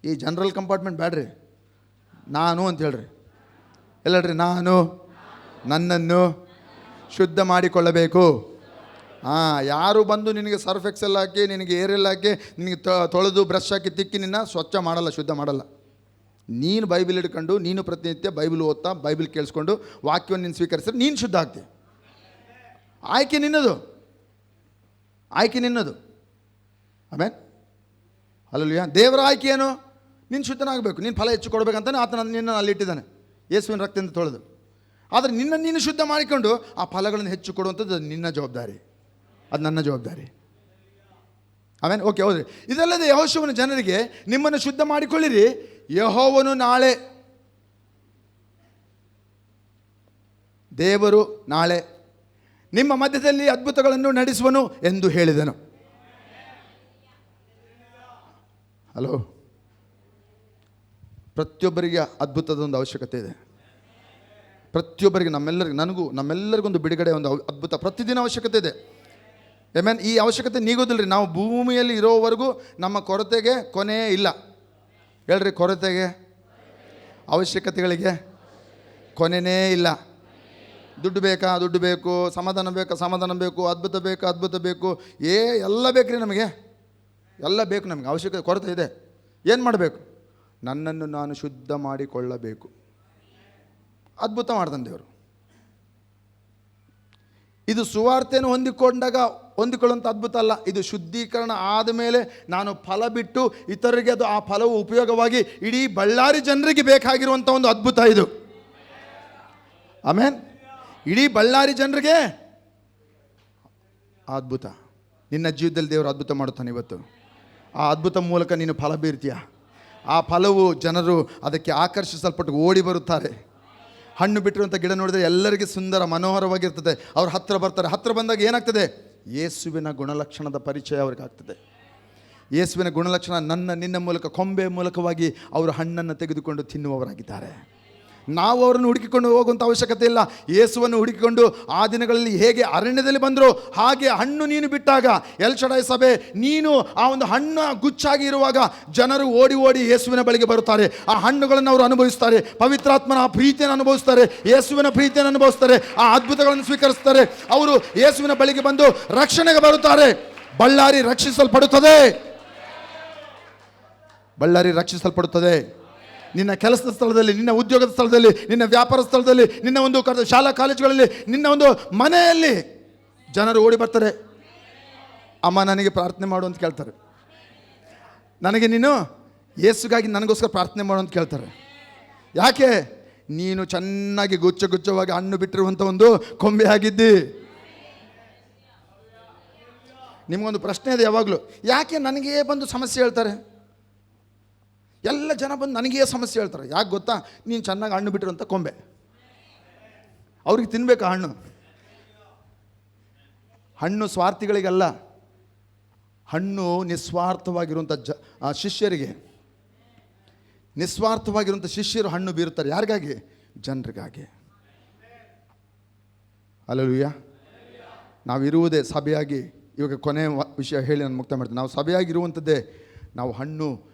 ಈ ಜನರಲ್ ಕಂಪಾರ್ಟ್ಮೆಂಟ್ ಬೇಡ್ರಿ, ನಾನು ಅಂತ ಹೇಳ್ರಿ. ಎಲ್ಲ ಹೇಳ್ರಿ, ನಾನು ನನ್ನನ್ನು ಶುದ್ಧ ಮಾಡಿಕೊಳ್ಳಬೇಕು. ಯಾರು ಬಂದು ನಿನಗೆ ಸರ್ಫ್ ಎಕ್ಸೆಲ್ ಹಾಕಿ, ನಿನಗೆ ಏರೆಲ್ಲ ಹಾಕಿ, ನಿನಗೆ ತೊಳೆದು ಬ್ರಷ್ ಹಾಕಿ ತಿಕ್ಕಿ ನಿನ್ನ ಸ್ವಚ್ಛ ಮಾಡಲ್ಲ, ಶುದ್ಧ ಮಾಡಲ್ಲ. ನೀನು ಬೈಬಲ್ ಹಿಡ್ಕೊಂಡು ನೀನು ಪ್ರತಿನಿತ್ಯ ಬೈಬಲ್ ಓದ್ತಾ ಬೈಬಲ್ ಕೇಳಿಸ್ಕೊಂಡು ವಾಕ್ಯವನ್ನು ನೀನು ಸ್ವೀಕರಿಸಿದ್ರೆ ನೀನು ಶುದ್ಧ ಆಗ್ತಿ. ಆಯ್ಕೆ ನಿನ್ನದು, ಆಯ್ಕೆ ನಿನ್ನದು. ಆಮೇಲೆ ಅಲ್ಲಲ್ವಿಯಾ, ದೇವರ ಆಯ್ಕೆ ಏನು? ನೀನು ಶುದ್ಧನಾಗಬೇಕು, ನೀನು ಫಲ ಹೆಚ್ಚು ಕೊಡಬೇಕಂತಾನೆ ಆತನ ನಿನ್ನನ್ನು ಅಲ್ಲಿಟ್ಟಿದ್ದಾನೆ ಯೇಸುವಿನ ರಕ್ತದಿಂದ ತೊಳೆದು. ಆದರೆ ನೀನು ಶುದ್ಧ ಮಾಡಿಕೊಂಡು ಆ ಫಲಗಳನ್ನು ಹೆಚ್ಚು ಕೊಡುವಂಥದ್ದು ಅದು ನಿನ್ನ ಜವಾಬ್ದಾರಿ, ಅದು ನನ್ನ ಜವಾಬ್ದಾರಿ. ಆಮೇಲೆ ಓಕೆ, ಹೌದ್ರಿ. ಇದಲ್ಲದೆ ಯೆಹೋಶುವನ ಜನರಿಗೆ ನಿಮ್ಮನ್ನು ಶುದ್ಧ ಮಾಡಿಕೊಳ್ಳಿರಿ, ಯೆಹೋವನು ನಾಳೆ, ದೇವರು ನಾಳೆ ನಿಮ್ಮ ಮಧ್ಯದಲ್ಲಿ ಅದ್ಭುತಗಳನ್ನು ನಡೆಸುವನು ಎಂದು ಹೇಳಿದನು. ಹಲೋ, ಪ್ರತಿಯೊಬ್ಬರಿಗೆ ಅದ್ಭುತದ ಒಂದು ಅವಶ್ಯಕತೆ ಇದೆ. ಪ್ರತಿಯೊಬ್ಬರಿಗೆ, ನಮ್ಮೆಲ್ಲರಿಗೊಂದು ಬಿಡುಗಡೆ, ಒಂದು ಅದ್ಭುತ ಪ್ರತಿದಿನ ಅವಶ್ಯಕತೆ ಇದೆ. ಆಮೇಲೆ ಈ ಅವಶ್ಯಕತೆ ನೀಗೋದಿಲ್ಲ ರೀ. ನಾವು ಭೂಮಿಯಲ್ಲಿ ಇರೋವರೆಗೂ ನಮ್ಮ ಕೊರತೆಗೆ ಕೊನೆಯೇ ಇಲ್ಲ. ಹೇಳ್ರಿ, ಕೊರತೆಗೆ, ಅವಶ್ಯಕತೆಗಳಿಗೆ ಕೊನೆಯೇ ಇಲ್ಲ. ದುಡ್ಡು ಬೇಕಾ, ದುಡ್ಡು ಬೇಕು. ಸಮಾಧಾನ ಬೇಕಾ, ಸಮಾಧಾನ ಬೇಕು. ಅದ್ಭುತ ಬೇಕಾ, ಅದ್ಭುತ ಬೇಕು. ಎಲ್ಲ ಬೇಕು ರೀ ನಮಗೆ, ಎಲ್ಲ ಬೇಕು ನಮಗೆ. ಅವಶ್ಯಕತೆ, ಕೊರತೆ ಇದೆ. ಏನು ಮಾಡಬೇಕು? ನನ್ನನ್ನು ನಾನು ಶುದ್ಧ ಮಾಡಿಕೊಳ್ಳಬೇಕು. ಅದ್ಭುತ ಮಾಡ್ತಾನೆ ದೇವರು. ಇದು ಸುವಾರ್ತೆಯನ್ನು ಹೊಂದಿಕೊಳ್ಳುವಂಥ ಅದ್ಭುತ ಅಲ್ಲ. ಇದು ಶುದ್ಧೀಕರಣ ಆದಮೇಲೆ ನಾನು ಫಲ ಬಿಟ್ಟು ಇತರರಿಗೆ ಅದು ಆ ಫಲವು ಉಪಯೋಗವಾಗಿ ಇಡೀ ಬಳ್ಳಾರಿ ಜನರಿಗೆ ಬೇಕಾಗಿರುವಂಥ ಒಂದು ಅದ್ಭುತ ಇದು. ಆಮೇನ್. ಇಡೀ ಬಳ್ಳಾರಿ ಜನರಿಗೆ ಆ ಅದ್ಭುತ ನಿನ್ನ ಜೀವಿತದಲ್ಲಿ ದೇವರು ಅದ್ಭುತ ಮಾಡುತ್ತಾನೆ ಇವತ್ತು. ಆ ಅದ್ಭುತ ಮೂಲಕ ನೀನು ಫಲ ಬೀರ್ತೀಯ. ಆ ಫಲವು ಜನರು ಅದಕ್ಕೆ ಆಕರ್ಷಿಸಲ್ಪಟ್ಟು ಓಡಿ ಬರುತ್ತಾರೆ. ಹಣ್ಣು ಬಿಟ್ಟಿರುವಂಥ ಗಿಡ ನೋಡಿದರೆ ಎಲ್ಲರಿಗೆ ಸುಂದರ ಮನೋಹರವಾಗಿರ್ತದೆ. ಅವ್ರು ಹತ್ತಿರ ಬರ್ತಾರೆ. ಹತ್ತಿರ ಬಂದಾಗ ಏನಾಗ್ತದೆ? ಯೇಸುವಿನ ಗುಣಲಕ್ಷಣದ ಪರಿಚಯ ಅವ್ರಿಗೆ ಆಗ್ತದೆ. ಯೇಸುವಿನ ಗುಣಲಕ್ಷಣ ನಿನ್ನ ಮೂಲಕ, ಕೊಂಬೆ ಮೂಲಕವಾಗಿ ಅವರು ಹಣ್ಣನ್ನು ತೆಗೆದುಕೊಂಡು ತಿನ್ನುವವರಾಗಿದ್ದಾರೆ. ನಾವು ಅವರನ್ನು ಹುಡುಕಿಕೊಂಡು ಹೋಗುವಂಥ ಅವಶ್ಯಕತೆ ಇಲ್ಲ. ಯೇಸುವನ್ನು ಹುಡುಕಿಕೊಂಡು ಆ ದಿನಗಳಲ್ಲಿ ಹೇಗೆ ಅರಣ್ಯದಲ್ಲಿ ಬಂದರು ಹಾಗೆ ಹಣ್ಣು ನೀನು ಬಿಟ್ಟಾಗ, ಎಲ್ ಶಡಾಯ್ ಸಭೆ, ನೀನು ಆ ಒಂದು ಹಣ್ಣು ಗುಚ್ಚಾಗಿ ಇರುವಾಗ ಜನರು ಓಡಿ ಓಡಿ ಯೇಸುವಿನ ಬಳಿಗೆ ಬರುತ್ತಾರೆ. ಆ ಹಣ್ಣುಗಳನ್ನು ಅವರು ಅನುಭವಿಸ್ತಾರೆ. ಪವಿತ್ರಾತ್ಮನ ಆ ಪ್ರೀತಿಯನ್ನು ಅನುಭವಿಸ್ತಾರೆ. ಯೇಸುವಿನ ಪ್ರೀತಿಯನ್ನು ಅನುಭವಿಸ್ತಾರೆ. ಆ ಅದ್ಭುತಗಳನ್ನು ಸ್ವೀಕರಿಸ್ತಾರೆ. ಅವರು ಯೇಸುವಿನ ಬಳಿಗೆ ಬಂದು ರಕ್ಷಣೆಗೆ ಬರುತ್ತಾರೆ. ಬಳ್ಳಾರಿ ರಕ್ಷಿಸಲ್ಪಡುತ್ತದೆ. ಬಳ್ಳಾರಿ ರಕ್ಷಿಸಲ್ಪಡುತ್ತದೆ. ನಿನ್ನ ಕೆಲಸದ ಸ್ಥಳದಲ್ಲಿ, ನಿನ್ನ ಉದ್ಯೋಗದ ಸ್ಥಳದಲ್ಲಿ, ನಿನ್ನ ವ್ಯಾಪಾರ ಸ್ಥಳದಲ್ಲಿ, ನಿನ್ನ ಒಂದು ಶಾಲಾ ಕಾಲೇಜುಗಳಲ್ಲಿ, ನಿನ್ನ ಒಂದು ಮನೆಯಲ್ಲಿ ಜನರು ಓಡಿ ಬರ್ತಾರೆ. ಅಮ್ಮ, ನನಗೆ ಪ್ರಾರ್ಥನೆ ಮಾಡು ಅಂತ ಕೇಳ್ತಾರೆ. ನನಗೆ ನೀನು ಯೇಸುಗಾಗಿ ನನಗೋಸ್ಕರ ಪ್ರಾರ್ಥನೆ ಮಾಡು ಅಂತ ಕೇಳ್ತಾರೆ. ಯಾಕೆ? ನೀನು ಚೆನ್ನಾಗಿ ಗುಚ್ಛವಾಗಿ ಹಣ್ಣು ಬಿಟ್ಟಿರುವಂಥ ಒಂದು ಕೊಂಬೆ ಆಗಿದ್ದಿ. ನಿಮಗೊಂದು ಪ್ರಶ್ನೆ ಇದೆ ಯಾವಾಗಲೂ, ಯಾಕೆ ನನಗೇ ಬಂದು ಸಮಸ್ಯೆ ಹೇಳ್ತಾರೆ? ಎಲ್ಲ ಜನ ಬಂದು ನನಗೇ ಸಮಸ್ಯೆ ಹೇಳ್ತಾರೆ. ಯಾಕೆ ಗೊತ್ತಾ? ನೀನು ಚೆನ್ನಾಗಿ ಹಣ್ಣು ಬಿಟ್ಟಿರುವಂಥ ಕೊಂಬೆ. ಅವ್ರಿಗೆ ತಿನ್ಬೇಕಾ ಹಣ್ಣು? ಹಣ್ಣು ಸ್ವಾರ್ಥಿಗಳಿಗಲ್ಲ. ಹಣ್ಣು ನಿಸ್ವಾರ್ಥವಾಗಿರುವಂಥ ಶಿಷ್ಯರಿಗೆ. ನಿಸ್ವಾರ್ಥವಾಗಿರುವಂಥ ಶಿಷ್ಯರು ಹಣ್ಣು ಬೀರುತ್ತಾರೆ. ಯಾರಿಗಾಗಿ? ಜನರಿಗಾಗಿ. ಹಲ್ಲೆಲೂಯಾ. ನಾವಿರುವುದೇ ಸಭೆಯಾಗಿ. ಇವಾಗ ಕೊನೆಯ ವಿಷಯ ಹೇಳಿ ನಾನು ಮುಕ್ತ ಮಾಡ್ತೀನಿ. ನಾವು ಸಭೆಯಾಗಿರುವಂಥದ್ದೇ ನಾವು ಹಣ್ಣು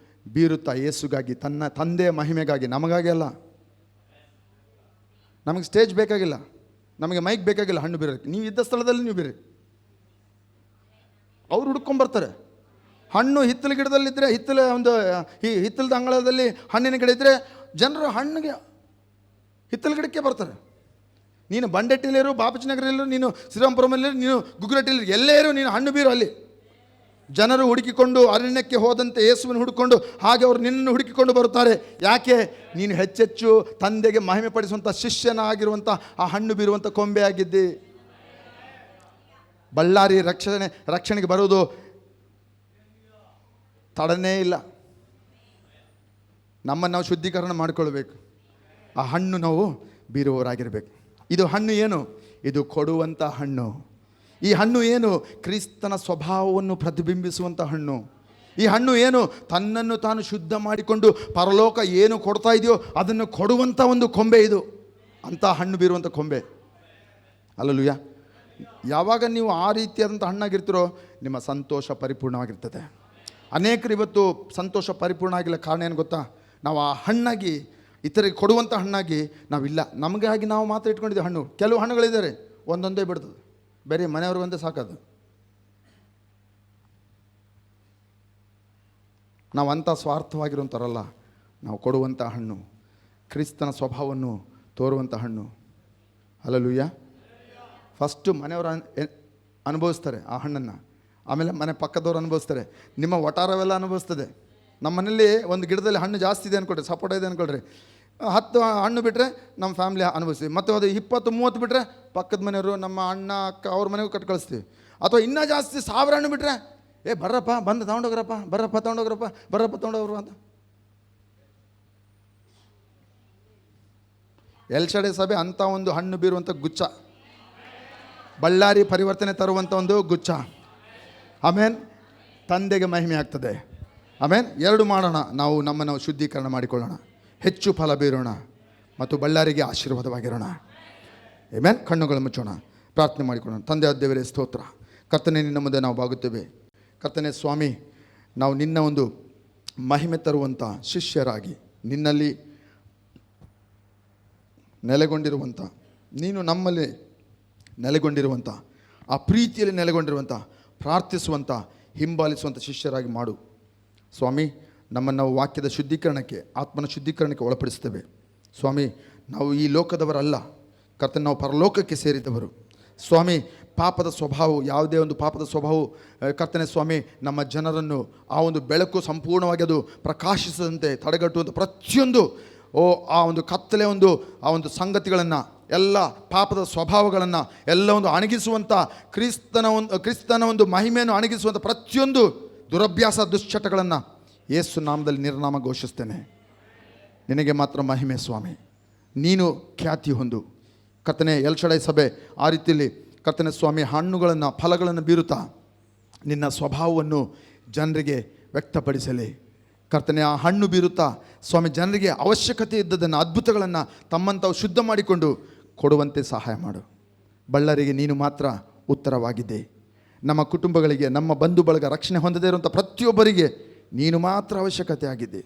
ಬೀರುತ್ತಾ ಯೇಸುಗಾಗಿ, ತನ್ನ ತಂದೆಯ ಮಹಿಮೆಗಾಗಿ, ನಮಗಾಗಿ ಅಲ್ಲ. ನಮಗೆ ಸ್ಟೇಜ್ ಬೇಕಾಗಿಲ್ಲ, ನಮಗೆ ಮೈಕ್ ಬೇಕಾಗಿಲ್ಲ ಹಣ್ಣು ಬೀರೋಕ್ಕೆ. ನೀವು ಇದ್ದ ಸ್ಥಳದಲ್ಲಿ ನೀವು ಬೀರಿ. ಅವ್ರು ಹುಡ್ಕೊಂಬರ್ತಾರೆ. ಹಣ್ಣು ಹಿತ್ತಲ ಗಿಡದಲ್ಲಿದ್ದರೆ, ಹಿತ್ತಲದ ಅಂಗಳದಲ್ಲಿ ಹಣ್ಣಿನ ಗಿಡ ಇದ್ದರೆ ಜನರು ಹಣ್ಣಿಗೆ ಹಿತ್ತಲ ಗಿಡಕ್ಕೆ ಬರ್ತಾರೆ. ನೀನು ಬಂಡೆಟ್ಟಿಲಿರು, ಬಾಪಚನಗರಲ್ಲಿರು, ನೀನು ಶ್ರೀರಾಮಪುರಮಲ್ಲಿರು, ನೀನು ಗುಗ್ಗುರಟ್ಟಿಲಿರು, ಎಲ್ಲೇ ಇರು, ನೀನು ಹಣ್ಣು ಬೀರು ಅಲ್ಲಿ. ಜನರು ಹುಡುಕಿಕೊಂಡು ಅರಣ್ಯಕ್ಕೆ ಹೋದಂತೆ ಯೇಸುವನ್ನು ಹುಡುಕೊಂಡು ಹಾಗೆ ಅವರು ನಿನ್ನನ್ನು ಹುಡುಕಿಕೊಂಡು ಬರುತ್ತಾರೆ. ಯಾಕೆ? ನೀನು ಹೆಚ್ಚೆಚ್ಚು ತಂದೆಗೆ ಮಹಿಮೆ ಪಡಿಸುವಂಥ ಶಿಷ್ಯನಾಗಿರುವಂಥ ಆ ಹಣ್ಣು ಬೀರುವಂಥ ಕೊಂಬೆ ಆಗಿದ್ದಿ. ಬಳ್ಳಾರಿ ರಕ್ಷಣೆಗೆ ಬರೋದು ತಡನೇ ಇಲ್ಲ. ನಮ್ಮನ್ನು ನಾವು ಶುದ್ಧೀಕರಣ ಮಾಡಿಕೊಳ್ಬೇಕು. ಆ ಹಣ್ಣು ನಾವು ಬೀರುವವರಾಗಿರಬೇಕು. ಇದು ಹಣ್ಣು ಏನು? ಇದು ಕೊಡುವಂಥ ಹಣ್ಣು. ಈ ಹಣ್ಣು ಏನು? ಕ್ರಿಸ್ತನ ಸ್ವಭಾವವನ್ನು ಪ್ರತಿಬಿಂಬಿಸುವಂಥ ಹಣ್ಣು. ಈ ಹಣ್ಣು ಏನು? ತನ್ನನ್ನು ತಾನು ಶುದ್ಧ ಮಾಡಿಕೊಂಡು ಪರಲೋಕ ಏನು ಕೊಡ್ತಾ ಇದೆಯೋ ಅದನ್ನು ಕೊಡುವಂಥ ಒಂದು ಕೊಂಬೆ ಇದು. ಅಂಥ ಹಣ್ಣು ಬೀರುವಂಥ ಕೊಂಬೆ. ಹಲ್ಲೆಲೂಯಾ. ಯಾವಾಗ ನೀವು ಆ ರೀತಿಯಾದಂಥ ಹಣ್ಣಾಗಿರ್ತೀರೋ ನಿಮ್ಮ ಸಂತೋಷ ಪರಿಪೂರ್ಣವಾಗಿರ್ತದೆ. ಅನೇಕರು ಇವತ್ತು ಸಂತೋಷ ಪರಿಪೂರ್ಣ ಆಗಿಲ್ಲ. ಕಾರಣ ಏನು ಗೊತ್ತಾ? ನಾವು ಆ ಹಣ್ಣಾಗಿ, ಇತರಿಗೆ ಕೊಡುವಂಥ ಹಣ್ಣಾಗಿ ನಾವಿಲ್ಲ. ನಮಗಾಗಿ ನಾವು ಮಾತ್ರ ಇಟ್ಕೊಂಡಿದ್ದೀವಿ ಹಣ್ಣು. ಕೆಲವು ಹಣ್ಣುಗಳಿದ್ದಾರೆ ಒಂದೊಂದೇ ಬಿಡ್ತದೆ, ಬೇರೆ ಮನೆಯವ್ರಿಗಂತೆ ಸಾಕೋದು. ನಾವು ಅಂಥ ಸ್ವಾರ್ಥವಾಗಿರುವಂಥರಲ್ಲ. ನಾವು ಕೊಡುವಂಥ ಹಣ್ಣು ಕ್ರಿಸ್ತನ ಸ್ವಭಾವವನ್ನು ತೋರುವಂಥ ಹಣ್ಣು. ಹಲ್ಲೆಲೂಯಾ. ಫಸ್ಟು ಮನೆಯವರು ಅನುಭವಿಸ್ತಾರೆ ಆ ಹಣ್ಣನ್ನು, ಆಮೇಲೆ ಮನೆ ಪಕ್ಕದವ್ರು ಅನುಭವಿಸ್ತಾರೆ, ನಿಮ್ಮ ವಟಾರವೆಲ್ಲ ಅನುಭವಿಸ್ತದೆ. ನಮ್ಮ ಮನೇಲಿ ಒಂದು ಗಿಡದಲ್ಲಿ ಹಣ್ಣು ಜಾಸ್ತಿ ಇದೆ ಅಂದ್ಕೊಳ್ರಿ, ಸಪೋಟ ಇದೆ ಅಂದ್ಕೊಳ್ರಿ, 10 ಹಣ್ಣು ಬಿಟ್ಟರೆ ನಮ್ಮ ಫ್ಯಾಮಿಲಿ ಅನುಭವಿಸ್ತೀವಿ. ಮತ್ತು ಅದು 20-30 ಬಿಟ್ಟರೆ ಪಕ್ಕದ ಮನೆಯವರು, ನಮ್ಮ ಅಣ್ಣ ಅಕ್ಕ ಅವ್ರ ಮನೆಗೂ ಕಟ್ ಕಳಿಸ್ತೀವಿ. ಅಥವಾ ಇನ್ನೂ ಜಾಸ್ತಿ 1000 ಹಣ್ಣು ಬಿಟ್ಟರೆ ಬರ್ರಪ್ಪ ಬಂದು ತೊಗೊಂಡೋಗ್ರಪ್ಪ, ಬರ್ರಪ್ಪ ತೊಗೊಂಡೋಗ್ರಪ್ಪ ಅಂತ. ಎಲ್ಶಡೆ ಸಭೆ ಅಂಥ ಒಂದು ಹಣ್ಣು ಬೀರುವಂಥ ಗುಚ್ಛ, ಬಳ್ಳಾರಿ ಪರಿವರ್ತನೆ ತರುವಂಥ ಒಂದು ಗುಚ್ಛ. ಆಮೇನ್. ತಂದೆಗೆ ಮಹಿಮೆ ಆಗ್ತದೆ. ಆಮೇನ್. 2 ಮಾಡೋಣ, ನಾವು ನಮ್ಮನ್ನು ಶುದ್ಧೀಕರಣ ಮಾಡಿಕೊಳ್ಳೋಣ, ಹೆಚ್ಚು ಫಲ ಬೀರೋಣ ಮತ್ತು ಬಳ್ಳಾರಿಗೆ ಆಶೀರ್ವಾದವಾಗಿರೋಣ. ಆಮೇನ್. ಕಣ್ಣುಗಳು ಮುಚ್ಚೋಣ, ಪ್ರಾರ್ಥನೆ ಮಾಡಿಕೊಳ್ಳೋಣ. ತಂದೆ ದೇವರೇ ಸ್ತೋತ್ರ. ಕರ್ತನೇ, ನಿನ್ನ ಮುಂದೆ ನಾವು ಬಾಗುತ್ತೇವೆ. ಕರ್ತನೇ ಸ್ವಾಮಿ, ನಾವು ನಿನ್ನ ಒಂದು ಮಹಿಮೆ ತರುವಂಥ ಶಿಷ್ಯರಾಗಿ ನಿನ್ನಲ್ಲಿ ನೆಲೆಗೊಂಡಿರುವಂಥ, ನೀನು ನಮ್ಮಲ್ಲಿ ನೆಲೆಗೊಂಡಿರುವಂಥ, ಆ ಪ್ರೀತಿಯಲ್ಲಿ ನೆಲೆಗೊಂಡಿರುವಂಥ, ಪ್ರಾರ್ಥಿಸುವಂಥ, ಹಿಂಬಾಲಿಸುವಂಥ ಶಿಷ್ಯರಾಗಿ ಮಾಡು ಸ್ವಾಮಿ. ನಮ್ಮನ್ನು ನಾವು ವಾಕ್ಯದ ಶುದ್ಧೀಕರಣಕ್ಕೆ, ಆತ್ಮನ ಶುದ್ಧೀಕರಣಕ್ಕೆ ಒಳಪಡಿಸ್ತೇವೆ ಸ್ವಾಮಿ. ನಾವು ಈ ಲೋಕದವರಲ್ಲ ಕರ್ತನೇ, ನಾವು ಪರಲೋಕಕ್ಕೆ ಸೇರಿದವರು ಸ್ವಾಮಿ. ಪಾಪದ ಸ್ವಭಾವ, ಯಾವುದೇ ಒಂದು ಪಾಪದ ಸ್ವಭಾವ ಕರ್ತನೇ ಸ್ವಾಮಿ, ನಮ್ಮ ಜನರನ್ನು ಆ ಒಂದು ಬೆಳಕು ಸಂಪೂರ್ಣವಾಗಿ ಅದು ಪ್ರಕಾಶಿಸದಂತೆ ತಡೆಗಟ್ಟುವಂಥ ಪ್ರತಿಯೊಂದು ಆ ಒಂದು ಕತ್ತಲೆ ಆ ಒಂದು ಸಂಗತಿಗಳನ್ನು, ಎಲ್ಲ ಪಾಪದ ಸ್ವಭಾವಗಳನ್ನು ಎಲ್ಲ ಒಂದು ಅಣಗಿಸುವಂಥ, ಕ್ರಿಸ್ತನ ಒಂದು ಮಹಿಮೆಯನ್ನು ಅಣಗಿಸುವಂಥ ಪ್ರತಿಯೊಂದು ದುರಭ್ಯಾಸ ದುಶ್ಚಟಗಳನ್ನು ಯೇಸು ನಾಮದಲ್ಲಿ ನಿರ್ನಾಮ ಘೋಷಿಸ್ತೇನೆ. ನಿನಗೆ ಮಾತ್ರ ಮಹಿಮೆ ಸ್ವಾಮಿ, ನೀನು ಖ್ಯಾತಿ ಹೊಂದು ಕರ್ತನೇ. ಎಲ್ಶಡೈ ಸಭೆ ಆ ರೀತಿಯಲ್ಲಿ ಕರ್ತನೇ ಸ್ವಾಮಿ ಹಣ್ಣುಗಳನ್ನು, ಫಲಗಳನ್ನು ಬೀರುತ್ತಾ ನಿನ್ನ ಸ್ವಭಾವವನ್ನು ಜನರಿಗೆ ವ್ಯಕ್ತಪಡಿಸಲಿ ಕರ್ತನೇ. ಆ ಹಣ್ಣು ಬೀರುತ್ತಾ ಸ್ವಾಮಿ ಜನರಿಗೆ ಅವಶ್ಯಕತೆ ಇದ್ದದನ್ನು, ಅದ್ಭುತಗಳನ್ನು ತಮ್ಮಂತಾವು ಶುದ್ಧ ಮಾಡಿಕೊಂಡು ಕೊಡುವಂತೆ ಸಹಾಯ ಮಾಡು. ಬಳ್ಳಾರಿಗೆ ನೀನು ಮಾತ್ರ ಉತ್ತರವಾಗಿದ್ದೆ. ನಮ್ಮ ಕುಟುಂಬಗಳಿಗೆ, ನಮ್ಮ ಬಂಧು ಬಳಗ, ರಕ್ಷಣೆ ಹೊಂದದೇ ಇರುವಂಥ ಪ್ರತಿಯೊಬ್ಬರಿಗೆ ನೀನು ಮಾತ್ರ ಅವಶ್ಯಕತೆ ಆಗಿದೆ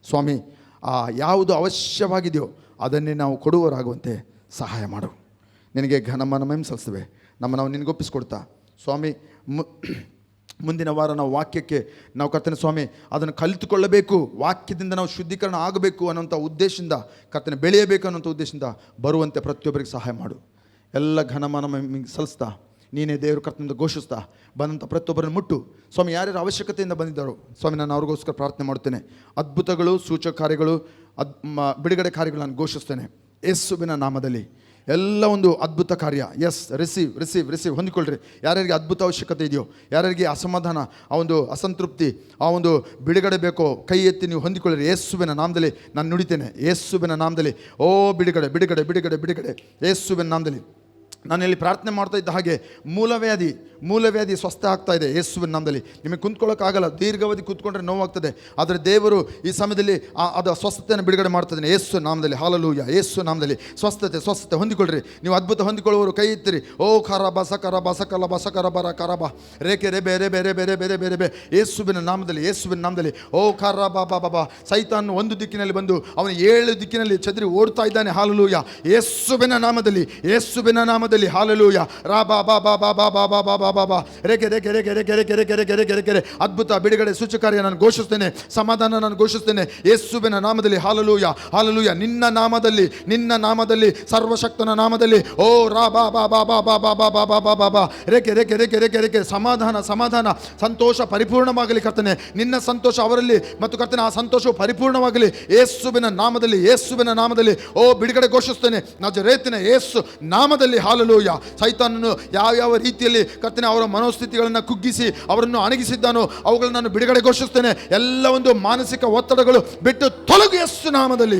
ಸ್ವಾಮಿ. ಆ ಯಾವುದು ಅವಶ್ಯವಾಗಿದೆಯೋ ಅದನ್ನೇ ನಾವು ಕೊಡುವವರಾಗುವಂತೆ ಸಹಾಯ ಮಾಡು. ನಿನಗೆ ಘನಮಾನ ಮಹಿಮೆ ಸಲ್ಲಿಸ್ತೇವೆ. ನಾವು ನಿನಗೊಪ್ಪಿಸ್ಕೊಡ್ತಾ ಸ್ವಾಮಿ, ಮುಂದಿನ ವಾರ ನಾವು ವಾಕ್ಯಕ್ಕೆ ನಾವು ಕರ್ತನೆ ಸ್ವಾಮಿ ಅದನ್ನು ಕಲಿತುಕೊಳ್ಳಬೇಕು, ವಾಕ್ಯದಿಂದ ನಾವು ಶುದ್ಧೀಕರಣ ಆಗಬೇಕು ಅನ್ನೋಂಥ ಉದ್ದೇಶದಿಂದ, ಕರ್ತನೆ ಬೆಳೆಯಬೇಕು ಅನ್ನೋಂಥ ಉದ್ದೇಶದಿಂದ ಬರುವಂತೆ ಪ್ರತಿಯೊಬ್ಬರಿಗೆ ಸಹಾಯ ಮಾಡು. ಎಲ್ಲ ಘನಮಾನ ಸಲ್ಲಿಸ್ತಾ ನೀನೇ ದೇವರು ಕರ್ತನಿಂದ ಘೋಷಿಸ್ತಾ ಬಂದಂಥ ಪ್ರತಿಯೊಬ್ಬರನ್ನು ಮುಟ್ಟು ಸ್ವಾಮಿ. ಯಾರ್ಯಾರು ಅವಶ್ಯಕತೆಯಿಂದ ಬಂದಿದ್ದಾರೋ ಸ್ವಾಮಿ, ನಾನು ಅವ್ರಿಗೋಸ್ಕರ ಪ್ರಾರ್ಥನೆ ಮಾಡುತ್ತೇನೆ. ಅದ್ಭುತಗಳು, ಸೂಚಕ ಕಾರ್ಯಗಳು, ಬಿಡುಗಡೆ ಕಾರ್ಯಗಳು ನಾನು ಘೋಷಿಸ್ತೇನೆ ಯೇಸುವಿನ ನಾಮದಲ್ಲಿ. ಎಲ್ಲ ಒಂದು ಅದ್ಭುತ ಕಾರ್ಯ. ರಿಸೀವ್ ಹೊಂದಿಕೊಳ್ಳ್ರಿ. ಯಾರ್ಯಾರಿಗೆ ಅದ್ಭುತ ಅವಶ್ಯಕತೆ ಇದೆಯೋ, ಯಾರ್ಯಾರಿಗೆ ಅಸಮಾಧಾನ, ಆ ಒಂದು ಅಸಂತೃಪ್ತಿ, ಆ ಒಂದು ಬಿಡುಗಡೆ ಬೇಕೋ, ಕೈ ಎತ್ತಿ ನೀವು ಹೊಂದಿಕೊಳ್ಳ್ರಿ. ಯೇಸುವಿನ ನಾಮದಲ್ಲಿ ನಾನು ನುಡಿತೇನೆ. ಯೇಸುವಿನ ನಾಮದಲ್ಲಿ ಬಿಡುಗಡೆ ಯೇಸುವಿನ ನಾಮದಲ್ಲಿ. ನಾನು ಇಲ್ಲಿ ಪ್ರಾರ್ಥನೆ ಮಾಡ್ತಾ ಇದ್ದ ಹಾಗೆ ಮೂಲವ್ಯಾಧಿ ಸ್ವಸ್ಥ ಆಗ್ತಾ ಇದೆ ಯೇಸುವಿನ ನಾಮದಲ್ಲಿ. ನಿಮಗೆ ಕುಂತ್ಕೊಳ್ಳೋಕ್ಕಾಗಲ್ಲ, ದೀರ್ಘಾವಧಿ ಕೂತ್ಕೊಂಡ್ರೆ ನೋವಾಗ್ತದೆ, ಆದರೆ ದೇವರು ಈ ಸಮಯದಲ್ಲಿ ಅದು ಸ್ವಸ್ಥತೆಯನ್ನು ಬಿಡುಗಡೆ ಮಾಡ್ತಿದ್ದೇನೆ ಯೇಸು ನಾಮದಲ್ಲಿ. ಹಾಲೆಲೂಯಾ. ಯೇಸು ನಾಮದಲ್ಲಿ ಸ್ವಸ್ಥತೆ ಹೊಂದಿಕೊಳ್ಳ್ರಿ. ನೀವು ಅದ್ಭುತ ಹೊಂದಿಕೊಳ್ಳುವವರು ಕೈ ಎತ್ತಿರಿ. ಓ ಖರಬ ಸಕರ ಬರ ರೇಕೆ ರೇ ಬೇರೆ ಯೇಸುವಿನ ನಾಮದಲ್ಲಿ. ಓ ಖರಬಾ. ಸೈತಾನ್ ಒಂದು ದಿಕ್ಕಿನಲ್ಲಿ ಬಂದು ಅವನು 7 ದಿಕ್ಕಿನಲ್ಲಿ ಚದರಿ ಓಡ್ತಾ ಇದ್ದಾನೆ. ಹಾಲೆಲೂಯಾ. ಯೇಸುವಿನ ನಾಮದಲ್ಲಿ ಹಾಲೆಲೂಯಾ. ರೇಕೆ ಅದ್ಭುತ, ಬಿಡುಗಡೆ, ಸೂಚಕಾರ್ಯ ನಾನು ಘೋಷಿಸ್ತೇನೆ. ಸಮಾಧಾನ ನಾನು ಘೋಷಿಸ್ತೇನೆ ಯೇಸುವಿನ ನಾಮದಲ್ಲಿ. ಹಾಲೆಲೂಯಾ. ನಿನ್ನ ನಾಮದಲ್ಲಿ ಸರ್ವಶಕ್ತನ ನಾಮದಲ್ಲಿ. ಓ ರೇಕೆ ಸಮಾಧಾನ ಸಂತೋಷ ಪರಿಪೂರ್ಣವಾಗಲಿ ಕರ್ತನೆ. ನಿನ್ನ ಸಂತೋಷ ಅವರಲ್ಲಿ ಮತ್ತು ಕರ್ತನೆ ಆ ಸಂತೋಷವು ಪರಿಪೂರ್ಣವಾಗಲಿ ಯೇಸುವಿನ ನಾಮದಲ್ಲಿ. ಓ ಬಿಡುಗಡೆ ಘೋಷಿಸ್ತೇನೆ ನಜರೇತಿನ ಯೇಸು ನಾಮದಲ್ಲಿ. ಹಾಲೆಲೂಯಾ. ಸೈತಾನನು ಯಾವ ರೀತಿಯಲ್ಲಿ ಕರ್ತನೆ ಅವರ ಮನೋಸ್ಥಿತಿಗಳನ್ನು ಕುಗ್ಗಿಸಿ ಅವರನ್ನು ಅಣಗಿಸಿದ್ದಾನೋ ಅವುಗಳನ್ನು ನಾನು ಬಿಡುಗಡೆ ಘೋಷಿಸ್ತೇನೆ. ಎಲ್ಲ ಒಂದು ಮಾನಸಿಕ ಒತ್ತಡಗಳು ಬಿಟ್ಟು ತೊಲಗು ಯೇಸು ನಾಮದಲ್ಲಿ.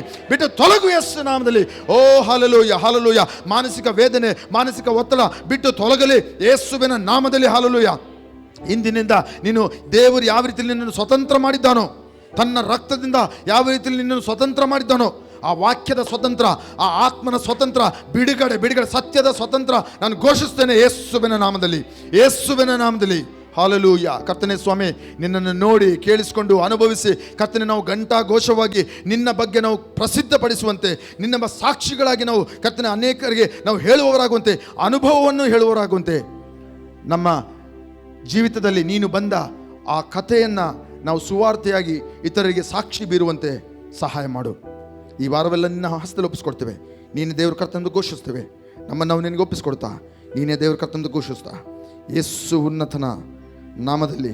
ಓ ಹಾಲೆಲೂಯಾ. ಮಾನಸಿಕ ವೇದನೆ, ಮಾನಸಿಕ ಒತ್ತಡ ಬಿಟ್ಟು ತೊಲಗಲಿ ಯೇಸುವಿನ ನಾಮದಲ್ಲಿ. ಹಾಲೆಲೂಯಾ. ಇಂದಿನಿಂದ ನೀನು ದೇವರು ಯಾವ ರೀತಿಯಲ್ಲಿ ನಿನ್ನನ್ನು ಸ್ವತಂತ್ರ ಮಾಡಿದ್ದಾನೋ, ತನ್ನ ರಕ್ತದಿಂದ ಯಾವ ರೀತಿಯಲ್ಲಿ ನಿನ್ನನ್ನು ಸ್ವತಂತ್ರ ಮಾಡಿದ್ದಾನೋ, ಆ ವಾಕ್ಯದ ಸ್ವತಂತ್ರ, ಆ ಆತ್ಮನ ಸ್ವತಂತ್ರ, ಬಿಡುಗಡೆ ಸತ್ಯದ ಸ್ವತಂತ್ರ ನಾನು ಘೋಷಿಸ್ತೇನೆ ಯೇಸುವಿನ ನಾಮದಲ್ಲಿ. ಹಾಲೆಲೂಯಾ. ಕರ್ತನೆ ಸ್ವಾಮಿ, ನಿನ್ನನ್ನು ನೋಡಿ ಕೇಳಿಸಿಕೊಂಡು ಅನುಭವಿಸಿ ಕರ್ತನೆ ನಾವು ಘಂಟಾಘೋಷವಾಗಿ ನಿನ್ನ ಬಗ್ಗೆ ನಾವು ಪ್ರಸಿದ್ಧಪಡಿಸುವಂತೆ, ನಿನ್ನ ಸಾಕ್ಷಿಗಳಾಗಿ ನಾವು ಕರ್ತನೆ ಅನೇಕರಿಗೆ ನಾವು ಹೇಳುವವರಾಗುವಂತೆ, ಅನುಭವವನ್ನು ಹೇಳುವವರಾಗುವಂತೆ, ನಮ್ಮ ಜೀವಿತದಲ್ಲಿ ನೀನು ಬಂದ ಆ ಕಥೆಯನ್ನು ನಾವು ಸುವಾರ್ತೆಯಾಗಿ ಇತರರಿಗೆ ಸಾಕ್ಷಿ ಬೀರುವಂತೆ ಸಹಾಯ ಮಾಡು. ಈ ವಾರವೆಲ್ಲ ನಿನ್ನ ಹಸ್ತದಲ್ಲಿ ಒಪ್ಪಿಸ್ಕೊಡ್ತೇವೆ. ನೀನೇ ದೇವ್ರ ಕರ್ತಂದು ಘೋಷಿಸ್ತೇವೆ. ನಮ್ಮನ್ನು ನಾವು ನಿನಗೆ ಒಪ್ಪಿಸ್ಕೊಡ್ತಾ, ನೀನೇ ದೇವ್ರ ಕರ್ತಂದು ಘೋಷಿಸ್ತಾ, ಯೇಸು ಉನ್ನತನ ನಾಮದಲ್ಲಿ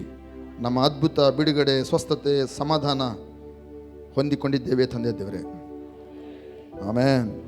ನಮ್ಮ ಅದ್ಭುತ ಬಿಡುಗಡೆ, ಸ್ವಸ್ಥತೆ, ಸಮಾಧಾನ ಹೊಂದಿಕೊಂಡಿದ್ದೇವೆ ತಂದೆ ದೇವರೇ. ಆಮೆನ್.